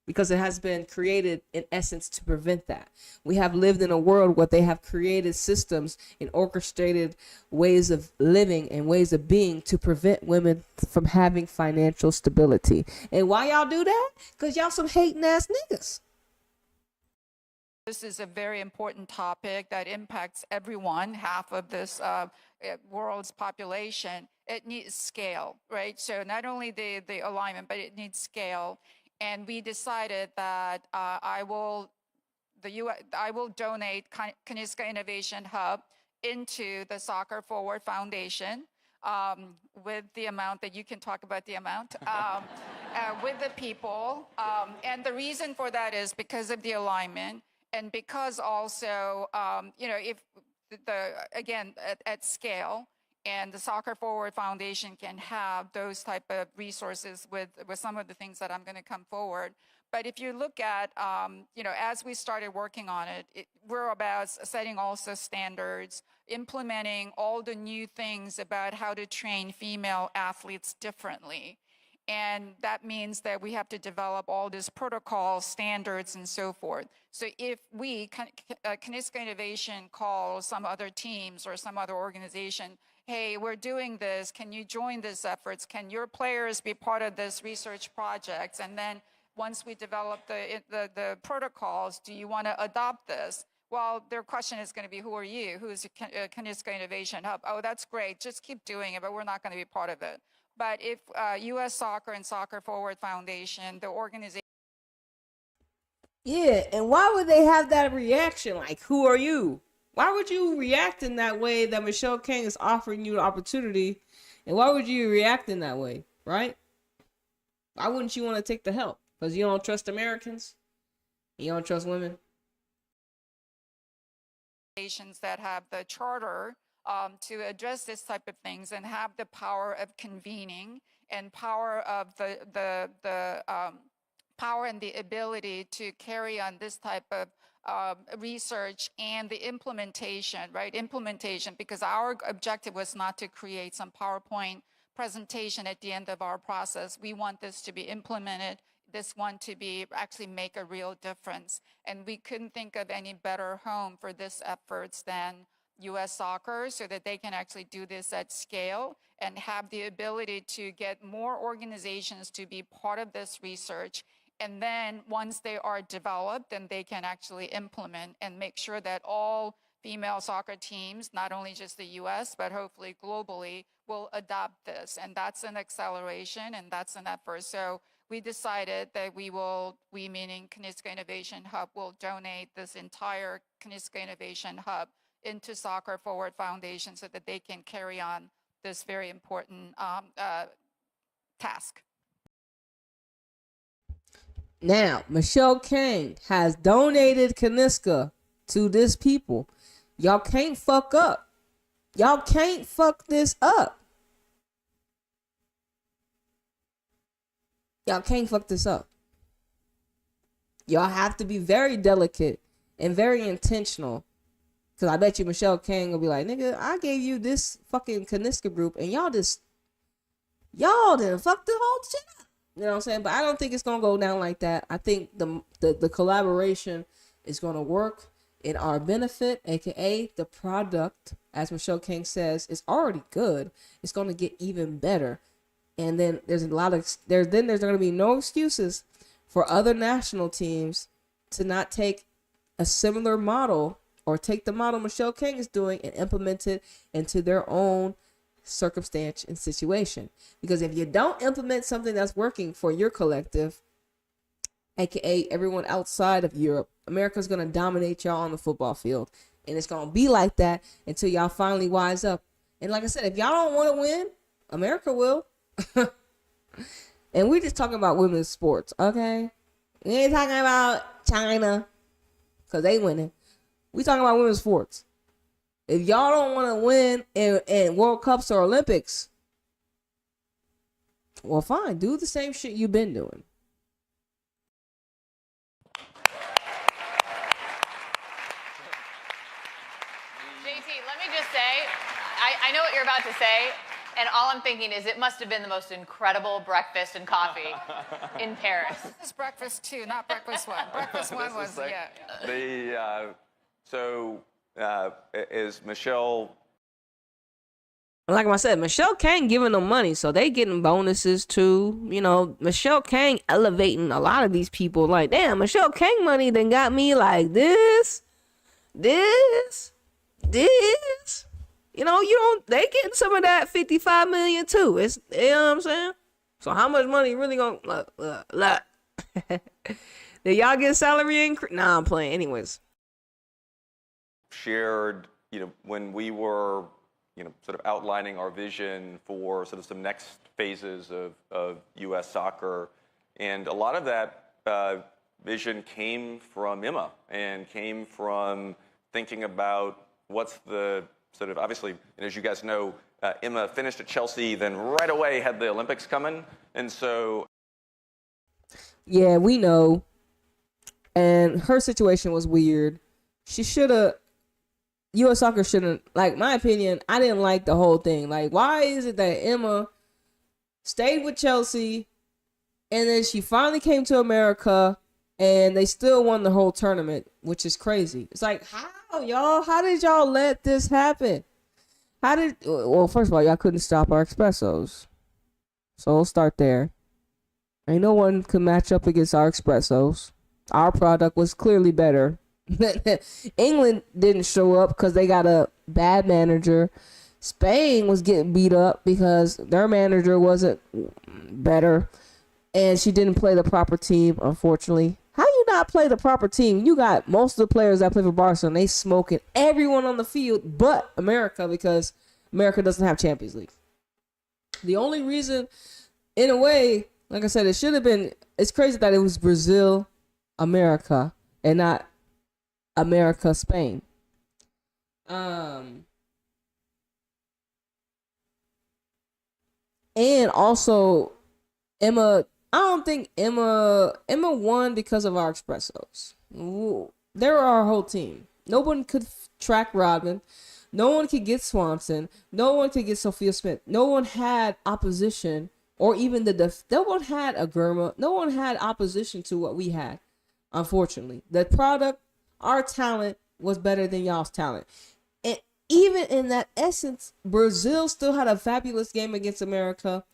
Because it has been created in essence to prevent that. We have lived in a world where they have created systems and orchestrated ways of living and ways of being to prevent women from having financial stability. And why y'all do that? Because y'all some hating ass niggas. this is a very important topic that impacts everyone, half of this world's population. It needs scale, right? So not only the alignment, but it needs scale. And we decided that I will donate Kaniska Innovation Hub into the Soccer Forward Foundation. with the amount that you can talk about the amount, with the people. And the reason for that is because of the alignment and because also, if again, at scale, and the Soccer Forward Foundation can have those type of resources with some of the things that I'm going to come forward. But if you look at, as we started working on it, we're about setting also standards, implementing all the new things about how to train female athletes differently. And that means that we have to develop all these protocols, standards, and so forth. So if we, Kaniska Innovation, call some other teams or some other organization, hey, we're doing this, can you join these efforts? Can your players be part of this research project? And then once we develop the protocols, do you want to adopt this? Well, their question is going to be, who are you? Who's Kaniska Innovation Hub? Oh, that's great. Just keep doing it, but we're not going to be part of it. But if U.S. Soccer and Soccer Forward Foundation, the organization. Yeah, and why would they have that reaction? Like, who are you? Why would you react in that way that Michelle King is offering you the opportunity? And why would you react in that way, right? Why wouldn't you want to take the help? Because you don't trust Americans? You don't trust women? That have the charter to address this type of things and have the power of convening and power of the power and the ability to carry on this type of research and the implementation, right? Implementation, because our objective was not to create some PowerPoint presentation at the end of our process. We want this to be implemented, this one to be actually make a real difference. And we couldn't think of any better home for this efforts than U.S. Soccer, so that they can actually do this at scale and have the ability to get more organizations to be part of this research. And then once they are developed, then they can actually implement and make sure that all female soccer teams, not only just the U.S., but hopefully globally, will adopt this. And that's an acceleration and that's an effort. So we decided that we meaning Kaniska Innovation Hub, will donate this entire Kaniska Innovation Hub into Soccer Forward Foundation so that they can carry on this very important task. Now, Michelle King has donated Kaniska to this people. Y'all can't fuck up. Y'all can't fuck this up. Y'all can't fuck this up. Y'all have to be very delicate and very intentional. Because I bet you Michelle King will be like, nigga, I gave you this fucking Kaniska group and y'all didn't fuck the whole shit up. You know what I'm saying? But I don't think it's going to go down like that. I think the collaboration is going to work in our benefit, aka the product, as Michelle King says, is already good. It's going to get even better. And then there's there's going to be no excuses for other national teams to not take a similar model or take the model Michelle King is doing and implement it into their own circumstance and situation. Because if you don't implement something that's working for your collective, aka everyone outside of Europe, America's going to dominate y'all on the football field. And it's going to be like that until y'all finally wise up. And like I said, if y'all don't want to win, America will. And we just talking about women's sports, okay? We ain't talking about China because they winning. We talking about women's sports. If y'all don't want to win in World Cups or Olympics, well, fine. Do the same shit you've been doing. JT, let me just say, I know what you're about to say, and all I'm thinking is it must have been the most incredible breakfast and coffee in Paris. This is breakfast two, not breakfast one. Breakfast one was, yeah. Is Michelle... Like I said, Michelle King giving them money, so they getting bonuses too. You know, Michelle King elevating a lot of these people. Like, damn, Michelle King money then got me like this. You know, they getting some of that 55 million too. It's, you know what I'm saying? So how much money really gonna, look. Did y'all get salary increase? Nah, I'm playing anyways. Shared, when we were, sort of outlining our vision for sort of some next phases of U.S. soccer. And a lot of that vision came from Emma and came from thinking about what's the sort of, obviously, and as you guys know, Emma finished at Chelsea, then right away had the Olympics coming. And so. Yeah, we know. And her situation was weird. She should have, U.S. Soccer shouldn't, like, my opinion, I didn't like the whole thing. Like, why is it that Emma stayed with Chelsea and then she finally came to America and they still won the whole tournament, which is crazy. It's like, how, y'all? How did y'all let this happen? Well, first of all, y'all couldn't stop our espressos. So we'll start there. Ain't no one could match up against our espressos. Our product was clearly better. England didn't show up because they got a bad manager. Spain was getting beat up because their manager wasn't better. And she didn't play the proper team, unfortunately. How you not play the proper team? You got most of the players that play for Barcelona. They smoking everyone on the field but America because America doesn't have Champions League. The only reason, in a way, like I said, it should have been, it's crazy that it was Brazil, America, and not America, Spain. And also, Emma, I don't think Emma won because of our espressos. They were our whole team. No one could track Rodman. No one could get Swanson. No one could get Sophia Smith. No one had opposition, or even no one had a Gurma. No one had opposition to what we had. Unfortunately, the product, our talent was better than y'all's talent. And even in that essence, Brazil still had a fabulous game against America.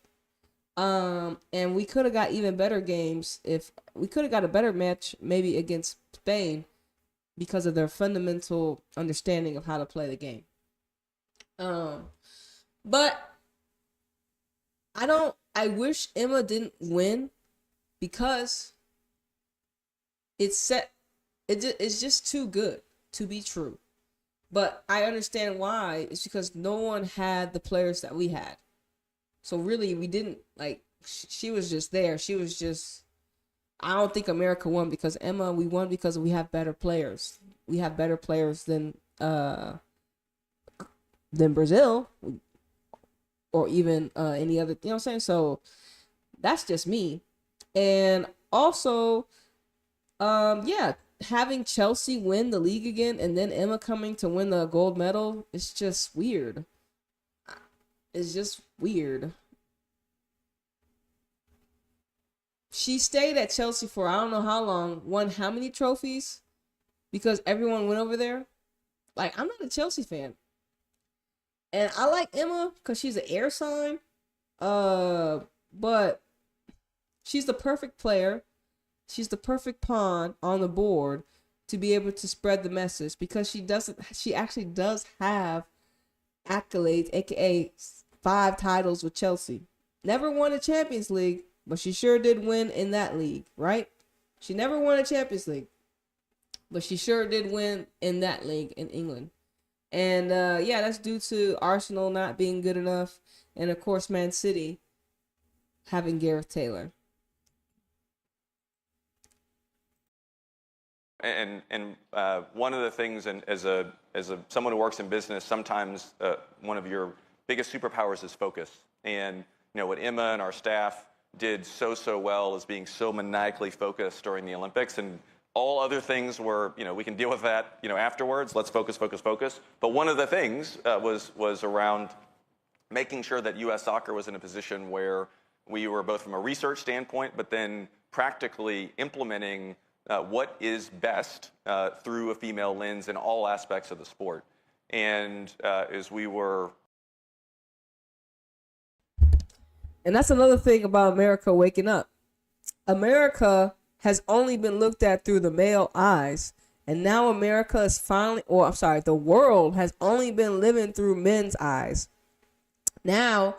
And we could have got even better games if we could have got a better match maybe against Spain because of their fundamental understanding of how to play the game. But I wish Emma didn't win because it's just too good to be true. But I understand why. It's because no one had the players that we had. So really, we didn't, like, she was just there. She was just, I don't think America won because Emma, we won because we have better players. We have better players than Brazil or even any other, you know what I'm saying? So that's just me. And also, having Chelsea win the league again and then Emma coming to win the gold medal, it's just weird. It's just weird. She stayed at Chelsea for I don't know how long, won how many trophies? Because everyone went over there. Like, I'm not a Chelsea fan. And I like Emma because she's an air sign. But she's the perfect player. She's the perfect pawn on the board to be able to spread the message because she actually does have accolades, aka 5 titles with Chelsea. Never won a Champions League, but she sure did win in that league, right? She never won a Champions League, but she sure did win in that league in England. And that's due to Arsenal not being good enough, and of course Man City having Gareth Taylor. And one of the things, and as someone who works in business, sometimes one of your biggest superpowers is focus. And what Emma and our staff did so well is being so maniacally focused during the Olympics, and all other things were, we can deal with that, afterwards. Let's focus. But one of the things was around making sure that U.S. soccer was in a position where we were both from a research standpoint, but then practically implementing what is best through a female lens in all aspects of the sport. And as we were... And that's another thing about America waking up. America has only been looked at through the male eyes. And now America is the world has only been living through men's eyes. Now,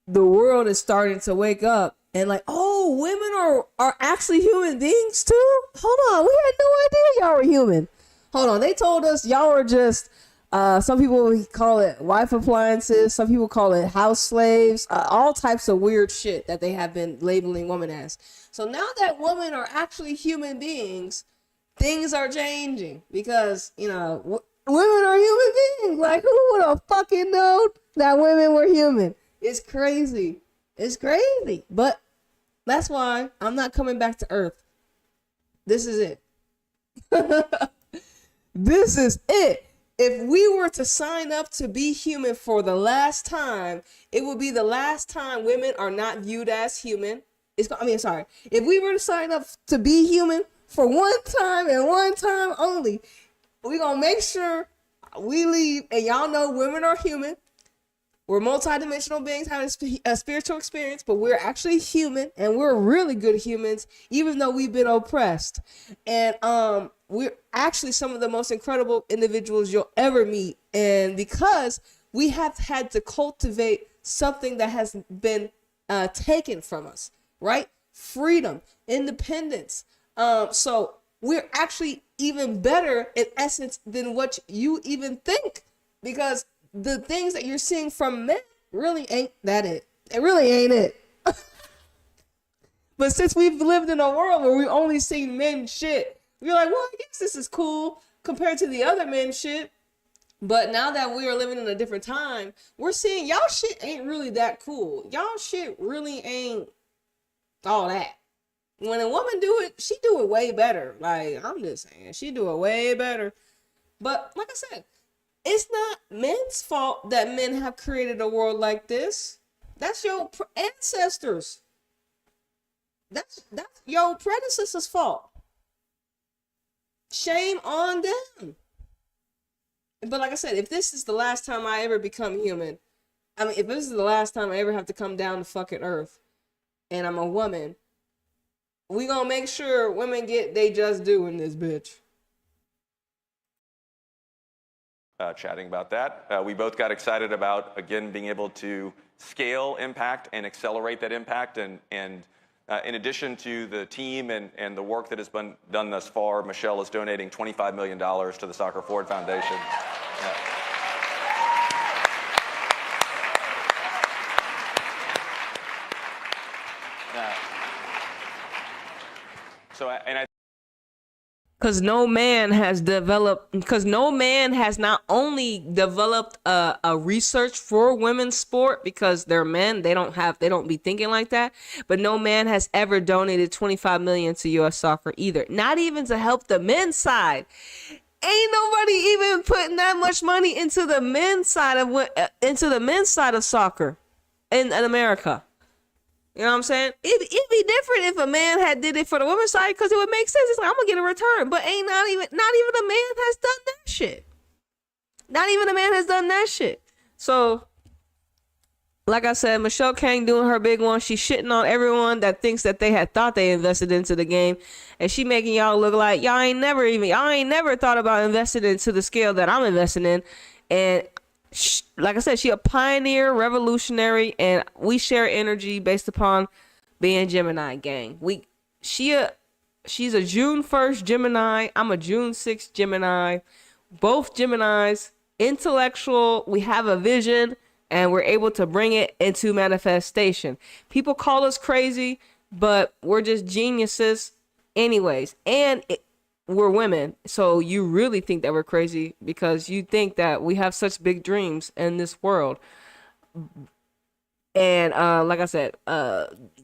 the world is starting to wake up and like, oh, women are actually human beings too? Hold on, we had no idea y'all were human. Hold on, they told us y'all were just Some people call it wife appliances. Some people call it house slaves. All types of weird shit that they have been labeling women as. So now that women are actually human beings, things are changing because, you know, women are human beings. Like, who would have fucking known that women were human? It's crazy. It's crazy. But that's why I'm not coming back to Earth. This is it. This is it. If we were to sign up to be human for the last time, it would be the last time women are not viewed as human. If we were to sign up to be human for one time and one time only, we're going to make sure we leave. And y'all know women are human. We're multidimensional beings having a spiritual experience, but we're actually human, and we're really good humans, even though we've been oppressed. And we're actually some of the most incredible individuals you'll ever meet. And because we have had to cultivate something that has been taken from us, right? Freedom, independence. So we're actually even better in essence than what you even think, because the things that you're seeing from men really ain't that it. It really ain't it. But since we've lived in a world where we've only seen men shit, we're like, well, I guess this is cool compared to the other men shit. But now that we are living in a different time, we're seeing y'all shit ain't really that cool. Y'all shit really ain't all that. When a woman do it, she do it way better. Like, I'm just saying, she do it way better. But like I said, it's not men's fault that men have created a world like this. That's your ancestors. That's your predecessors' fault. Shame on them. But like I said, if this is the last time I ever become human, if this is the last time I ever have to come down to fucking Earth, and I'm a woman, we gonna make sure women get they just due in this bitch. Chatting about that. We both got excited about, again, being able to scale impact and accelerate that impact. And in addition to the team and the work that has been done thus far, Michelle is donating $25 million to the Soccer Forward Foundation. Because no man has not only developed a research for women's sport because they're men, they don't be thinking like that, but no man has ever donated 25 million to US soccer either. Not even to help the men's side. Ain't nobody even putting that much money into the men's side of soccer in America. You know what I'm saying? It'd be different if a man had did it for the women's side, because it would make sense. It's like, I'm gonna get a return, but not even a man has done that shit. Not even a man has done that shit. So, like I said, Michelle Kang doing her big one. She's shitting on everyone that thinks that they had thought they invested into the game, and she making y'all look like y'all ain't never thought about investing into the scale that I'm investing in. And like I said, she a pioneer, revolutionary, and we share energy based upon being Gemini gang. She's a June 1st Gemini. I'm a June 6th Gemini. Both Geminis, intellectual. We have a vision, and we're able to bring it into manifestation. People call us crazy, but we're just geniuses anyways. And we're women, so you really think that we're crazy because you think that we have such big dreams in this world. And like I said,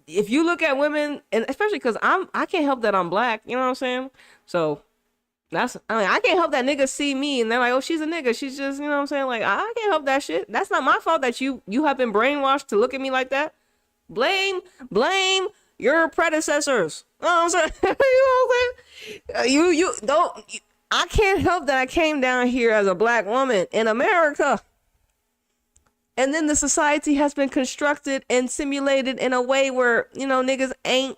if you look at women, and especially because I can't help that I'm black, you know what I'm saying? So I can't help that niggas see me and they're like, oh, she's a nigga. She's just, you know what I'm saying? Like, I can't help that shit. That's not my fault that you have been brainwashed to look at me like that. Blame your predecessors. You know what I'm saying? You know what I'm saying? I can't help that I came down here as a black woman in America. And then the society has been constructed and simulated in a way where, you know, niggas ain't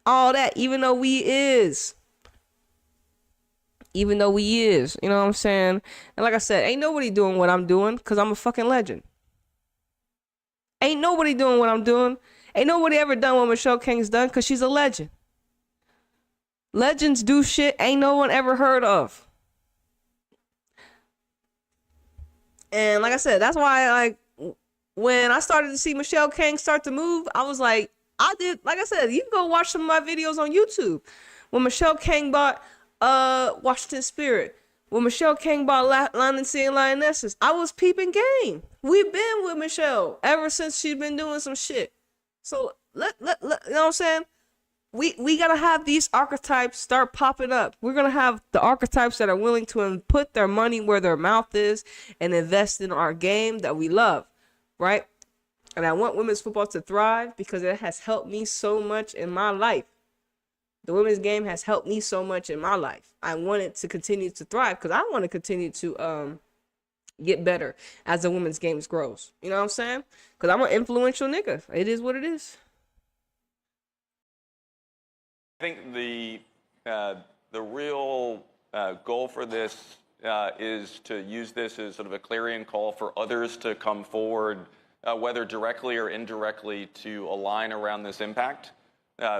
all that, even though we is. You know what I'm saying? And like I said, ain't nobody doing what I'm doing because I'm a fucking legend. Ain't nobody doing what I'm doing. Ain't nobody ever done what Michelle Kang's done because she's a legend. Legends do shit ain't no one ever heard of. And like I said, that's why like when I started to see Michelle King start to move, I was like, like I said, you can go watch some of my videos on YouTube. When Michelle King bought Washington Spirit, when Michelle King bought London Sea and Lionesses, I was peeping game. We've been with Michelle ever since she's been doing some shit. So let you know what I'm saying? We gotta have these archetypes start popping up. We're gonna have the archetypes that are willing to put their money where their mouth is and invest in our game that we love, right? And I want women's football to thrive because it has helped me so much in my life. The women's game has helped me so much in my life. I want it to continue to thrive because I want to continue to get better as the women's games grows. You know what I'm saying? Because I'm an influential nigga. It is what it is. I think the real goal for this is to use this as sort of a clarion call for others to come forward, whether directly or indirectly, to align around this impact.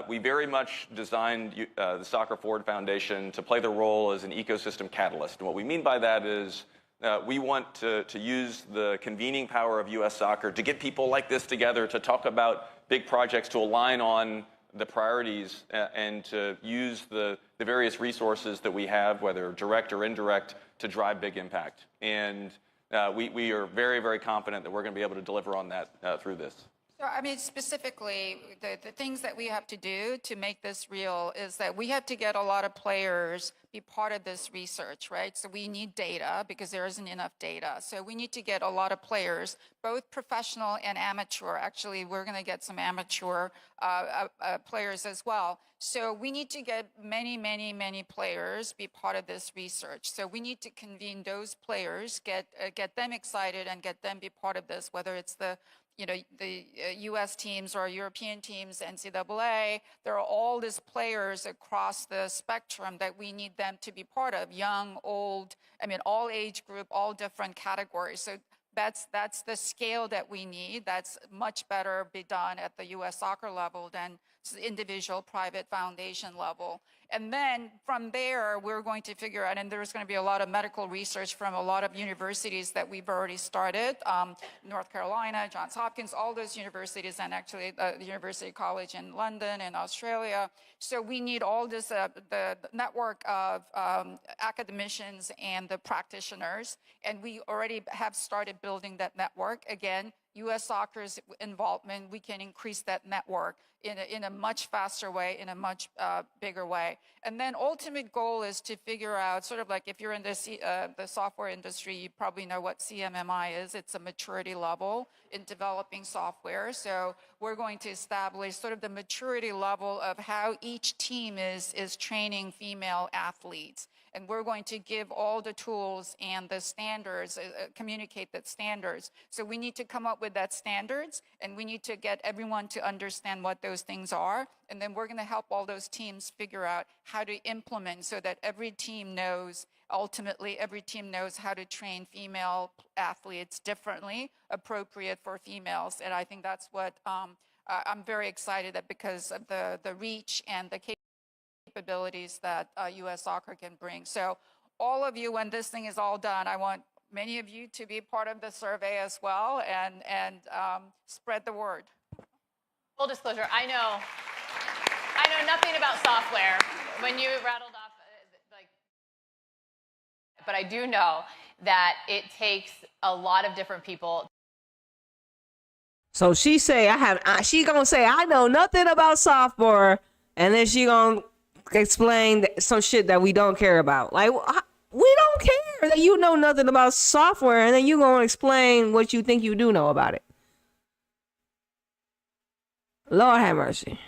We very much designed the Soccer Forward Foundation to play the role as an ecosystem catalyst. And what we mean by that is we want to use the convening power of U.S. soccer to get people like this together to talk about big projects, to align on the priorities, and to use the various resources that we have, whether direct or indirect, to drive big impact. And we are very, very confident that we're going to be able to deliver on that through this. So, I mean, specifically, the things that we have to do to make this real is that we have to get a lot of players be part of this research, right? So we need data because there isn't enough data. So we need to get a lot of players, both professional and amateur. Actually, we're going to get some amateur players as well. So we need to get many, many, many players be part of this research. So we need to convene those players, get them excited and get them be part of this, whether it's the U.S. teams or European teams, NCAA. There are all these players across the spectrum that we need them to be part of, young, old, I mean, all age group, all different categories. So that's the scale that we need. That's much better be done at the U.S. soccer level than individual private foundation level. And then from there, we're going to figure out, and there's going to be a lot of medical research from a lot of universities that we've already started, North Carolina, Johns Hopkins, all those universities, and actually the University College in London and Australia. So we need all this, the network of academicians and the practitioners, and we already have started building that network. Again, U.S. soccer's involvement, we can increase that network in a much faster way, in a much bigger way. And then ultimate goal is to figure out, sort of like if you're in the software industry, you probably know what CMMI is. It's a maturity level in developing software. So we're going to establish sort of the maturity level of how each team is training female athletes. And we're going to give all the tools and the standards, communicate that standards. So we need to come up with that standards, and we need to get everyone to understand what those things are. And then we're going to help all those teams figure out how to implement so that every team knows, ultimately, every team knows how to train female athletes differently, appropriate for females. And I think that's what I'm very excited that because of the reach and the capabilities that U.S. soccer can bring. So all of you, when this thing is all done, I want many of you to be part of the survey as well and spread the word. Full disclosure, I know nothing about software. When you rattled off, but I do know that it takes a lot of different people. So she gonna say I know nothing about software, and then she gonna explain some shit that we don't care about. Like, we don't care that you know nothing about software, and then you gonna explain what you think you do know about it. Lord have mercy.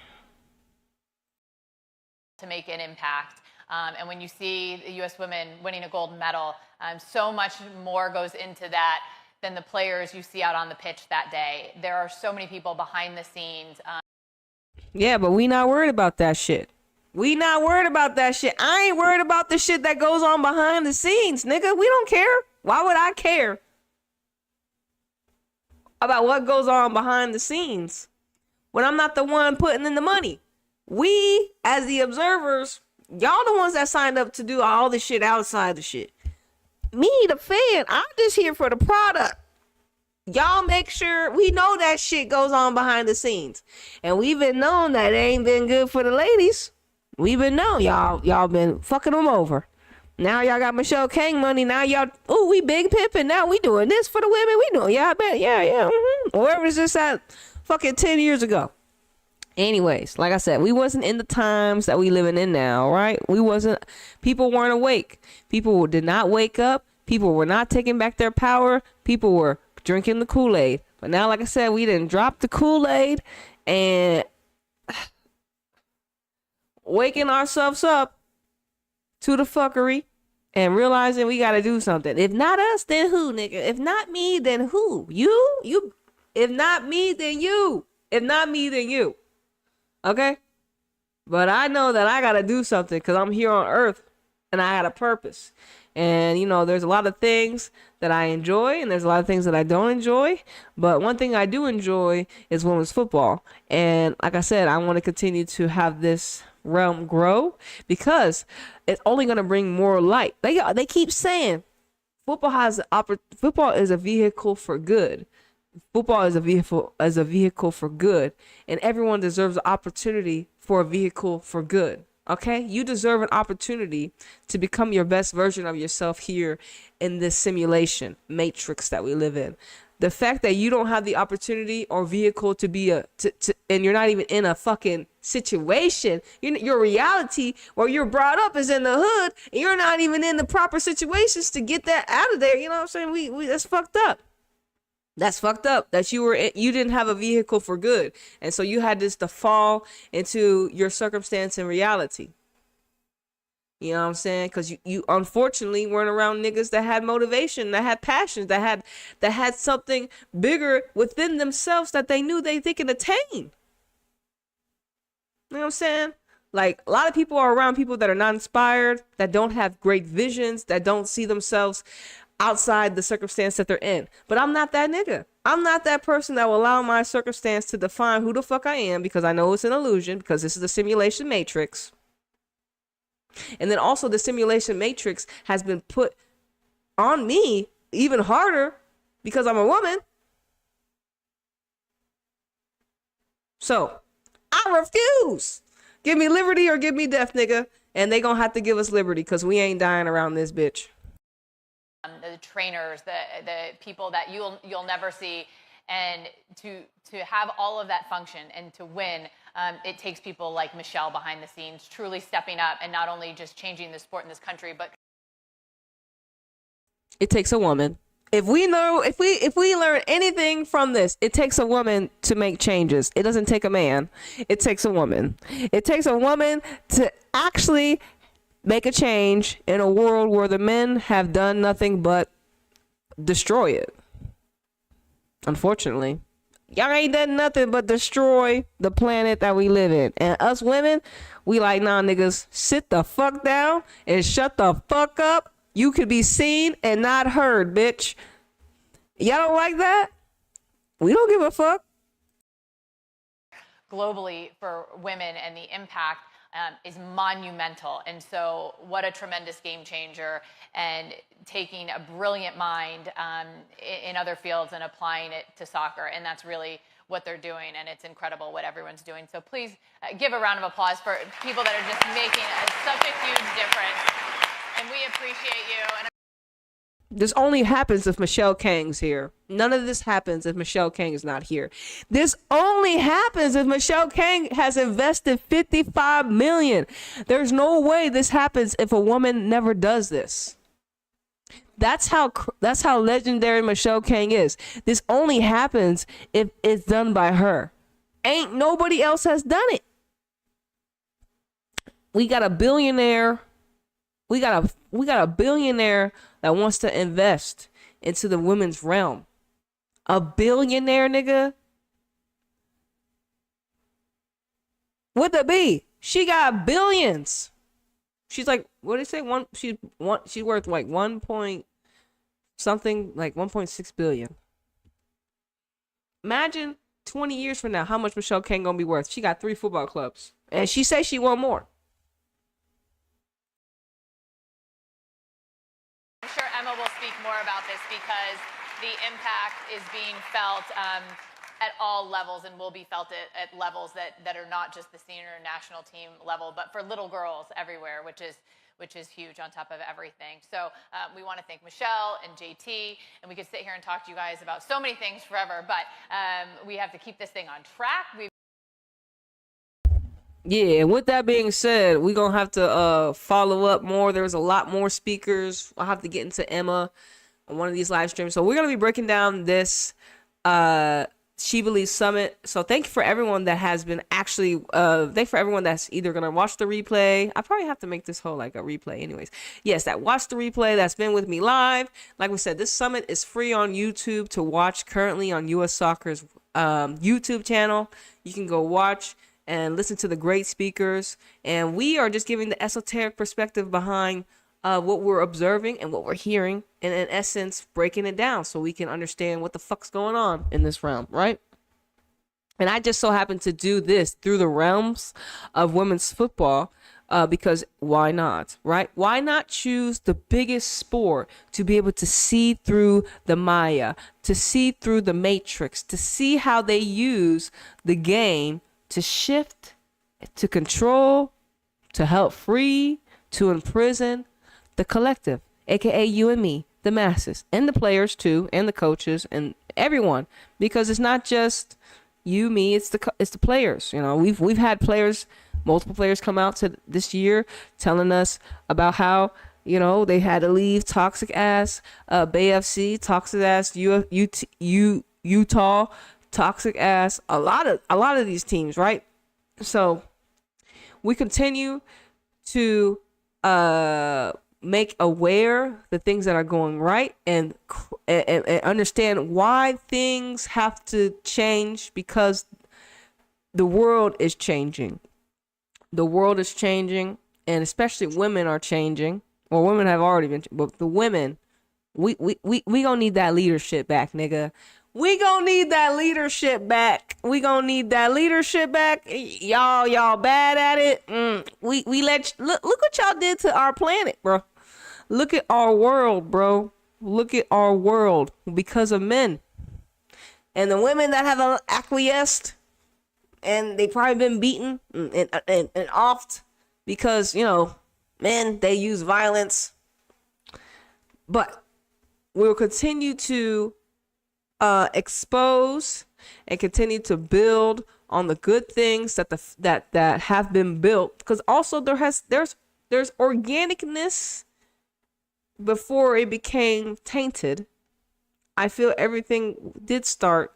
To make an impact. And when you see the U.S. women winning a gold medal, so much more goes into that than the players you see out on the pitch that day. There are so many people behind the scenes. Yeah, but we not worried about that shit. We not worried about that shit. I ain't worried about the shit that goes on behind the scenes, nigga. We don't care. Why would I care about what goes on behind the scenes when I'm not the one putting in the money? We, as the observers, y'all the ones that signed up to do all the shit outside the shit. Me, the fan, I'm just here for the product. Y'all make sure we know that shit goes on behind the scenes. And we've been known that it ain't been good for the ladies. We've been known y'all been fucking them over. Now y'all got Michelle Kang money. Now y'all, ooh, we big pimping. Now we doing this for the women. We doing, yeah, I bet, yeah. Where was this at fucking 10 years ago? Anyways, like I said, we wasn't in the times that we living in now, right? People weren't awake. People did not wake up. People were not taking back their power. People were drinking the Kool-Aid. But now, like I said, we didn't drop the Kool-Aid and waking ourselves up to the fuckery and realizing we got to do something. If not us, then who, nigga? If not me, then who? You. If not me, then you. If not me, then you. Okay? But I know that I got to do something because I'm here on earth and I got a purpose. And, you know, there's a lot of things that I enjoy and there's a lot of things that I don't enjoy. But one thing I do enjoy is women's football. And like I said, I want to continue to have this realm grow because it's only going to bring more light. They keep saying football is a vehicle for good. Football is a vehicle for good, and everyone deserves an opportunity for a vehicle for good. Okay, you deserve an opportunity to become your best version of yourself here in this simulation matrix that we live in. The fact that you don't have the opportunity or vehicle to be and you're not even in a fucking situation, your reality where you're brought up is in the hood, and you're not even in the proper situations to get that out of there. You know what I'm saying? We that's fucked up. That's fucked up that you didn't have a vehicle for good. And so you had this to fall into your circumstance and reality. You know what I'm saying? Because you unfortunately weren't around niggas that had motivation, that had passions, that had something bigger within themselves that they knew they can attain. You know what I'm saying? Like, a lot of people are around people that are not inspired, that don't have great visions, that don't see themselves outside the circumstance that they're in. But I'm not that nigga. I'm not that person that will allow my circumstance to define who the fuck I am, because I know it's an illusion, because this is the simulation matrix. And then also the simulation matrix has been put on me even harder because I'm a woman. So I refuse. Give me liberty or give me death, nigga. And they gonna have to give us liberty because we ain't dying around this bitch. The trainers, the people that you'll never see, and to have all of that function and to win, it takes people like Michelle behind the scenes truly stepping up and not only just changing the sport in this country, but it takes a woman. If we learn anything from this, it takes a woman to make changes. It doesn't take a man. It takes a woman. It takes a woman to actually make a change in a world where the men have done nothing but destroy it. Unfortunately, y'all ain't done nothing but destroy the planet that we live in. And us women, we like, nah, niggas, sit the fuck down and shut the fuck up. You could be seen and not heard, bitch. Y'all don't like that? We don't give a fuck. globally for women and the impact is monumental. And so what a tremendous game changer, and taking a brilliant mind in other fields and applying it to soccer. And that's really what they're doing, and it's incredible what everyone's doing. So please give a round of applause for people that are just making such a huge difference. And we appreciate you. And this only happens if Michelle Kang's here. None of this happens if Michelle Kang is not here. This only happens if Michelle Kang has invested $55 million. There's no way this happens if a woman never does this. That's how legendary Michelle Kang is. This only happens if it's done by her. Ain't nobody else has done it. We got a billionaire. We got a billionaire that wants to invest into the women's realm. A billionaire, nigga. What'd it be? She got billions. She's like, what did it say? She's worth like 1.6 billion. Imagine 20 years from now how much Michelle Kang gonna be worth. She got 3 football clubs, and she says she want more. I'm sure Emma will because the impact is being felt at all levels and will be felt at levels that are not just the senior national team level, but for little girls everywhere, which is huge on top of everything. So we want to thank Michelle and JT, and we could sit here and talk to you guys about so many things forever, but we have to keep this thing on track. Yeah, with that being said, we're gonna have to follow up more. There's a lot more speakers. I'll have to get into Emma on one of these live streams. So we're gonna be breaking down this SheBelieves Summit. So thank you for everyone that has been actually thank you for everyone that's either gonna watch the replay. I probably have to make this whole like a replay anyways. Yes, that watched the replay, that's been with me live. Like we said, this summit is free on YouTube to watch currently on US Soccer's YouTube channel. You can go watch and listen to the great speakers, and we are just giving the esoteric perspective behind what we're observing and what we're hearing, and in essence breaking it down so we can understand what the fuck's going on in this realm, right? And I just so happen to do this through the realms of women's football because why not, right? Why not choose the biggest sport to be able to see through the Maya, to see through the matrix, to see how they use the game to shift, to control, to help free, to imprison the collective, aka you and me, the masses, and the players too, and the coaches, and everyone, because it's not just you, me, it's the players. You know, we've had players, multiple players come out to this year telling us about how, you know, they had to leave toxic ass Bay FC, toxic ass Utah, toxic ass a lot of these teams, right? So we continue to make aware the things that are going right, and understand why things have to change, because the world is changing. The world is changing, and especially women are changing. Well, women have already been, but the women, we gonna need that leadership back, nigga. We gonna need that leadership back. We gonna need that leadership back. Y'all bad at it. We look what y'all did to our planet, bro. Look at our world, bro. Look at our world because of men. And the women that have acquiesced, and they probably been beaten and offed because, you know, men, they use violence. But we'll continue to expose and continue to build on the good things that have been built, because also there's organicness before it became tainted. I feel everything did start,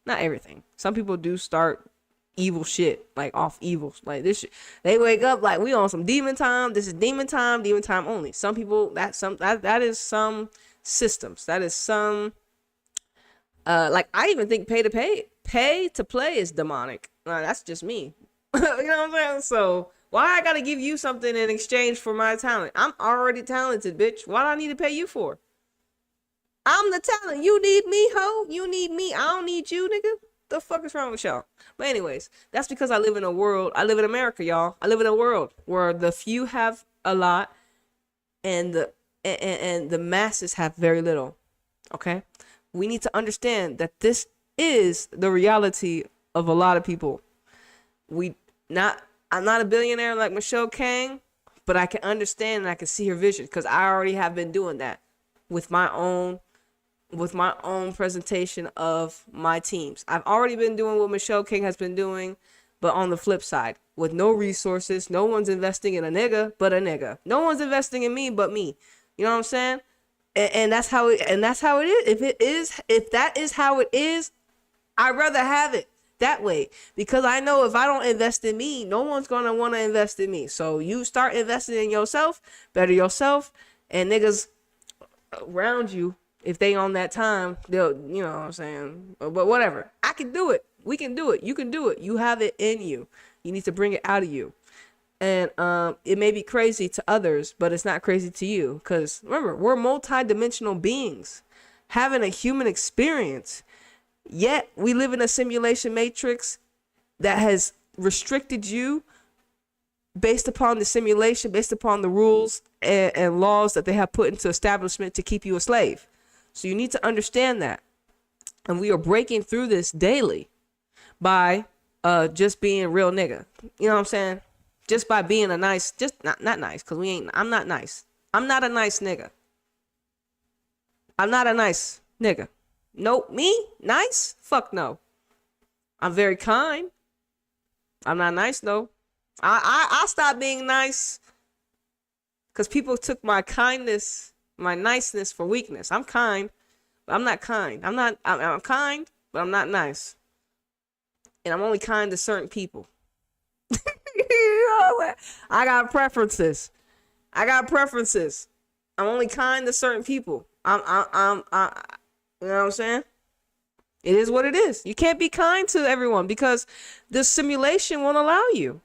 not everything, some people do start evil shit, like off evil, like this shit. They wake up like we on some demon time. This is demon time only. Some people, that is some systems, that is some like I even think pay to play is demonic. That's just me. You know what I'm saying? So why I gotta give you something in exchange for my talent? I'm already talented, bitch. What do I need to pay you for? I'm the talent. You need me, ho. You need me. I don't need you, nigga. The fuck is wrong with y'all? But anyways, that's because I live in a world. I live in America, y'all. I live in a world where the few have a lot, and the masses have very little. Okay. We need to understand that this is the reality of a lot of people. I'm not a billionaire like Michelle Kang, but I can understand and I can see her vision, because I already have been doing that with my own presentation of my teams. I've already been doing what Michelle King has been doing, but on the flip side, with no resources, no one's investing in a nigga but a nigga. No one's investing in me but me. You know what I'm saying? And that's how it is. If that is how it is, I'd rather have it that way, because I know if I don't invest in me, no one's gonna want to invest in me. So you start investing in yourself, better yourself, and niggas around you, if they on that time, they'll, you know what I'm saying? But whatever. I can do it. We can do it. You can do it. You have it in you. You need to bring it out of you. And it may be crazy to others, but it's not crazy to you. Because remember, we're multi-dimensional beings having a human experience. Yet we live in a simulation matrix that has restricted you based upon the simulation, based upon the rules and laws that they have put into establishment to keep you a slave. So you need to understand that. And we are breaking through this daily by just being a real nigga. You know what I'm saying? Just by being a nice, just not nice, because I'm not nice. I'm not a nice nigga. I'm not a nice nigga. Nope. Me? Nice? Fuck no. I'm very kind. I'm not nice though. I stopped being nice because people took my kindness, my niceness for weakness. I'm kind, but I'm not kind. I'm kind, but I'm not nice. And I'm only kind to certain people. I got preferences. I'm only kind to certain people. You know what I'm saying? It is what it is. You can't be kind to everyone because the simulation won't allow you.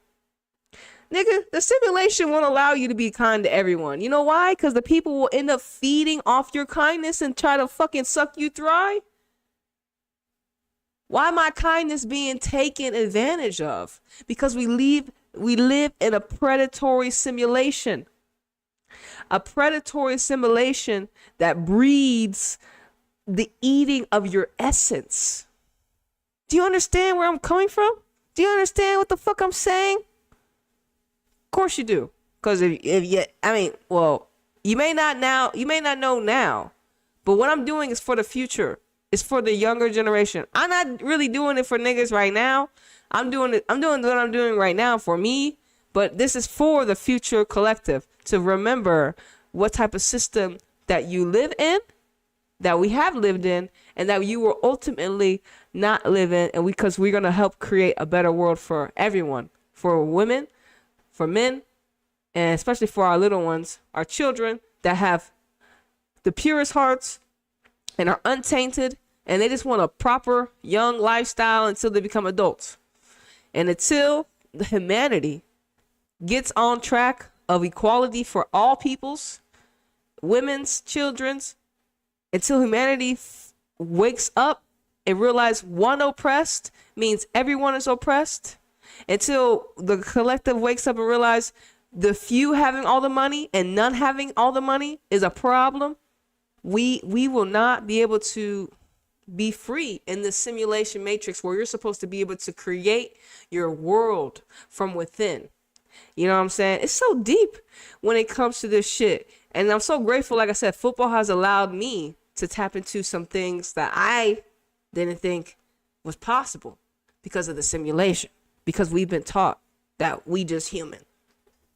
Nigga, the simulation won't allow you to be kind to everyone. You know why? Because the people will end up feeding off your kindness and try to fucking suck you dry. Why my kindness being taken advantage of? Because we live in a predatory simulation. A predatory simulation that breeds the eating of your essence. Do you understand where I'm coming from? Do you understand what the fuck I'm saying? Of course you do. Because you may not know now, but what I'm doing is for the future. It's for the younger generation. I'm not really doing it for niggas right now. I'm doing what I'm doing right now for me, but this is for the future collective to remember what type of system that you live in, that we have lived in, and that you will ultimately not live in, and because we're going to help create a better world for everyone, for women, for men, and especially for our little ones, our children that have the purest hearts and are untainted, and they just want a proper young lifestyle until they become adults. And until the humanity gets on track of equality for all peoples, women's, children's, until humanity wakes up and realize one oppressed means everyone is oppressed, until the collective wakes up and realize the few having all the money and none having all the money is a problem, we will not be able to be free in this simulation matrix where you're supposed to be able to create your world from within. You know what I'm saying? It's so deep when it comes to this shit. And I'm so grateful, like I said, football has allowed me to tap into some things that I didn't think was possible because of the simulation. Because we've been taught that we just human.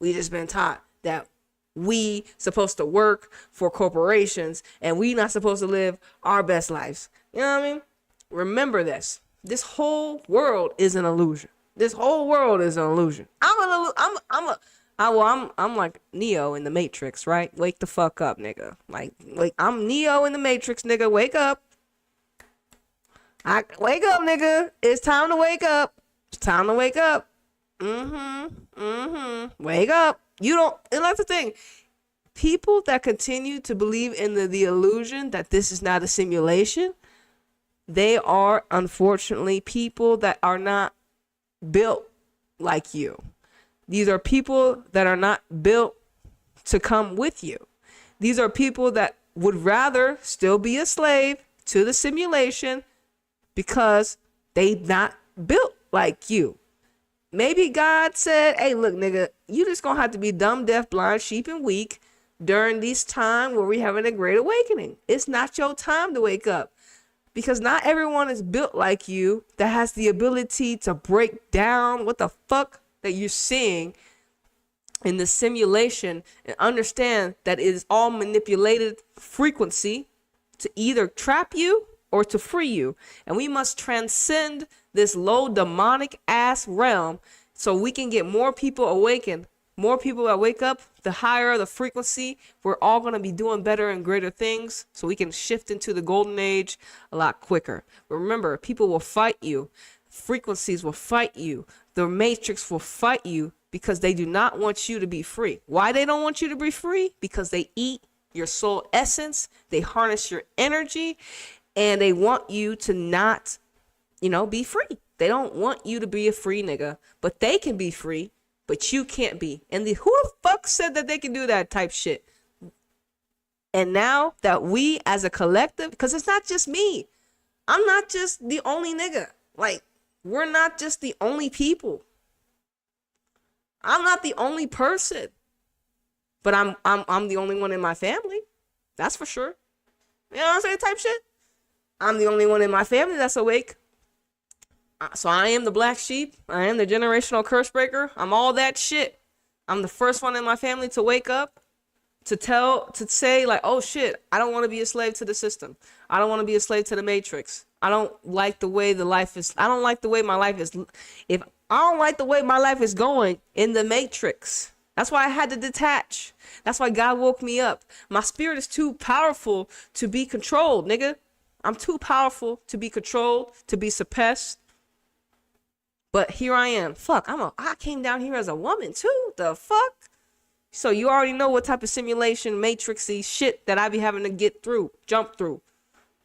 We just been taught that we supposed to work for corporations and we not supposed to live our best lives. You know what I mean? Remember this. This whole world is an illusion. This whole world is an illusion. I'm like Neo in the Matrix, right? Wake the fuck up, nigga. Like I'm Neo in the Matrix, nigga. Wake up. Wake up, nigga. It's time to wake up. It's time to wake up. Wake up. You don't, and that's the thing. People that continue to believe in the illusion that this is not a simulation, they are unfortunately people that are not built like you. These are people that are not built to come with you. These are people that would rather still be a slave to the simulation because they not built like you. Maybe God said, hey, look, nigga, you just gonna have to be dumb, deaf, blind, sheep, and weak during this time where we having a great awakening. It's not your time to wake up. Because not everyone is built like you that has the ability to break down what the fuck that you're seeing in the simulation and understand that it is all manipulated frequency to either trap you or to free you. And we must transcend this low demonic ass realm so we can get more people awakened. More people that wake up, the higher the frequency, we're all going to be doing better and greater things so we can shift into the golden age a lot quicker. But remember, people will fight you. Frequencies will fight you. The matrix will fight you because they do not want you to be free. Why they don't want you to be free? Because they eat your soul essence. They harness your energy and they want you to not, be free. They don't want you to be a free nigga, but they can be free. But you can't be. And who the fuck said that they can do that type shit? And now that we as a collective, because it's not just me, I'm not just the only nigga. Like, we're not just the only people. I'm not the only person. But I'm the only one in my family. That's for sure. You know what I'm saying? Type shit. I'm the only one in my family that's awake. So I am the black sheep. I am the generational curse breaker. I'm all that shit. I'm the first one in my family to wake up, to say like, oh shit, I don't want to be a slave to the system. I don't want to be a slave to the matrix. I don't like the way the life is. I don't like the way my life is. If I don't like the way my life is going in the matrix, that's why I had to detach. That's why God woke me up. My spirit is too powerful to be controlled, nigga. I'm too powerful to be controlled, to be suppressed. But here I am. Fuck, I came down here as a woman too. The fuck? So you already know what type of simulation, matrixy shit that I be having to jump through.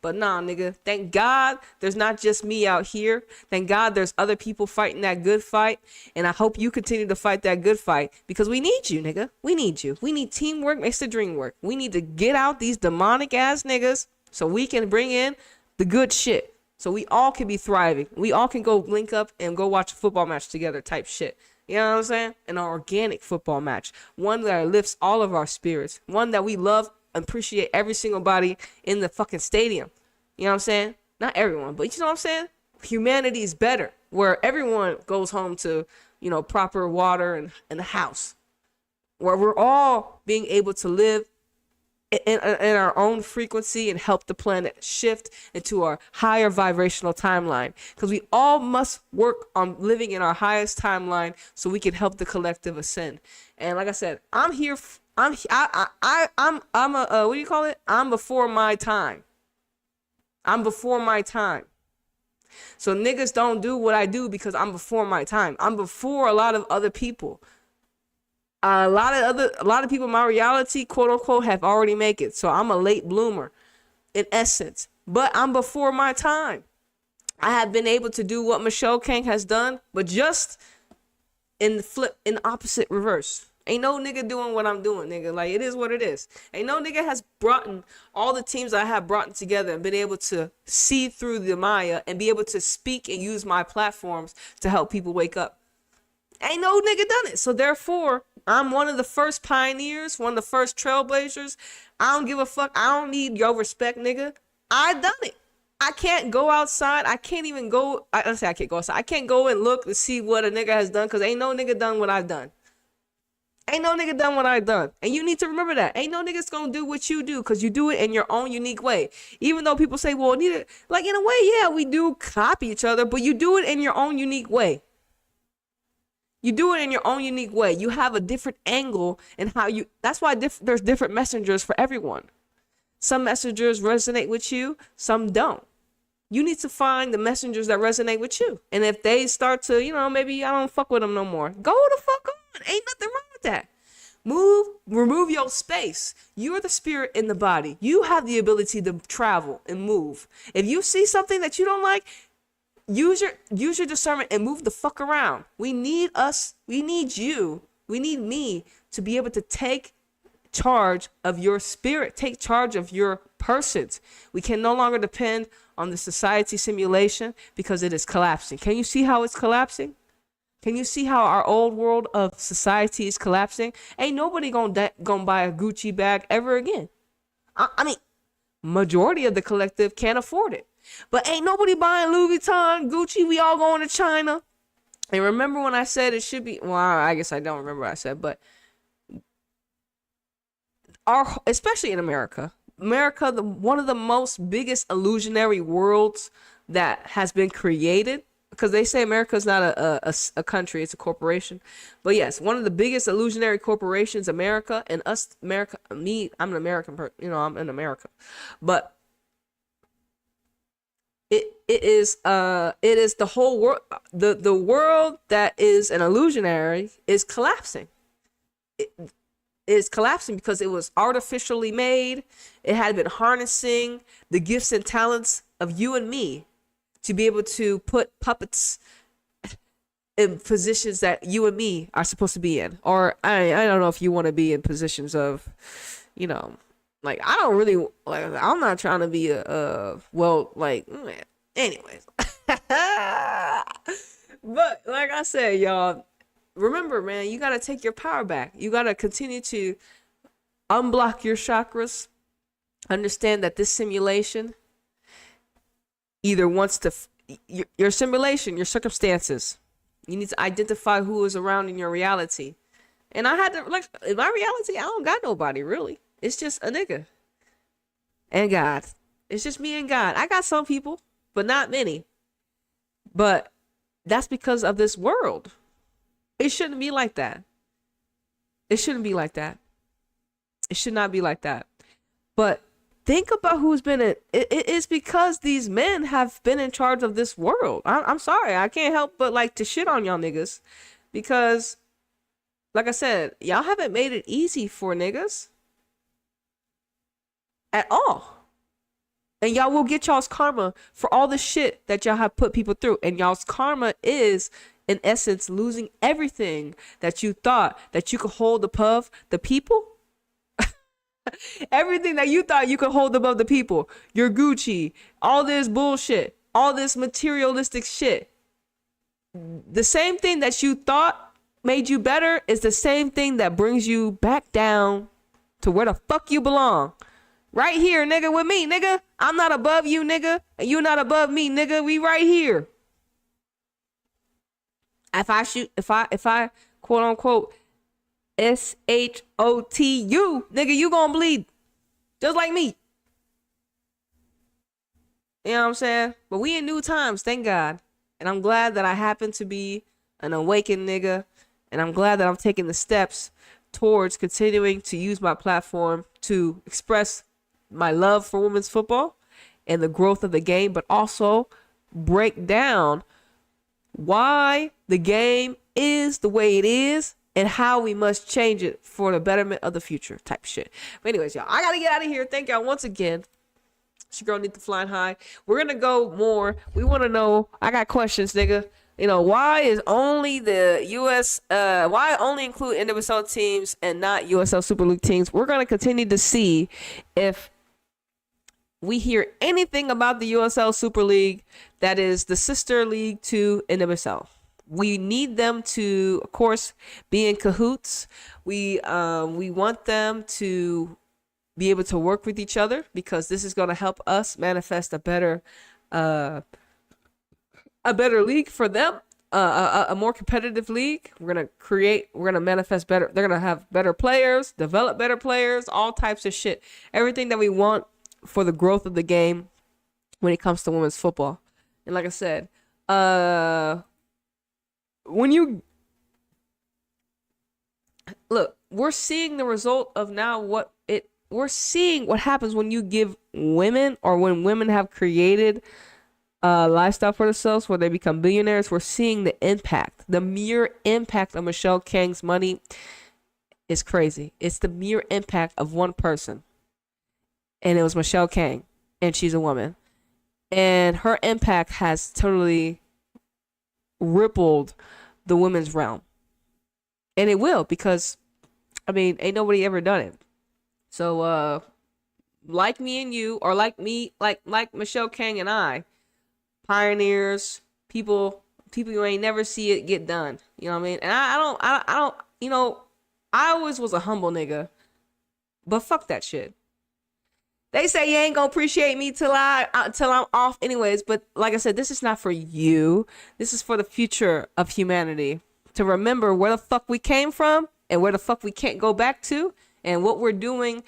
But nah, nigga, thank God there's not just me out here. Thank God there's other people fighting that good fight. And I hope you continue to fight that good fight because we need you, nigga. We need you. We need teamwork makes the dream work. We need to get out these demonic ass niggas so we can bring in the good shit. So we all can be thriving. We all can go link up and go watch a football match together type shit. You know what I'm saying? An organic football match. One that lifts all of our spirits. One that we love, appreciate every single body in the fucking stadium. You know what I'm saying? Not everyone, but you know what I'm saying? Humanity is better where everyone goes home to, you know, proper water and a house. Where we're all being able to live in our own frequency and help the planet shift into our higher vibrational timeline. Because we all must work on living in our highest timeline so we can help the collective ascend. And like I said, I'm here. I'm what do you call it? I'm before my time. I'm before my time. So niggas don't do what I do because I'm before my time. I'm before a lot of other people. A lot of people in my reality, quote unquote, have already made it. So I'm a late bloomer in essence, but I'm before my time. I have been able to do what Michelle King has done, but just in the opposite reverse. Ain't no nigga doing what I'm doing, nigga. Like, it is what it is. Ain't no nigga has brought in all the teams I have brought together and been able to see through the Maya and be able to speak and use my platforms to help people wake up. Ain't no nigga done it. So therefore, I'm one of the first pioneers, one of the first trailblazers. I don't give a fuck. I don't need your respect, nigga. I done it. I can't go outside. I can't even go. I can't go outside. I can't go and look to see what a nigga has done because ain't no nigga done what I've done. Ain't no nigga done what I've done. And you need to remember that. Ain't no niggas gonna do what you do because you do it in your own unique way. Even though people say, well, Anita, like in a way, yeah, we do copy each other, but you do it in your own unique way. You do it in your own unique way. You have a different angle in how you, that's why there's different messengers for everyone. Some messengers resonate with you, some don't. You need to find the messengers that resonate with you. And if they start to, you know, maybe I don't fuck with them no more, go the fuck on. Ain't nothing wrong with that. Remove your space. You're the spirit in the body. You have the ability to travel and move. If you see something that you don't like, use your discernment and move the fuck around. We need you, we need me to be able to take charge of your spirit, take charge of your persons. We can no longer depend on the society simulation because it is collapsing. Can you see how it's collapsing? Can you see how our old world of society is collapsing? Ain't nobody gonna buy a Gucci bag ever again. I mean, majority of the collective can't afford it. But ain't nobody buying Louis Vuitton, Gucci. We all going to China. And remember when I said it should be, well, I guess I don't remember what I said, but especially in America, one of the most biggest illusionary worlds that has been created, because they say America is not a country, it's a corporation. But yes, one of the biggest illusionary corporations, America, and us, America, me, I'm an American person, you know, I'm in America. But it is the whole world, the world that is an illusionary is collapsing. It is collapsing because it was artificially made. It had been harnessing the gifts and talents of you and me to be able to put puppets in positions that you and me are supposed to be in. Or I don't know if you want to be in positions of, you know, Like, I don't really, like, I'm not trying to be anyways. But like I said, y'all, remember, man, you got to take your power back. You got to continue to unblock your chakras. Understand that this simulation either wants to, your simulation, your circumstances, you need to identify who is around in your reality. And I had to, like, in my reality, I don't got nobody, really. It's just a nigga and God. It's just me and God. I got some people, but not many. But that's because of this world. It shouldn't be like that. It shouldn't be like that. It should not be like that. But think about who's been in it is because these men have been in charge of this world. I'm sorry. I can't help but like to shit on y'all niggas. Because, like I said, y'all haven't made it easy for niggas. At all. And y'all will get y'all's karma for all the shit that y'all have put people through. And y'all's karma is, in essence, losing everything that you thought that you could hold above the people. Everything that you thought you could hold above the people. Your Gucci, all this bullshit, all this materialistic shit. The same thing that you thought made you better is the same thing that brings you back down to where the fuck you belong. Right here, nigga, with me, nigga. I'm not above you, nigga. And you're not above me, nigga. We right here. If I quote unquote SHOT you, nigga, you gonna bleed. Just like me. You know what I'm saying? But we in new times, thank God. And I'm glad that I happen to be an awakened nigga. And I'm glad that I'm taking the steps towards continuing to use my platform to express my love for women's football and the growth of the game, but also break down why the game is the way it is and how we must change it for the betterment of the future type shit. But anyways, y'all, I gotta get out of here. Thank y'all once again. It's your girl Anita flying high. We're gonna go more. We want to know, I got questions, nigga. You know, why is only the US, why only include NWSL teams and not USL Super League teams? We're gonna continue to see if we hear anything about the USL Super League that is the sister league to NWSL. We need them to, of course, be in cahoots. We want them to be able to work with each other because this is going to help us manifest a better league for them, a more competitive league. We're going to manifest better. They're going to have better players, develop better players, all types of shit. Everything that we want for the growth of the game when it comes to women's football. And like I said, when you look, we're seeing the result of now we're seeing what happens when you give women, or when women have created a lifestyle for themselves where they become billionaires. We're seeing the impact. The mere impact of Michelle Kang's money is crazy. It's the mere impact of one person. And it was Michelle Kang, and she's a woman. And her impact has totally rippled the women's realm. And it will, because, I mean, ain't nobody ever done it. So, like me and you, or like me, like Michelle Kang and I, pioneers, people you ain't never see it get done. You know what I mean? And I don't, you know, I always was a humble nigga, but fuck that shit. They say you ain't gonna appreciate me till I'm off anyways. But like I said, this is not for you. This is for the future of humanity. To remember where the fuck we came from and where the fuck we can't go back to, and what we're doing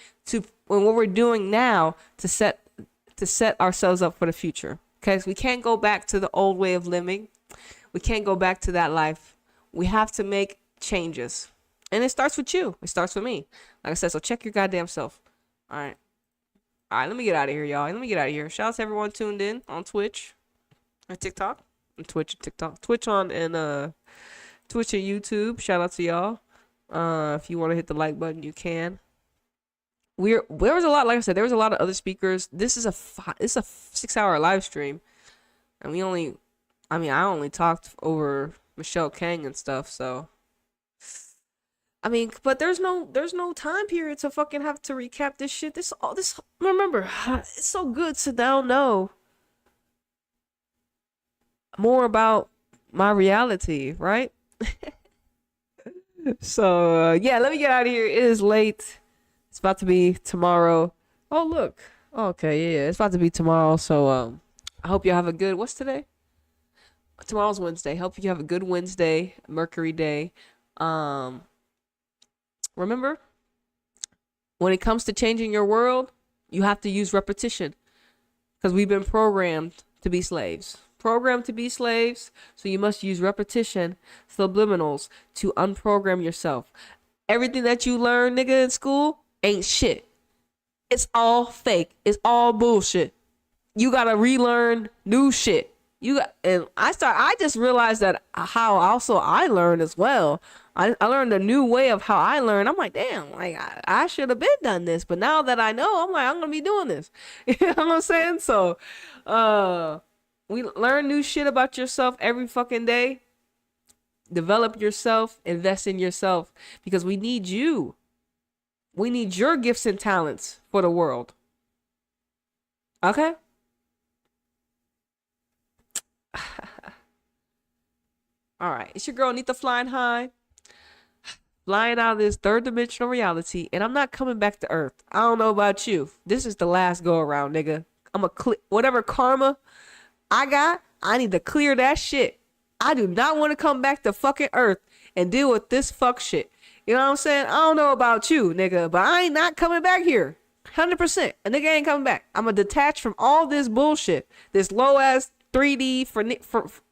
now to set ourselves up for the future. Okay, so we can't go back to the old way of living. We can't go back to that life. We have to make changes. And it starts with you. It starts with me. Like I said, so check your goddamn self. All right, let me get out of here, y'all. Let me get out of here. Shout out to everyone tuned in on Twitch and TikTok. Twitch and TikTok. Twitch and YouTube. Shout out to y'all. If you want to hit the like button, you can. There was a lot, like I said, there was a lot of other speakers. This is a 6-hour live stream. And I only talked over Michelle Kang and stuff, so I mean, but there's no time period to fucking have to recap this shit. This remember, it's so good to now know more about my reality, right? So yeah, let me get out of here. It is late. It's about to be tomorrow. Oh look. Okay, yeah, it's about to be tomorrow. So I hope you have a good. What's today? Tomorrow's Wednesday. Hope you have a good Wednesday, Mercury day. Remember, when it comes to changing your world, you have to use repetition, because we've been programmed to be slaves. Programmed to be slaves, so you must use repetition, subliminals, to unprogram yourself. Everything that you learn, nigga, in school ain't shit. It's all fake. It's all bullshit. You gotta relearn new shit. I just realized that how also I learned as well. I learned a new way of how I learn. I'm like, damn, like I should have been done this, but now that I know, I'm like, I'm gonna be doing this. You know what I'm saying? So, we learn new shit about yourself every fucking day. Develop yourself, invest in yourself, because we need you. We need your gifts and talents for the world. Okay? All right. It's your girl, Anita, flying high. Flying out of this third dimensional reality, and I'm not coming back to Earth. I don't know about you. This is the last go around, nigga. Whatever karma I got, I need to clear that shit. I do not want to come back to fucking Earth and deal with this fuck shit. You know what I'm saying? I don't know about you, nigga, but I ain't not coming back here. 100%. A nigga ain't coming back. I'm gonna detach from all this bullshit. This low ass 3D for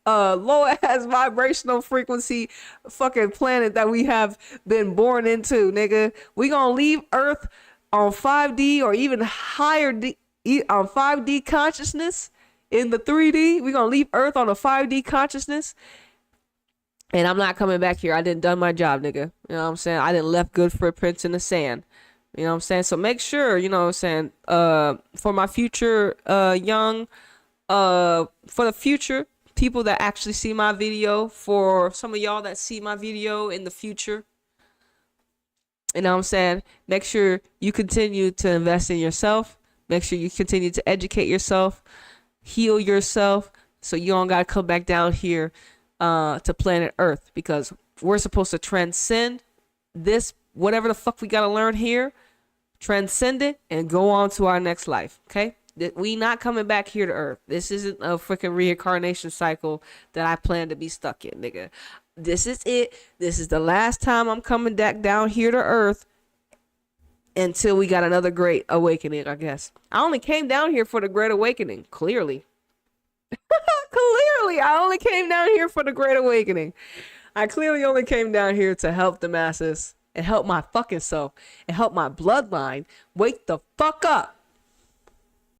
low ass vibrational frequency fucking planet that we have been born into, nigga. We gonna leave Earth on 5D or even higher on 5D consciousness. In the 3D, we gonna leave Earth on a 5D consciousness. And I'm not coming back here. I didn't done my job, nigga. You know what I'm saying? I didn't left good footprints in the sand. You know what I'm saying? So make sure, you know what I'm saying, for my future young, for the future people that actually see my video, for some of y'all that see my video in the future, you know what I'm saying, make sure you continue to invest in yourself. Make sure you continue to educate yourself, heal yourself, so you don't gotta come back down here to planet Earth, because we're supposed to transcend this, whatever the fuck we gotta learn here, transcend it, and go on to our next life. Okay, we not coming back here to Earth. This isn't a freaking reincarnation cycle that I plan to be stuck in, nigga. This is it. This is the last time I'm coming back down here to Earth until we got another great awakening, I guess. I only came down here for the great awakening, clearly. Clearly, I only came down here for the great awakening. I clearly only came down here to help the masses and help my fucking self and help my bloodline wake the fuck up.